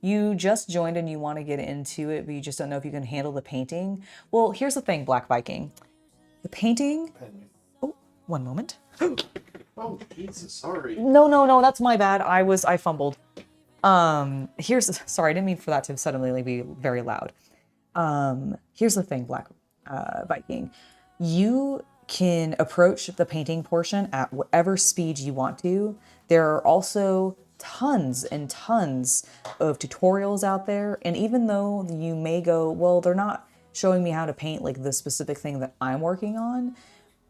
You just joined and you want to get into it, but you just don't know if you can handle the painting. Well, here's the thing, Black Viking. The painting... Oh, one moment. Oh, Jesus, sorry. No, that's my bad. I fumbled. Sorry, I didn't mean for that to suddenly be very loud. Here's the thing, Black Viking. You can approach the painting portion at whatever speed you want to. There are also tons and tons of tutorials out there, and even though you may go, well, they're not showing me how to paint like the specific thing that I'm working on,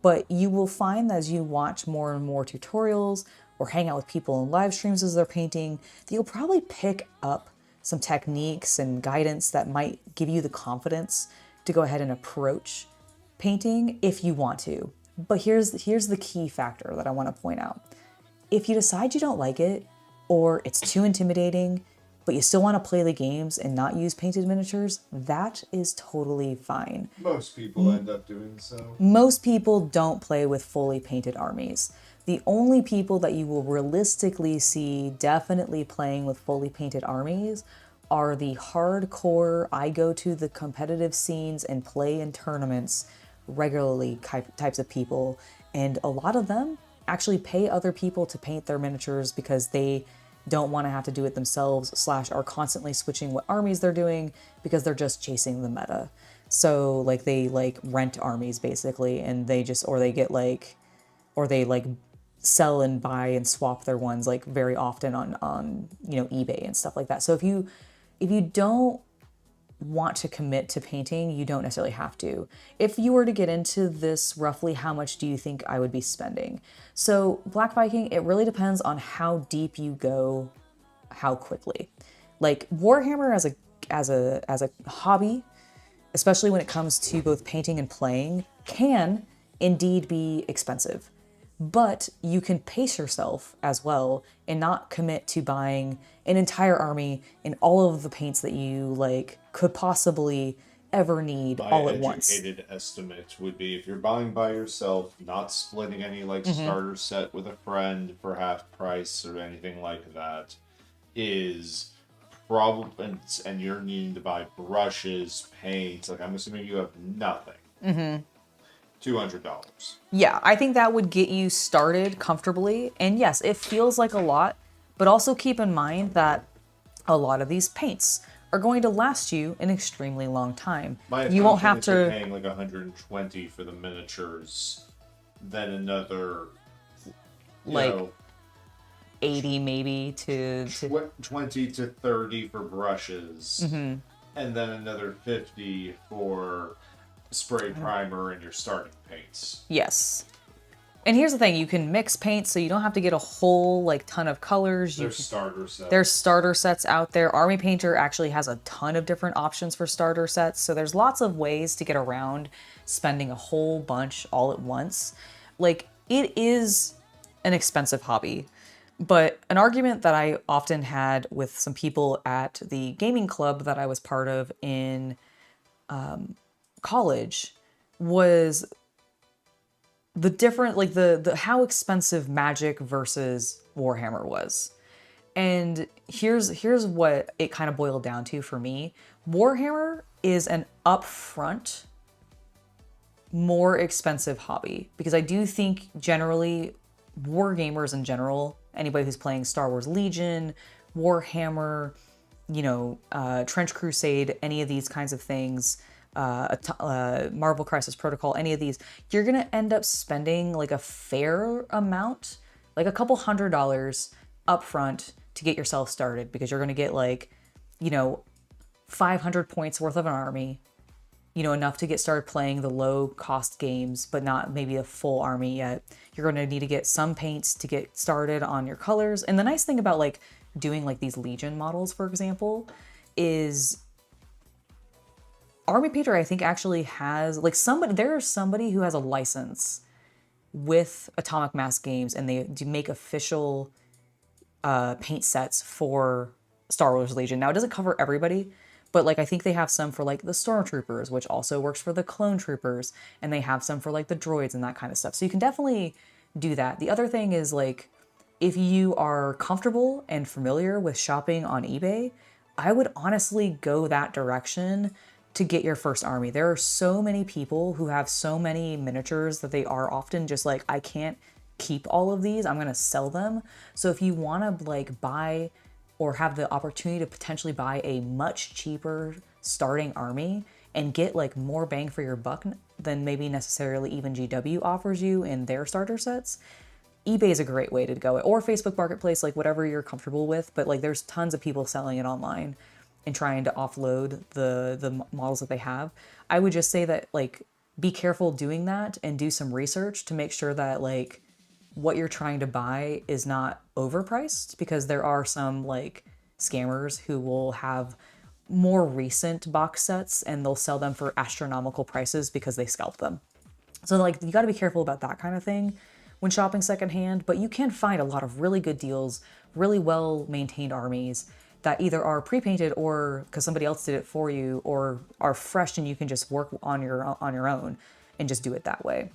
but you will find that as you watch more and more tutorials or hang out with people in live streams as they're painting, that you'll probably pick up some techniques and guidance that might give you the confidence to go ahead and approach painting if you want to. But here's the key factor that I want to point out. If you decide you don't like it, or it's too intimidating, but you still want to play the games and not use painted miniatures, that is totally fine. Most people end up doing so. Most people don't play with fully painted armies. The only people that you will realistically see definitely playing with fully painted armies are the hardcore, I go to the competitive scenes and play in tournaments regularly types of people. And a lot of them actually pay other people to paint their miniatures because they don't want to have to do it themselves, / are constantly switching what armies they're doing because they're just chasing the meta. So like they like rent armies basically, and they just, or they sell and buy and swap their ones like very often on eBay and stuff like that. So if you don't want to commit to painting, you don't necessarily have to. If you were to get into this, roughly how much do you think I would be spending? So Black Viking, it really depends on how deep you go, how quickly. Like Warhammer as a hobby, especially when it comes to both painting and playing, can indeed be expensive. But you can pace yourself as well and not commit to buying an entire army and all of the paints that you like could possibly ever need all at once. My educated estimate would be if you're buying by yourself, not splitting any like starter set with a friend for half price or anything like that, is probably, and you're needing to buy brushes, paints, like I'm assuming you have nothing. $200. Yeah, I think that would get you started comfortably. And yes, it feels like a lot, but also keep in mind that a lot of these paints are going to last you an extremely long time. You won't have to paying like $120 for the miniatures, then another like 80 maybe to 20 to 30 for brushes, and then another 50 for spray primer and your starting paints. Yes. And here's the thing, you can mix paints, so you don't have to get a whole like ton of colors. There's starter sets. There's starter sets out there. Army Painter actually has a ton of different options for starter sets, so there's lots of ways to get around spending a whole bunch all at once. Like, it is an expensive hobby, but an argument that I often had with some people at the gaming club that I was part of in college was the different, like the how expensive Magic versus Warhammer was. And here's what it kind of boiled down to for me. Warhammer is an upfront, more expensive hobby, because I do think generally war gamers in general, anybody who's playing Star Wars Legion, Warhammer, Trench Crusade, any of these kinds of things, Marvel Crisis Protocol, any of these, you're gonna end up spending like a fair amount, like a couple $100 upfront to get yourself started, because you're gonna get like, 500 points worth of an army, enough to get started playing the low cost games, but not maybe a full army yet. You're going to need to get some paints to get started on your colors. And the nice thing about like doing like these Legion models, for example, is Army Painter, I think, actually has like there's somebody who has a license with Atomic Mass Games, and they do make official paint sets for Star Wars Legion. Now, it doesn't cover everybody, but like I think they have some for like the Stormtroopers, which also works for the Clone Troopers, and they have some for like the droids and that kind of stuff. So you can definitely do that. The other thing is like, if you are comfortable and familiar with shopping on eBay, I would honestly go that direction to get your first army. There are so many people who have so many miniatures that they are often just like, I can't keep all of these, I'm gonna sell them. So if you wanna like buy or have the opportunity to potentially buy a much cheaper starting army and get like more bang for your buck than maybe necessarily even GW offers you in their starter sets, eBay is a great way to go. Or Facebook Marketplace, like whatever you're comfortable with, but like there's tons of people selling it online and trying to offload the models that they have. I would just say that like, be careful doing that and do some research to make sure that like what you're trying to buy is not overpriced, because there are some like scammers who will have more recent box sets and they'll sell them for astronomical prices because they scalped them. So like, you got to be careful about that kind of thing when shopping secondhand, but you can find a lot of really good deals, really well maintained armies that either are pre-painted or because somebody else did it for you, or are fresh and you can just work on your own and just do it that way.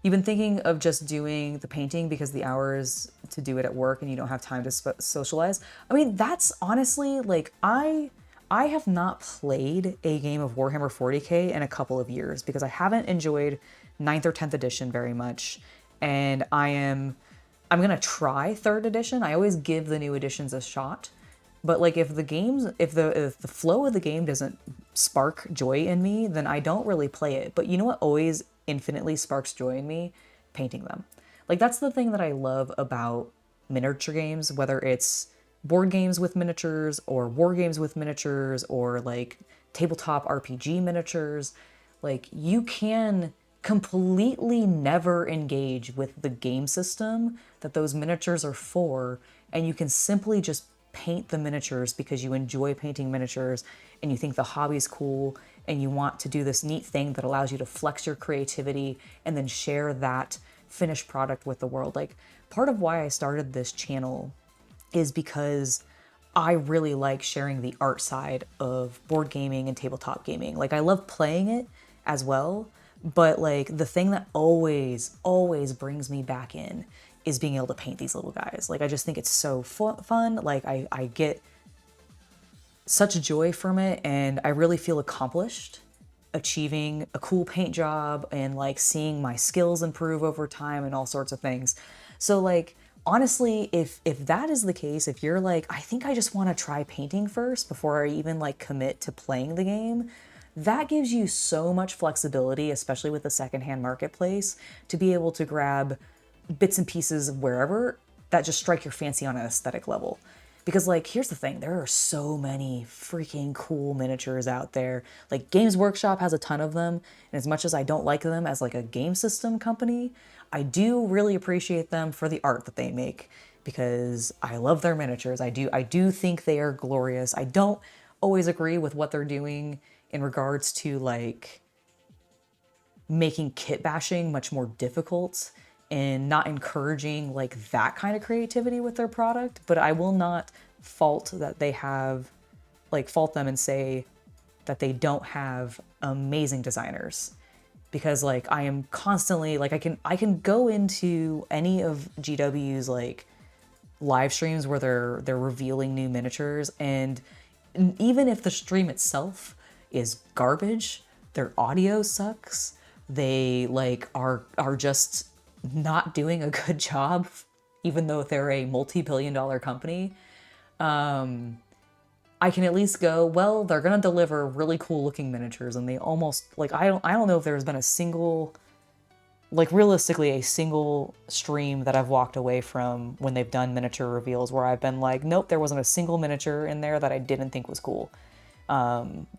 You've been thinking of just doing the painting because the hours to do it at work and you don't have time to socialize. I mean, that's honestly like, I have not played a game of Warhammer 40k in a couple of years because I haven't enjoyed 9th or 10th edition very much. And I'm gonna try 3rd edition. I always give the new editions a shot. But like, if the flow of the game doesn't spark joy in me, then I don't really play it. But you know what always infinitely sparks joy in me? Painting them. Like, that's the thing that I love about miniature games, whether it's board games with miniatures or war games with miniatures or like tabletop RPG miniatures. Like, you can completely never engage with the game system that those miniatures are for, and you can simply just paint the miniatures because you enjoy painting miniatures and you think the hobby's cool and you want to do this neat thing that allows you to flex your creativity and then share that finished product with the world. Like, part of why I started this channel is because I really like sharing the art side of board gaming and tabletop gaming. Like, I love playing it as well, but like, the thing that always brings me back in is being able to paint these little guys. Like, I just think it's so fun. Like, I get such joy from it, and I really feel accomplished achieving a cool paint job and like seeing my skills improve over time and all sorts of things. So like, honestly, if that is the case, if you're like, I think I just want to try painting first before I even like commit to playing the game, that gives you so much flexibility, especially with the secondhand marketplace, to be able to grab bits and pieces of wherever that just strike your fancy on an aesthetic level. Because, like, here's the thing, there are so many freaking cool miniatures out there. Like, Games Workshop has a ton of them, and as much as I don't like them as, like, a game system company, I do really appreciate them for the art that they make, because I love their miniatures. I do think they are glorious. I don't always agree with what they're doing in regards to, like, making kit bashing much more difficult and not encouraging like that kind of creativity with their product, but I will not fault that they have, like, fault them and say that they don't have amazing designers, because like I am constantly like I can go into any of GW's like live streams where they're revealing new miniatures, and even if the stream itself is garbage, their audio sucks, they like are just not doing a good job, even though they're a multi-billion-dollar company, I can at least go, well, they're gonna deliver really cool looking miniatures, and they almost like I don't know if there's been a single, like realistically a single stream that I've walked away from when they've done miniature reveals where I've been like, nope, there wasn't a single miniature in there that I didn't think was cool.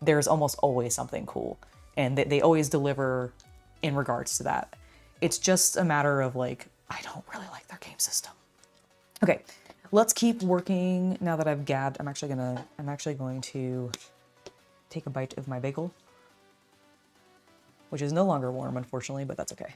There's almost always something cool, and they always deliver in regards to that. It's just a matter of like, I don't really like their game system. Okay, let's keep working. Now that I've gabbed, I'm actually going to take a bite of my bagel, which is no longer warm, unfortunately, but that's okay.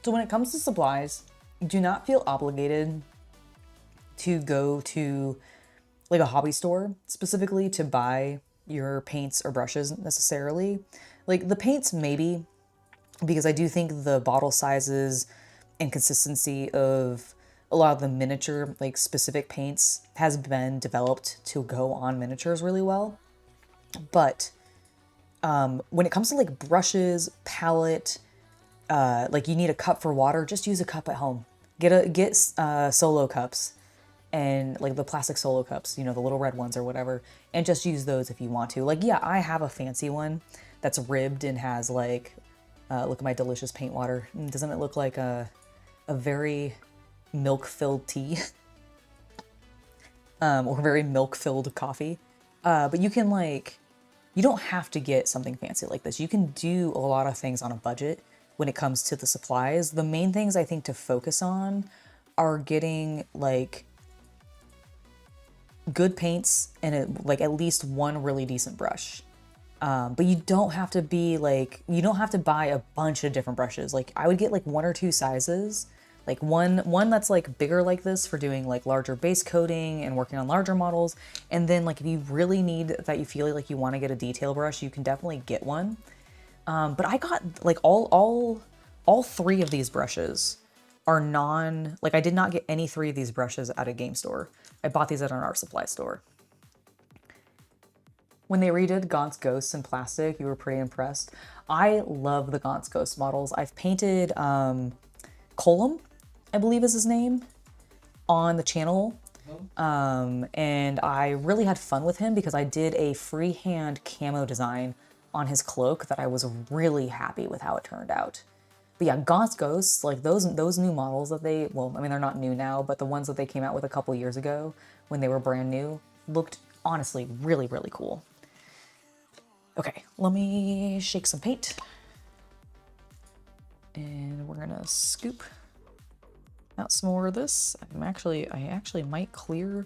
So when it comes to supplies, do not feel obligated to go to like a hobby store specifically to buy your paints or brushes necessarily. Like the paints maybe, because I do think the bottle sizes and consistency of a lot of the miniature like specific paints has been developed to go on miniatures really well. But when it comes to like brushes, palette, like you need a cup for water, just use a cup at home. Get solo cups, and like the plastic solo cups, you know, the little red ones or whatever, and just use those if you want to. Like, yeah, I have a fancy one that's ribbed and has like, look at my delicious paint water. Doesn't it look like a very milk-filled tea? Or very milk-filled coffee? But you can like, you don't have to get something fancy like this. You can do a lot of things on a budget when it comes to the supplies. The main things I think to focus on are getting like good paints and like at least one really decent brush. But you don't have to be like, you don't have to buy a bunch of different brushes. Like I would get like one or two sizes, like one that's like bigger like this for doing like larger base coating and working on larger models. And then like if you really need that, you feel like you want to get a detail brush, you can definitely get one. But I got like all three of these brushes are like I did not get any three of these brushes at a game store. I bought these at an art supply store. When they redid Gaunt's Ghosts in plastic, you were pretty impressed. I love the Gaunt's Ghost models. I've painted Colum, I believe is his name, on the channel. And I really had fun with him because I did a freehand camo design on his cloak that I was really happy with how it turned out. But yeah, Gaunt's Ghosts, like those new models that they, well, I mean, they're not new now, but the ones that they came out with a couple years ago when they were brand new looked honestly really, really cool. Okay, let me shake some paint. And we're gonna scoop out some more of this. I actually might clear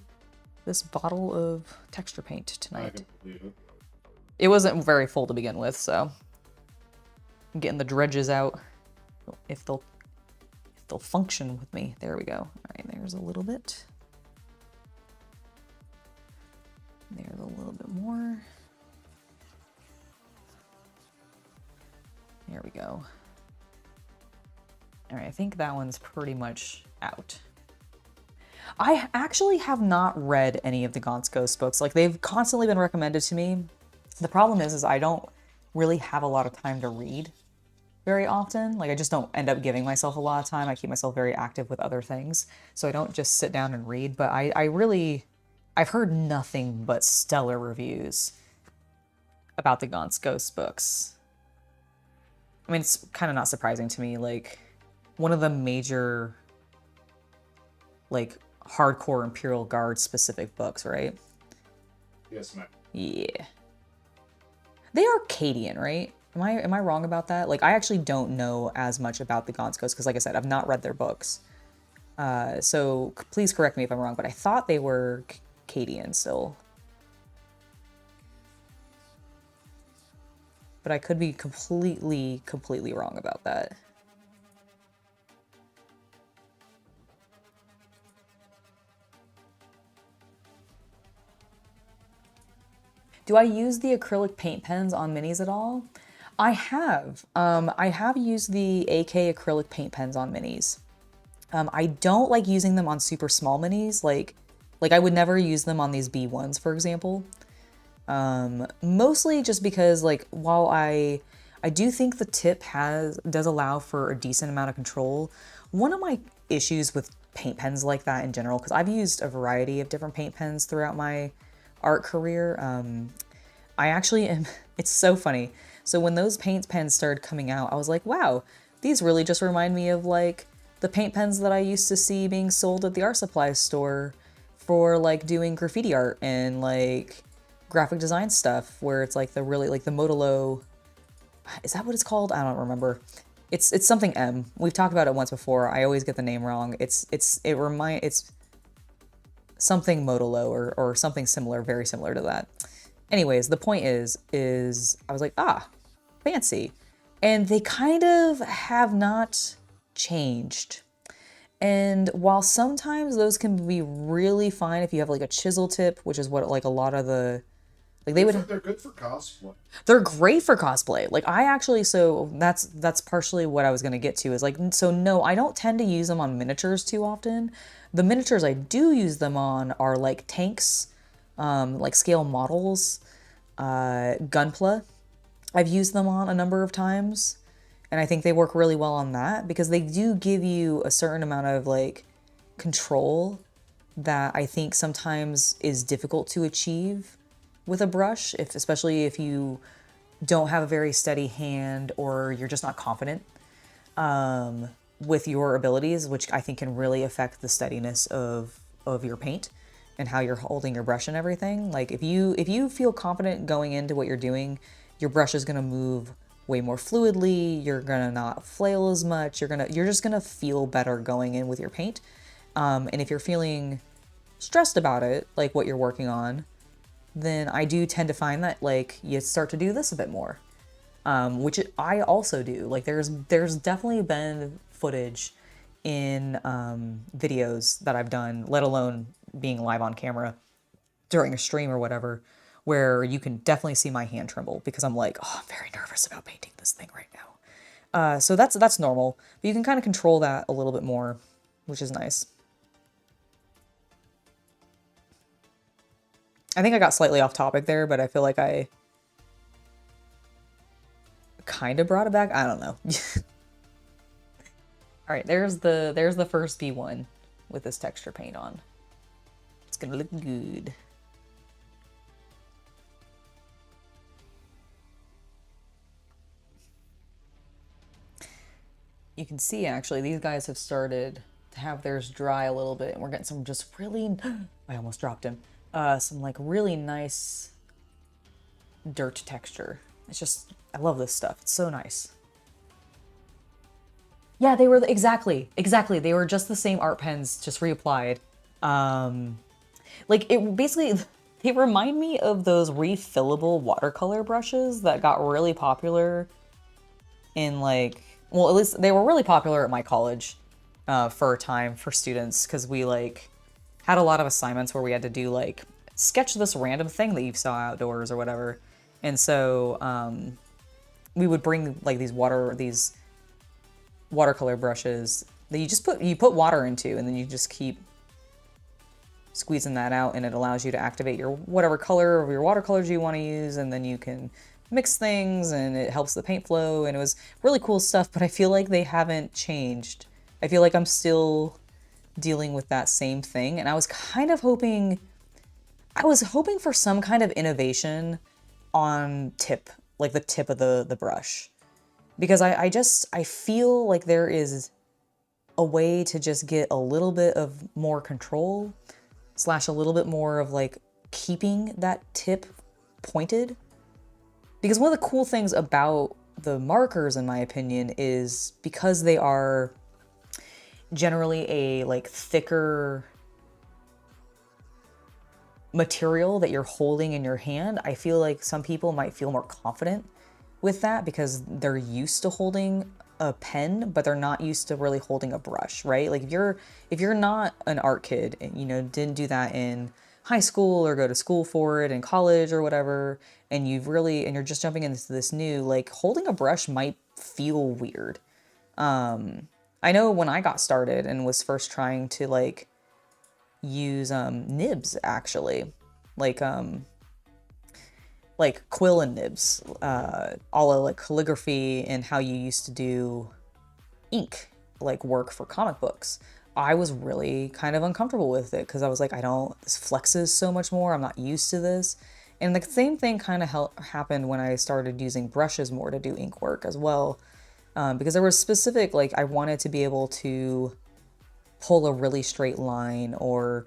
this bottle of texture paint tonight. It wasn't very full to begin with, so I'm getting the dredges out if they'll function with me. There we go. All right, there's a little bit. There's a little bit more. There we go. All right, I think that one's pretty much out. I actually have not read any of the Gaunt's Ghost books. Like, they've constantly been recommended to me. The problem is I don't really have a lot of time to read very often. Like I just don't end up giving myself a lot of time. I keep myself very active with other things. So I don't just sit down and read, but I've heard nothing but stellar reviews about the Gaunt's Ghost books. I mean, it's kind of not surprising to me. Like, one of the major, like, hardcore Imperial Guard specific books, right? Yes, ma'am. Yeah. They are Cadian, right? Am I wrong about that? Like, I actually don't know as much about the Gaunt's Ghost because, like I said, I've not read their books. So please correct me if I'm wrong, but I thought they were Cadian still. But I could be completely wrong about that. Do I use the acrylic paint pens on minis at all? I have. I have used the AK acrylic paint pens on minis. I don't like using them on super small minis. Like I would never use them on these B1s, for example. Mostly just because, like, while I do think the tip does allow for a decent amount of control, one of my issues with paint pens like that in general, because I've used a variety of different paint pens throughout my art career, I actually am, it's so funny. So when those paint pens started coming out, I was like, wow, these really just remind me of, like, the paint pens that I used to see being sold at the art supply store for, like, doing graffiti art and, like, graphic design stuff, where it's like the really, like, the Modelo, is that what it's called? I don't remember. It's something M. We've talked about it once before. I always get the name wrong. It's something Modelo or something similar, very similar to that. Anyways, the point is I was like, fancy. And they kind of have not changed. And while sometimes those can be really fine if you have, like, a chisel tip, which is what, like, a lot of the, like, They're good for cosplay. They're great for cosplay. Like, I actually, so that's partially what I was going to get to, is like, so no, I don't tend to use them on miniatures too often. The miniatures I do use them on are, like, tanks, like scale models, Gunpla. I've used them on a number of times, and I think they work really well on that because they do give you a certain amount of, like, control that I think sometimes is difficult to achieve with a brush, especially if you don't have a very steady hand or you're just not confident with your abilities, which I think can really affect the steadiness of your paint and how you're holding your brush and everything. Like, if you feel confident going into what you're doing, your brush is gonna move way more fluidly, you're gonna not flail as much, you're just gonna feel better going in with your paint. And if you're feeling stressed about it, like what you're working on, then I do tend to find that, like, you start to do this a bit more, which I also do. Like, there's definitely been footage in videos that I've done, let alone being live on camera during a stream or whatever, where you can definitely see my hand tremble because I'm like, oh, I'm very nervous about painting this thing right now. So that's normal, but you can kind of control that a little bit more, which is nice. I think I got slightly off topic there, but I feel like I kind of brought it back. I don't know. All right, there's the first B1 with this texture paint on. It's gonna look good. You can see, actually, these guys have started to have theirs dry a little bit, and we're getting some just really, I almost dropped him. Some, like, really nice dirt texture. It's just, I love this stuff. It's so nice. Yeah, they were, exactly. They were just the same art pens, just reapplied. Like, it basically, they remind me of those refillable watercolor brushes that got really popular in, like, well, at least they were really popular at my college for a time for students, because we, like, had a lot of assignments where we had to do, like, sketch this random thing that you saw outdoors or whatever. And so we would bring, like, these watercolor brushes that you put water into, and then you just keep squeezing that out, and it allows you to activate your whatever color of your watercolors you want to use, and then you can mix things and it helps the paint flow, and it was really cool stuff, but I feel like they haven't changed. I feel like I'm still dealing with that same thing, and I was hoping for some kind of innovation on tip, like the tip of the brush. Because I feel like there is a way to just get a little bit of more control / a little bit more of like keeping that tip pointed. Because one of the cool things about the markers, in my opinion, is because they are generally a like thicker material that you're holding in your hand, I feel like some people might feel more confident with that because they're used to holding a pen, but they're not used to really holding a brush, right? Like if you're not an art kid and didn't do that in high school or go to school for it in college or whatever, and you're just jumping into this new, like holding a brush might feel weird. I know when I got started and was first trying to like use nibs actually, like quill and nibs, all of like calligraphy and how you used to do ink like work for comic books. I was really kind of uncomfortable with it because I was like, this flexes so much more. I'm not used to this. And the same thing kind of happened when I started using brushes more to do ink work as well. Because there was specific, like I wanted to be able to pull a really straight line or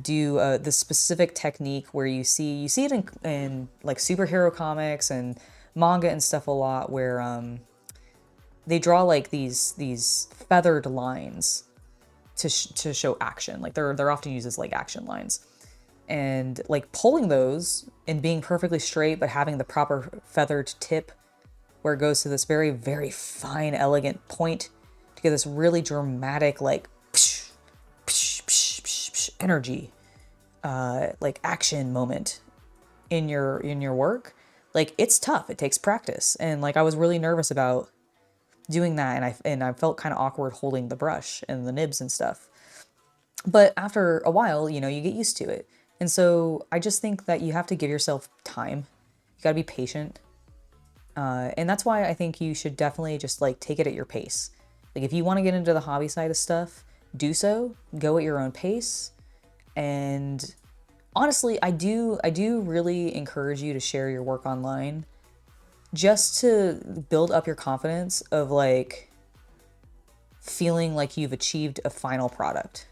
do the specific technique where you see it in like superhero comics and manga and stuff a lot, where they draw like these feathered lines to show action. Like they're often used as like action lines, and like pulling those and being perfectly straight but having the proper feathered tip where it goes to this very, very fine, elegant point to get this really dramatic like energy, like action moment in your work. Like it's tough. It takes practice, and like I was really nervous about doing that, and I felt kind of awkward holding the brush and the nibs and stuff. But after a while, you get used to it. And so I just think that you have to give yourself time. You got to be patient. And that's why I think you should definitely just like take it at your pace. Like if you want to get into the hobby side of stuff, do so, go at your own pace. And honestly, I do really encourage you to share your work online just to build up your confidence of like feeling like you've achieved a final product.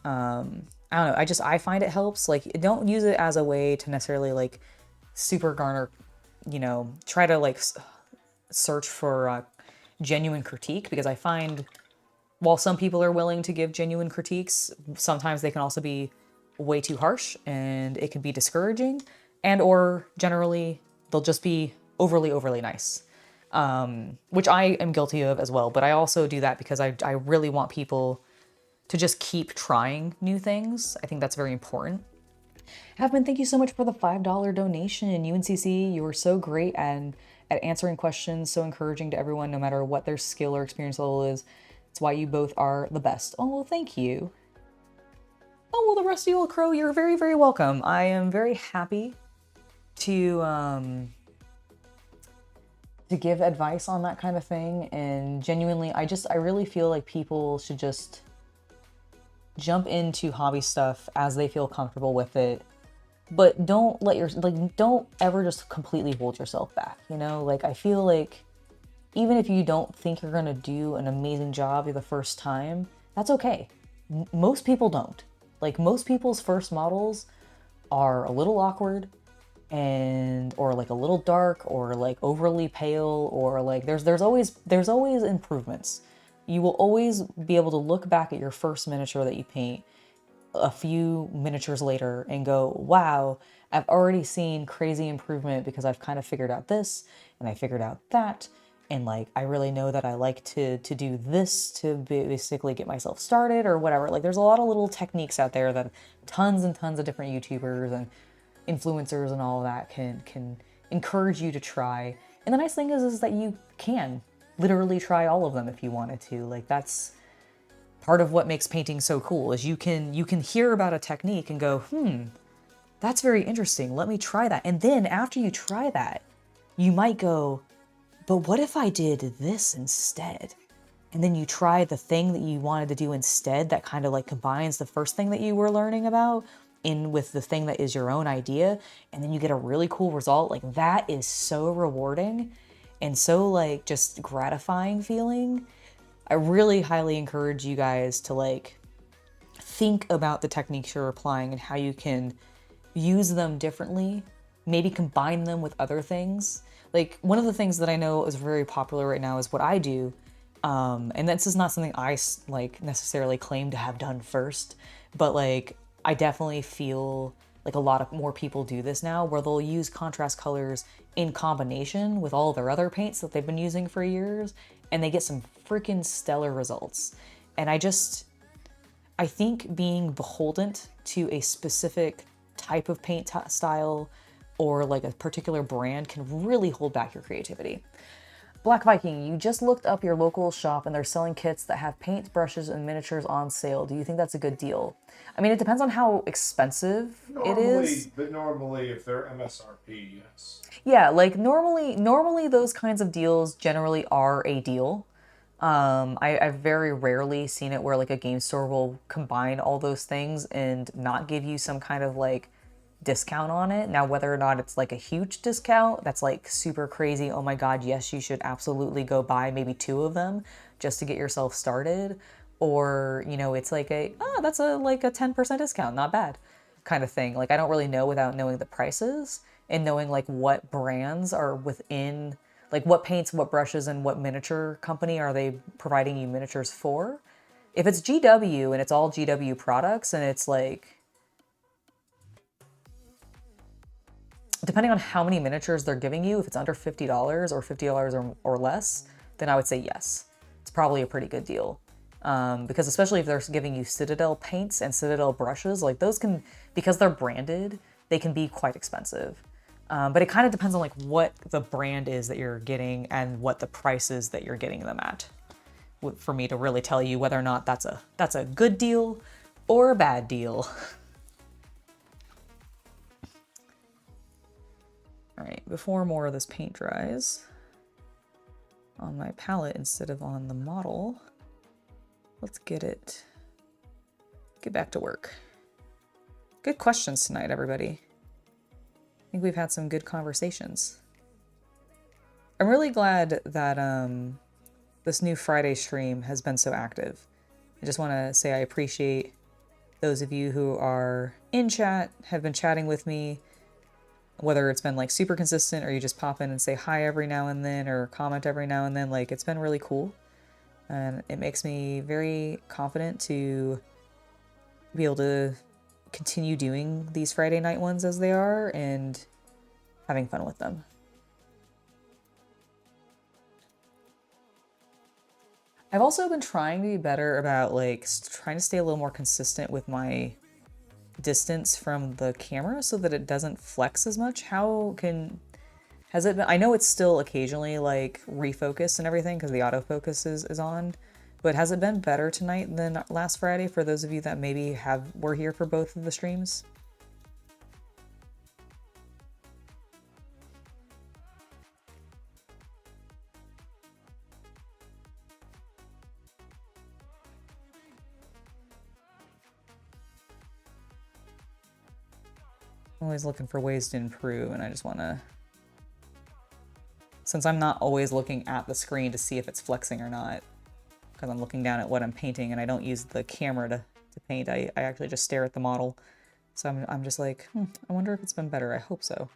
I don't know. I find it helps. Like don't use it as a way to necessarily like super garner, try to like search for genuine critique, because I find while some people are willing to give genuine critiques, sometimes they can also be way too harsh and it can be discouraging, and or generally they'll just be overly nice, which I am guilty of as well. But I also do that because I really want people to just keep trying new things. I think that's very important. Havman, thank you so much for the $5 donation. UNCC, you were so great at answering questions, so encouraging to everyone, no matter what their skill or experience level is. It's why you both are the best. Oh, well, thank you. Oh, well, the rest of you, old crow, you're very, very welcome. I am very happy to give advice on that kind of thing. And genuinely, I really feel like people should just jump into hobby stuff as they feel comfortable with it, but don't ever just completely hold yourself back. Like I feel like even if you don't think you're gonna do an amazing job the first time, that's okay. Most people don't. Like most people's first models are a little awkward or like a little dark or like overly pale, or like there's always improvements. You will always be able to look back at your first miniature that you paint a few miniatures later and go, wow, I've already seen crazy improvement because I've kind of figured out this and I figured out that. And like, I really know that I like to do this to basically get myself started or whatever. Like there's a lot of little techniques out there that tons and tons of different YouTubers and influencers and all of that can encourage you to try. And the nice thing is that you can literally try all of them if you wanted to. Like that's part of what makes painting so cool, is you can hear about a technique and go, that's very interesting. Let me try that. And then after you try that, you might go, but what if I did this instead? And then you try the thing that you wanted to do instead that kind of like combines the first thing that you were learning about in with the thing that is your own idea. And then you get a really cool result. Like that is so rewarding and so like just gratifying feeling. I really highly encourage you guys to like think about the techniques you're applying and how you can use them differently, maybe combine them with other things. Like one of the things that I know is very popular right now is what I do. And this is not something I like necessarily claim to have done first, but like I definitely feel like a lot of more people do this now where they'll use contrast colors in combination with all their other paints that they've been using for years, and they get some freaking stellar results. And I think being beholden to a specific type of paint style or like a particular brand can really hold back your creativity. Black Viking, you just looked up your local shop and they're selling kits that have paint, brushes, and miniatures on sale. Do you think that's a good deal? I mean, it depends on how expensive it is. But normally, if they're MSRP, yes. Yeah, like normally those kinds of deals generally are a deal. I've very rarely seen it where like a game store will combine all those things and not give you some kind of like discount on it. Now, whether or not it's like a huge discount, that's like super crazy. Oh my God, yes, you should absolutely go buy maybe 2 of them just to get yourself started. Or, you know, it's like that's like a 10% discount, not bad kind of thing. Like I don't really know without knowing the prices and knowing like what brands are within, like what paints, what brushes, and what miniature company are they providing you miniatures for. If it's GW and it's all GW products and it's like, depending on how many miniatures they're giving you, if it's under $50 or $50 or less, then I would say yes. It's probably a pretty good deal. Because especially if they're giving you Citadel paints and Citadel brushes, like those can, because they're branded, they can be quite expensive. But it kind of depends on like what the brand is that you're getting and what the prices that you're getting them at, for me to really tell you whether or not that's a good deal or a bad deal. All right, before more of this paint dries on my palette instead of on the model, let's get back to work. Good questions tonight, everybody. I think we've had some good conversations. I'm really glad that this new Friday stream has been so active. I just want to say I appreciate those of you who are in chat, have been chatting with me, whether it's been like super consistent or you just pop in and say hi every now and then or comment every now and then. Like it's been really cool. And it makes me very confident to be able to continue doing these Friday night ones as they are and having fun with them. I've also been trying to be better about like trying to stay a little more consistent with my distance from the camera so that it doesn't flex as much. Has it been, I know it's still occasionally like refocused and everything because the autofocus is on, but has it been better tonight than last Friday for those of you that maybe were here for both of the streams? I'm always looking for ways to improve, and I just want to, since I'm not always looking at the screen to see if it's flexing or not, because I'm looking down at what I'm painting and I don't use the camera to paint, I actually just stare at the model. So I'm just like, I wonder if it's been better. I hope so.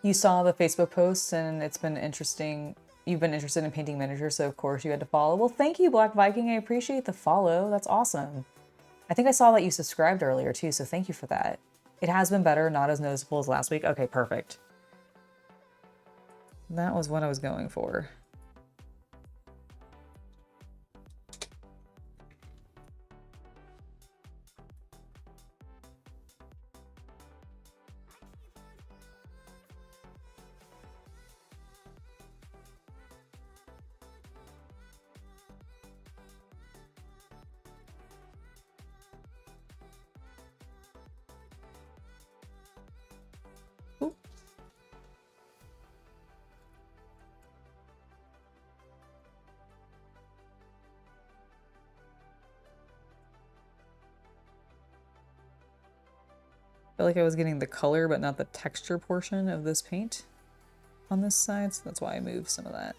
You saw the Facebook post and it's been interesting. You've been interested in painting miniatures, so of course you had to follow. Well, thank you, Black Viking. I appreciate the follow. That's awesome. I think I saw that you subscribed earlier too, so thank you for that. It has been better, not as noticeable as last week. Okay, perfect. That was what I was going for. feel like I was getting the color but not the texture portion of this paint on this side, so that's why I moved some of that.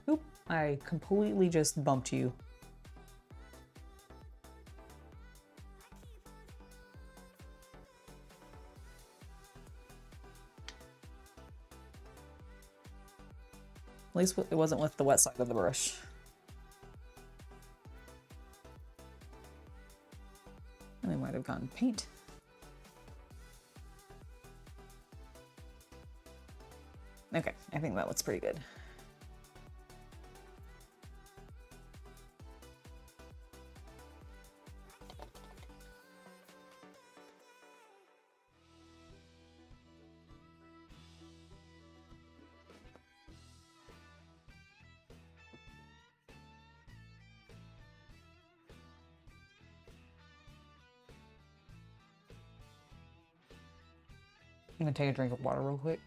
Oop, I completely just bumped you. At least it wasn't with the wet side of the brush. And we might have gone paint. Okay, I think that looks pretty good. I'm gonna take a drink of water real quick.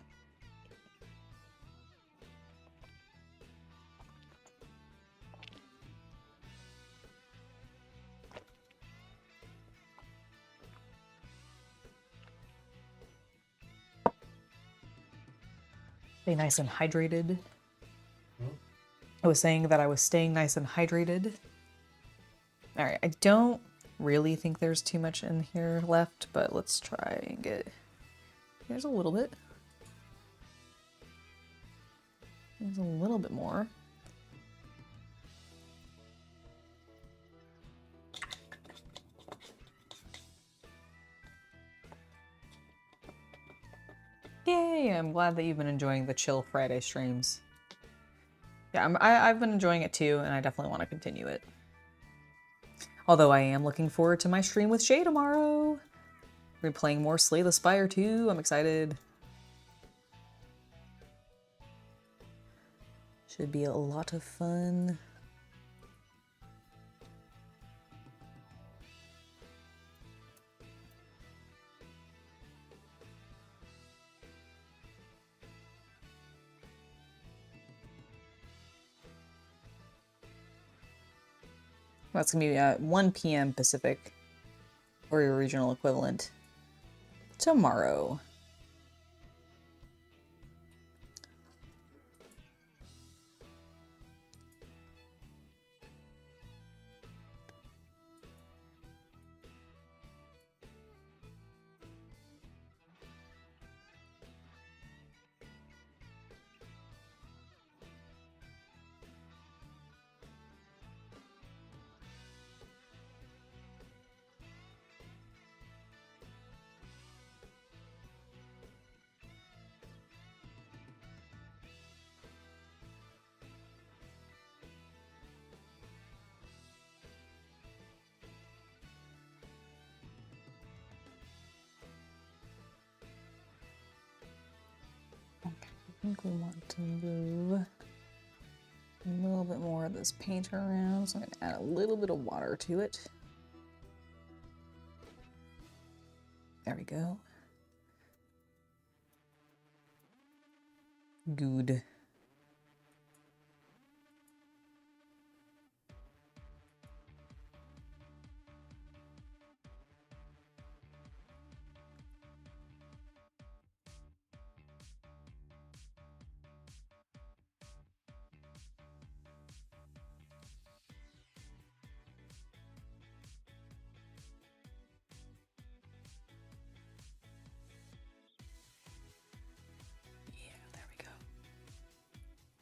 Stay nice and hydrated. I was saying that I was staying nice and hydrated. All right, I don't really think there's too much in here left, but let's try and get... There's a little bit. There's a little bit more. Yay! I'm glad that you've been enjoying the chill Friday streams. Yeah, I've been enjoying it too, and I definitely want to continue it. Although I am looking forward to my stream with Shay tomorrow. We're playing more Slay the Spire too. I'm excited. Should be a lot of fun. That's gonna be at 1 p.m. Pacific, or your regional equivalent, tomorrow. I think we want to move a little bit more of this paint around, so I'm going to add a little bit of water to it. There we go. Good.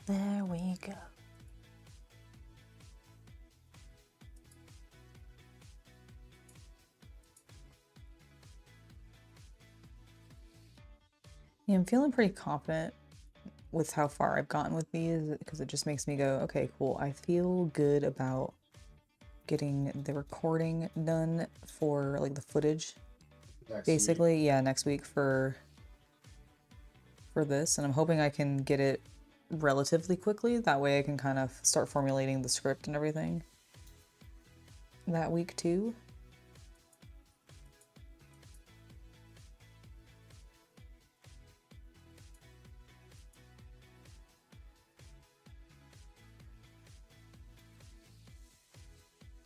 There we go. Yeah, I'm feeling pretty confident with how far I've gotten with these, because it just makes me go, okay, cool. I feel good about getting the recording done for like the footage basically. Yeah, next week for this, and I'm hoping I can get it relatively quickly. That way I can kind of start formulating the script and everything that week too.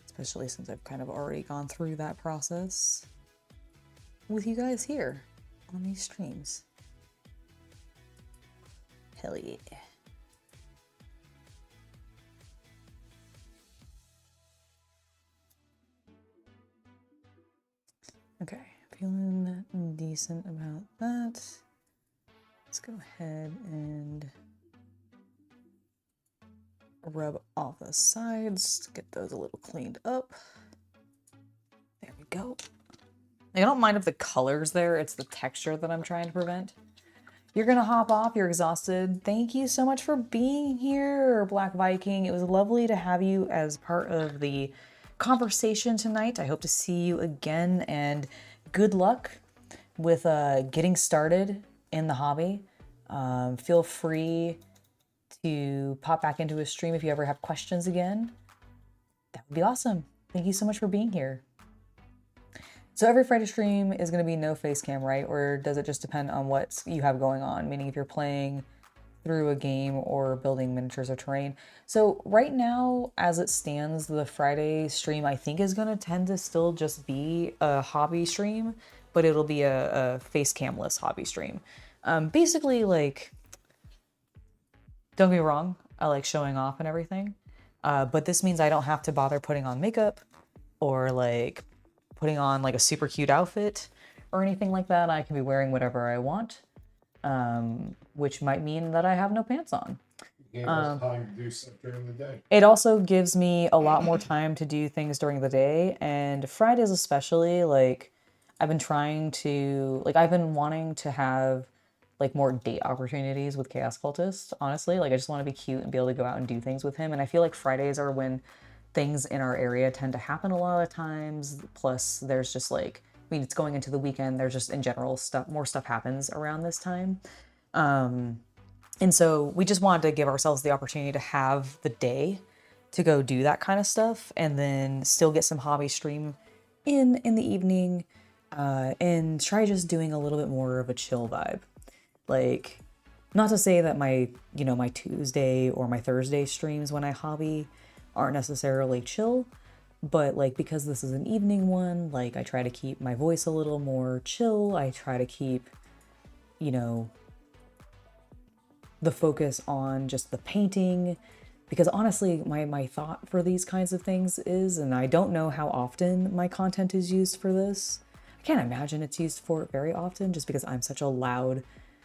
Especially since I've kind of already gone through that process with you guys here on these streams. Hell yeah. Okay, feeling decent about that. Let's go ahead and rub off the sides to get those a little cleaned up. There we go. I don't mind if the color's there, it's the texture that I'm trying to prevent. You're gonna hop off, you're exhausted. Thank you so much for being here, Black Viking. It was lovely to have you as part of the conversation tonight. I hope to see you again, and good luck with getting started in the hobby. Feel free to pop back into a stream if you ever have questions again. That would be awesome. Thank you so much for being here. So every Friday stream is going to be no face cam, right? Or does it just depend on what you have going on? Meaning if you're playing through a game or building miniatures or terrain. So right now, as it stands, the Friday stream I think is going to tend to still just be a hobby stream, but it'll be a face camless hobby stream. Basically, like, don't get me wrong, I like showing off and everything, but this means I don't have to bother putting on makeup or like putting on like a super cute outfit or anything like that. I can be wearing whatever I want, which might mean that I have no pants on. Gave us time to do stuff during the day. It also gives me a lot more time to do things during the day, and Fridays especially, like, I've been wanting to have like more date opportunities with Chaos Cultist, honestly. Like, I just want to be cute and be able to go out and do things with him, and I feel like Fridays are when things in our area tend to happen a lot of times. Plus, there's just like, I mean, it's going into the weekend. There's just in general more stuff happens around this time. And so we just wanted to give ourselves the opportunity to have the day to go do that kind of stuff and then still get some hobby stream in the evening, and try just doing a little bit more of a chill vibe. Like, not to say that my Tuesday or my Thursday streams when I hobby aren't necessarily chill, but like, because this is an evening one, like, I try to keep my voice a little more chill. I try to keep, the focus on just the painting, because honestly, my thought for these kinds of things is, and I don't know how often my content is used for this. I can't imagine it's used for it very often, just because I'm such a loud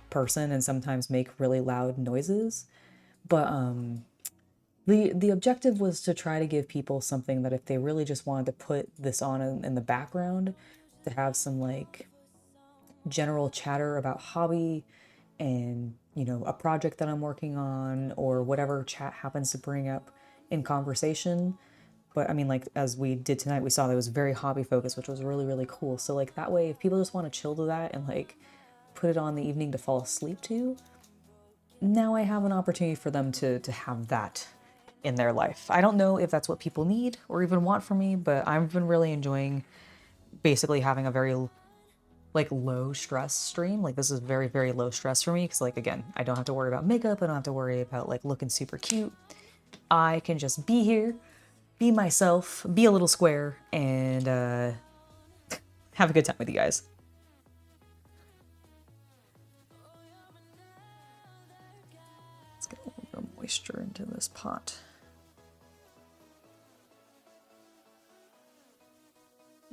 person and sometimes make really loud noises. But the objective was to try to give people something that if they really just wanted to put this on in the background, to have some like general chatter about hobby and, a project that I'm working on or whatever chat happens to bring up in conversation. But I mean, like, as we did tonight, we saw that it was very hobby focused, which was really, really cool. So like, that way, if people just want to chill to that and like put it on the evening to fall asleep to, now I have an opportunity for them to have that in their life. I don't know if that's what people need or even want from me, but I've been really enjoying basically having a very like low stress stream. Like, this is very, very low stress for me because, like, again, I don't have to worry about makeup. I don't have to worry about like looking super cute. I can just be here, be myself, be a little square, and have a good time with you guys. Let's get a little bit of moisture into this pot.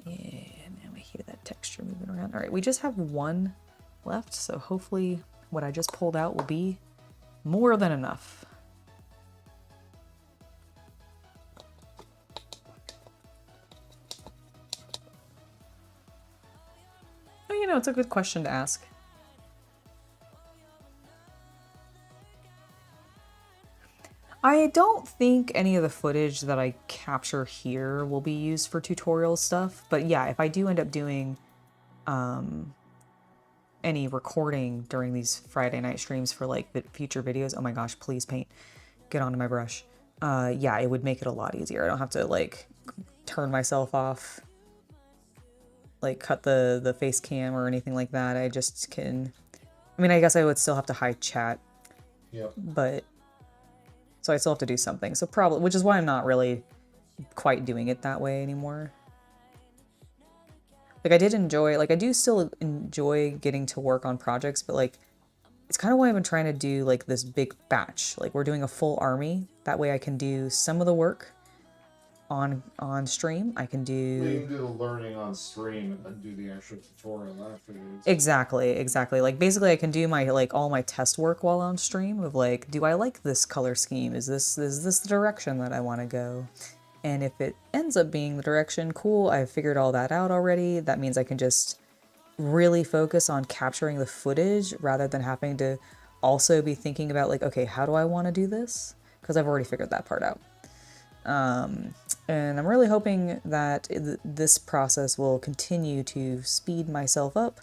Yeah, now we hear that texture moving around. All right, we just have one left, so hopefully what I just pulled out will be more than enough. Oh, it's a good question to ask. I don't think any of the footage that I capture here will be used for tutorial stuff, but yeah, if I do end up doing any recording during these Friday night streams for like future videos. Oh my gosh, please paint. Get onto my brush. Yeah, it would make it a lot easier. I don't have to like turn myself off, like cut the face cam or anything like that. I just can, I mean, I guess I would still have to hide chat. Yep. But, so I still have to do something. So probably, which is why I'm not really quite doing it that way anymore. Like I did enjoy, like I do still enjoy getting to work on projects, but like it's kind of why I've been trying to do like this big batch. Like we're doing a full army. That way I can do some of the work on stream. I can You do can do the learning on stream and then do the actual tutorial afterwards. exactly. Like basically I can do my like all my test work while on stream of like, do I like this color scheme? Is this the direction that I want to go? And if it ends up being the direction, cool, I've figured all that out already. That means I can just really focus on capturing the footage rather than having to also be thinking about like, okay, how do I want to do this? Because I've already figured that part out. And I'm really hoping that this process will continue to speed myself up,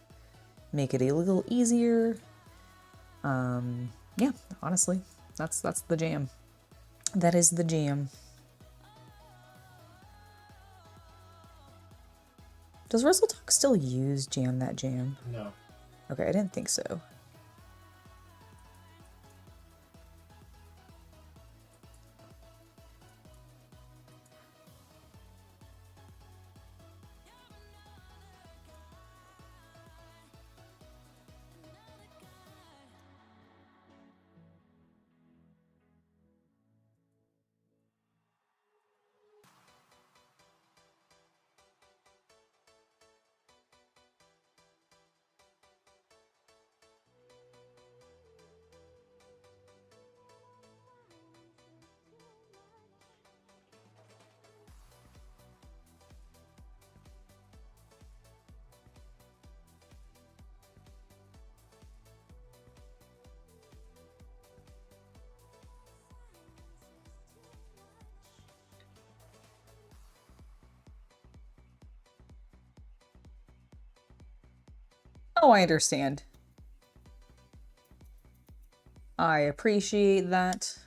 make it a little easier. Yeah, honestly, that's the jam. That is the jam. Does WrestleTalk still use Jam That Jam? No. Okay, I didn't think so. Oh, I understand. I appreciate that.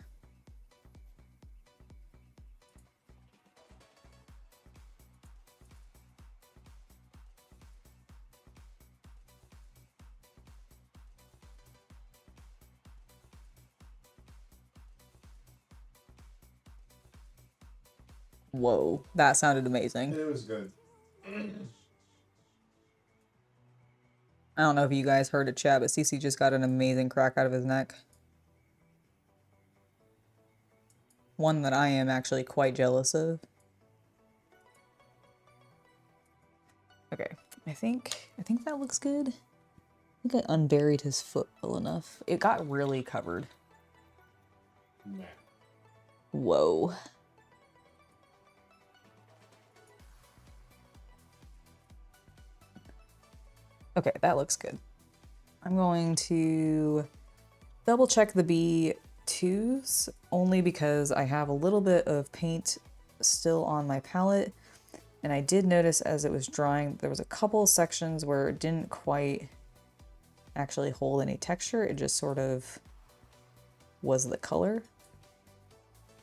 Whoa, that sounded amazing. It was good. I don't know if you guys heard it, chat, but CC just got an amazing crack out of his neck. One that I am actually quite jealous of. Okay, I think that looks good. I think I unburied his foot well enough. It got really covered. Nah. Whoa. Okay, that looks good. I'm going to double check the B2s only because I have a little bit of paint still on my palette. And I did notice as it was drying, there was a couple sections where it didn't quite actually hold any texture. It just sort of was the color.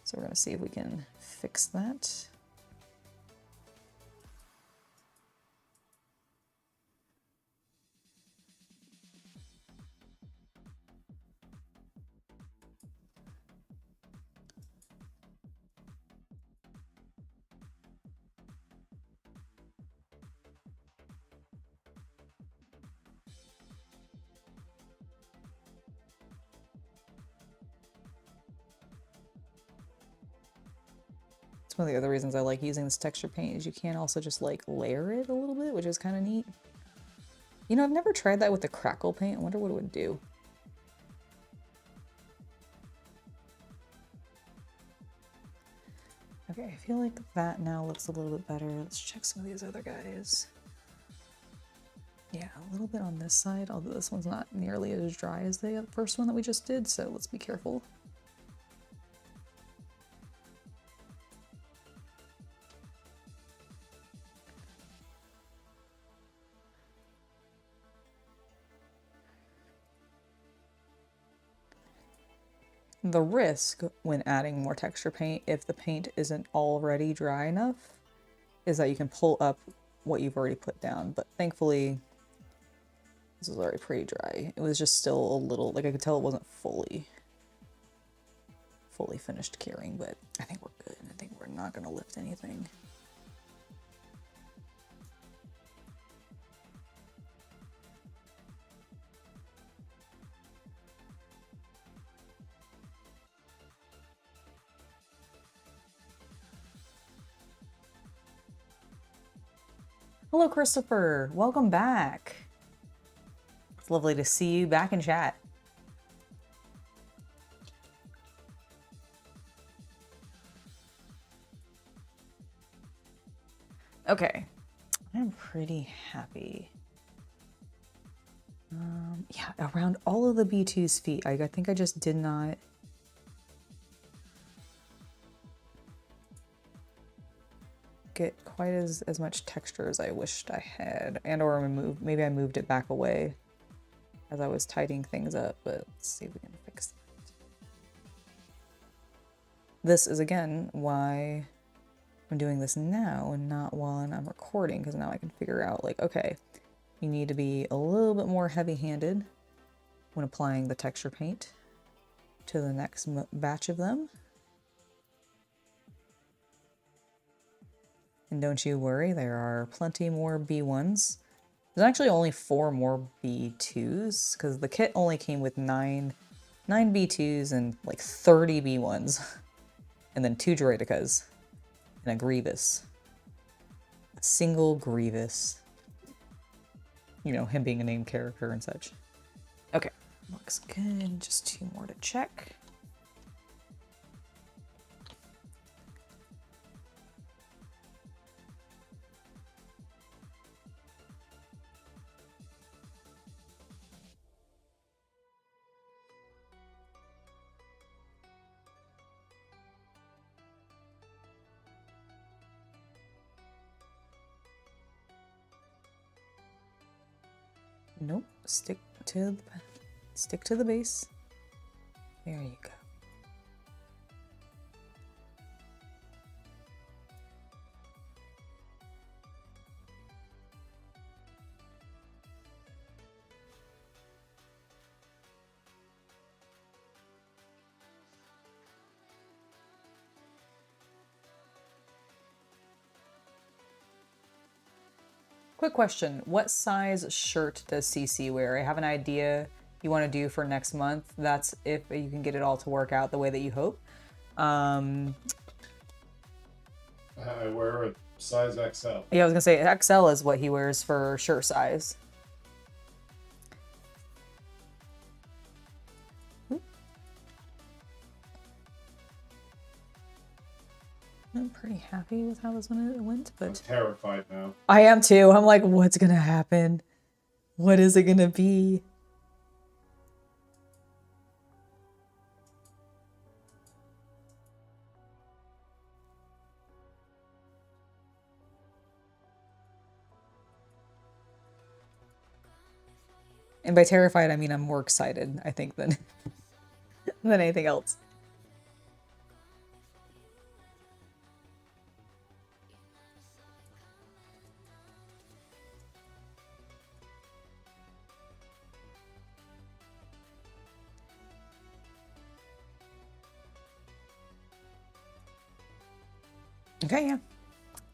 So we're gonna see if we can fix that. It's one of the other reasons I like using this texture paint is you can also just like layer it a little bit, which is kind of neat. You know, I've never tried that with the crackle paint. I wonder what it would do. Okay, I feel like that now looks a little bit better. Let's check some of these other guys. Yeah, a little bit on this side, although this one's not nearly as dry as the first one that we just did, so let's be careful. The risk when adding more texture paint, if the paint isn't already dry enough, is that you can pull up what you've already put down. But thankfully, this was already pretty dry. It was just still a little, like I could tell it wasn't fully finished curing, but I think we're good. I think we're not gonna lift anything. Hello, Christopher. Welcome back. It's lovely to see you back in chat. Okay, I'm pretty happy. Yeah, around all of the B2's feet, I think I just did not get quite as much texture as I wished I had, and or maybe I moved it back away as I was tidying things up, but let's see if we can fix that. This is again why I'm doing this now and not while I'm recording, because now I can figure out, like, okay, you need to be a little bit more heavy-handed when applying the texture paint to the next batch of them. And don't you worry, there are plenty more B1s. There's actually only 4 more B2s, because the kit only came with 9 B2s and like 30 B1s. And then 2 Droidicas. And a Grievous. A single Grievous. You know, him being a named character and such. Okay, looks good. Just 2 more to check. Nope, stick to the base. There you go. Quick question, what size shirt does CC wear? I have an idea you want to do for next month. That's if you can get it all to work out the way that you hope. I wear a size XL. Yeah, I was gonna say XL is what he wears for shirt size. I'm pretty happy with how this one went, but I'm terrified now. I am too. I'm like, what's gonna happen? What is it gonna be? And by terrified, I mean I'm more excited, I think, than anything else. Okay, yeah.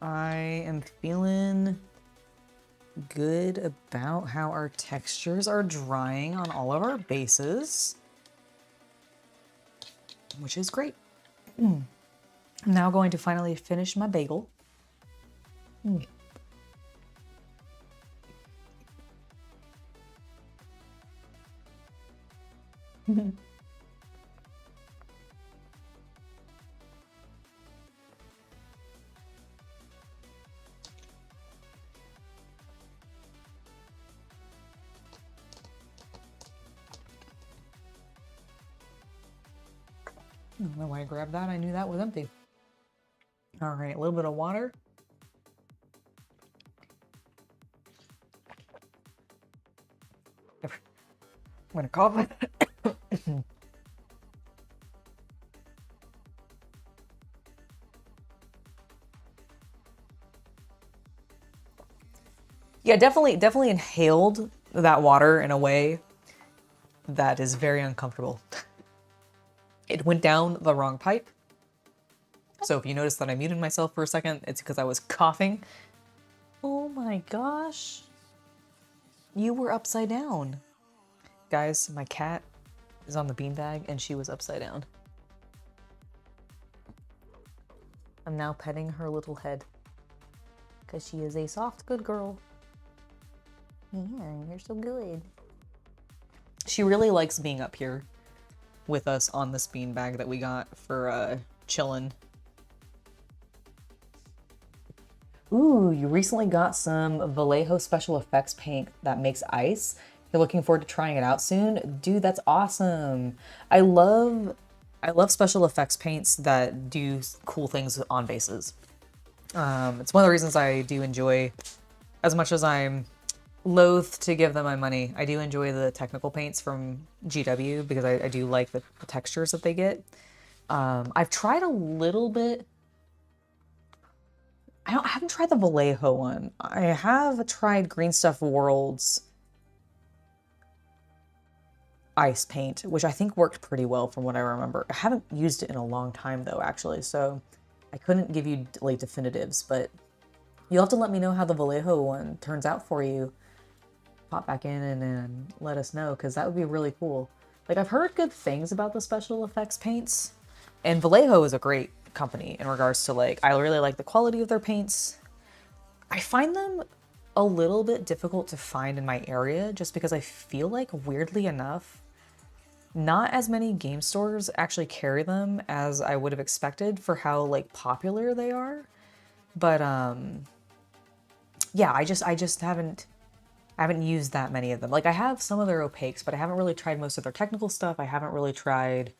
I am feeling good about how our textures are drying on all of our bases, which is great. I'm now going to finally finish my bagel. I don't know why I grabbed that. I knew that was empty. All right, a little bit of water. I'm gonna cough. Yeah, definitely inhaled that water in a way that is very uncomfortable. It went down the wrong pipe. So if you notice that I muted myself for a second, it's because I was coughing. Oh my gosh. You were upside down. Guys, my cat is on the beanbag and she was upside down. I'm now petting her little head because she is a soft, good girl. Yeah, you're so good. She really likes being up here with us on this beanbag that we got for chillin'. Ooh, you recently got some Vallejo special effects paint that makes ice. You're looking forward to trying it out soon? Dude, that's awesome. I love special effects paints that do cool things on bases. It's one of the reasons I do enjoy, as much as I'm loath to give them my money, I do enjoy the technical paints from GW because I do like the textures that they get. I've tried a little bit. I haven't tried the Vallejo one. I have tried Green Stuff World's ice paint, which I think worked pretty well from what I remember. I haven't used it in a long time though, actually, so I couldn't give you like definitives, but you'll have to let me know how the Vallejo one turns out for you. Pop back in and let us know, because that would be really cool. Like, I've heard good things about the special effects paints, and Vallejo is a great company in regards to, like, I really like the quality of their paints. I find them a little bit difficult to find in my area just because I feel like, weirdly enough, not as many game stores actually carry them as I would have expected for how, like, popular they are. But yeah, I just haven't used that many of them. Like, I have some of their opaques, but I haven't really tried most of their technical stuff. I haven't really tried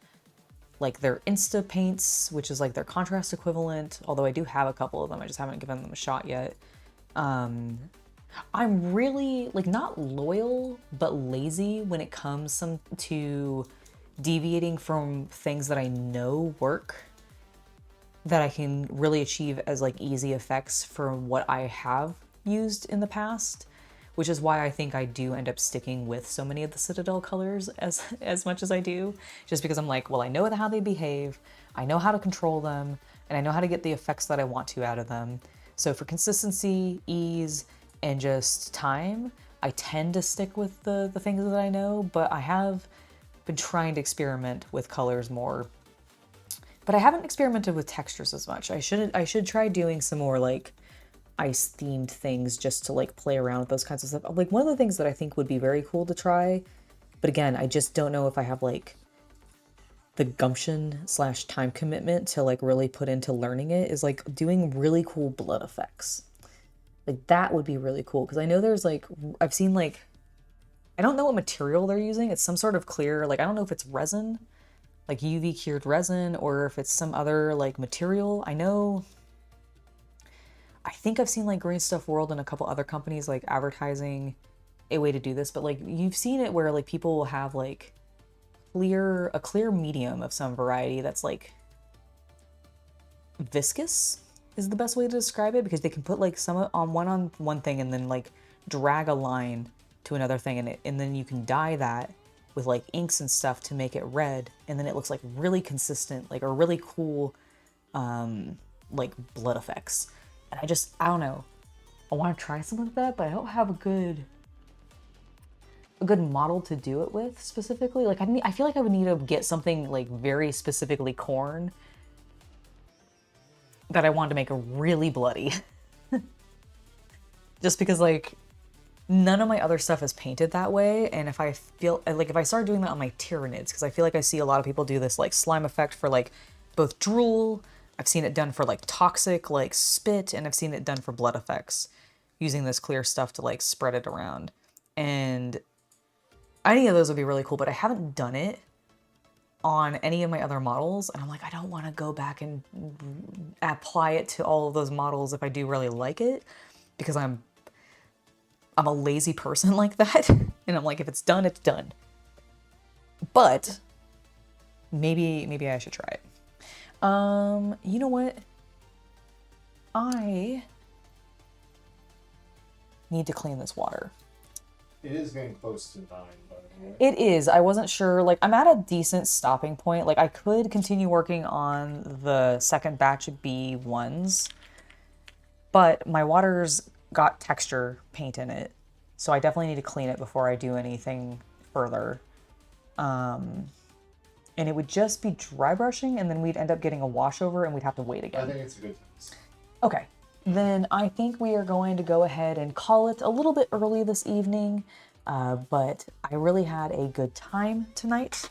like their Insta paints, which is like their contrast equivalent, although I do have a couple of them. I just haven't given them a shot yet. I'm really, like, not loyal, but lazy when it comes to deviating from things that I know work, that I can really achieve as like easy effects for what I have used in the past, which is why I think I do end up sticking with so many of the Citadel colors as much as I do, just because I'm like, well, I know how they behave, I know how to control them, and I know how to get the effects that I want to out of them. So for consistency, ease, and just time, I tend to stick with the things that I know, but I have been trying to experiment with colors more. But I haven't experimented with textures as much. I should try doing some more like ice themed things just to like play around with those kinds of stuff. Like, one of the things that I think would be very cool to try, but again, I just don't know if I have like the gumption / time commitment to like really put into learning it, is like doing really cool blood effects. Like, that would be really cool, because I know there's like, I've seen like, I don't know what material they're using. It's some sort of clear, like, I don't know if it's resin, like UV cured resin, or if it's some other like material. I think I've seen like Green Stuff World and a couple other companies like advertising a way to do this, but like, you've seen it where like people will have like a clear medium of some variety that's like viscous is the best way to describe it, because they can put like some on one thing and then like drag a line to another thing, and then you can dye that with like inks and stuff to make it red, and then it looks like really consistent, like a really cool like blood effects. And I don't know, I want to try something like that, but I don't have a good model to do it with specifically. Like, I feel like I would need to get something like very specifically corn that I want to make really bloody. Just because like none of my other stuff is painted that way, and if I start doing that on my Tyranids, because I feel like I see a lot of people do this like slime effect for like both drool, I've seen it done for like toxic like spit, and I've seen it done for blood effects, using this clear stuff to like spread it around. And any of those would be really cool, but I haven't done it on any of my other models, and I'm like, I don't want to go back and apply it to all of those models if I do really like it, because I'm a lazy person like that. And I'm like, if it's done, it's done. But maybe I should try it. You know what? I need to clean this water. It is getting close to 9, by the way. It is. I wasn't sure. Like, I'm at a decent stopping point. Like, I could continue working on the second batch of B1s, but my water's got texture paint in it, so I definitely need to clean it before I do anything further. And it would just be dry brushing, and then we'd end up getting a washover, and we'd have to wait again. I think it's a good time. Okay, then I think we are going to go ahead and call it a little bit early this evening, but I really had a good time tonight.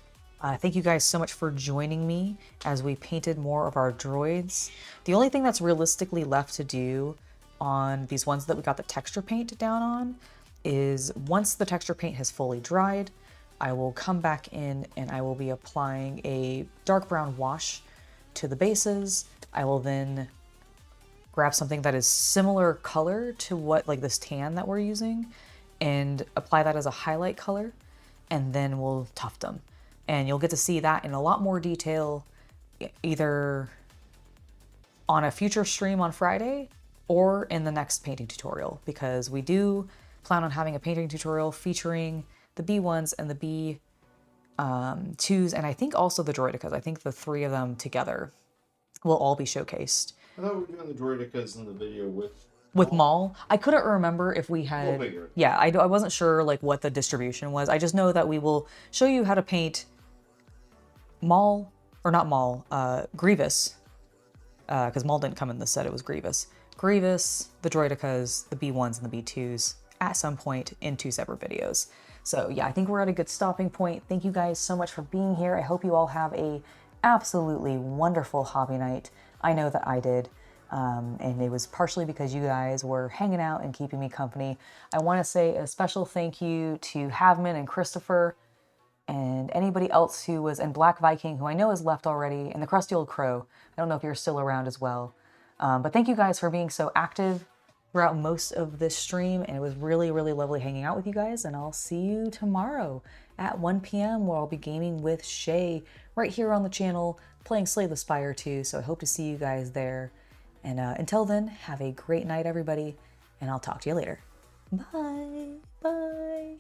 Thank you guys so much for joining me as we painted more of our droids. The only thing that's realistically left to do on these ones that we got the texture paint down on is once the texture paint has fully dried, I will come back in and I will be applying a dark brown wash to the bases. I will then grab something that is similar color to what, like this tan that we're using, and apply that as a highlight color, and then we'll tuft them. And you'll get to see that in a lot more detail, either on a future stream on Friday or in the next painting tutorial, because we do plan on having a painting tutorial featuring the B1s and the B2s, and I think also the Droidicas. I think the 3 of them together will all be showcased. I thought we were doing the Droidicas in the video with Maul. I couldn't remember if we had... We'll figure it. Yeah, I wasn't sure like what the distribution was. I just know that we will show you how to paint Maul, or not Maul, Grievous, because Maul didn't come in the set, it was Grievous. Grievous, the Droidicas, the B1s, and the B2s at some point in 2 separate videos. So yeah, I think we're at a good stopping point. Thank you guys so much for being here. I hope you all have a absolutely wonderful hobby night. I know that I did. And it was partially because you guys were hanging out and keeping me company. I want to say a special thank you to Havman and Christopher and anybody else who was, and Black Viking, who I know has left already, and the Crusty Old Crow. I don't know if you're still around as well. But thank you guys for being so active throughout most of this stream, and it was really, really lovely hanging out with you guys, and I'll see you tomorrow at 1 p.m. where I'll be gaming with Shay right here on the channel, playing Slay the Spire 2, so I hope to see you guys there. And until then, have a great night, everybody, and I'll talk to you later. Bye! Bye!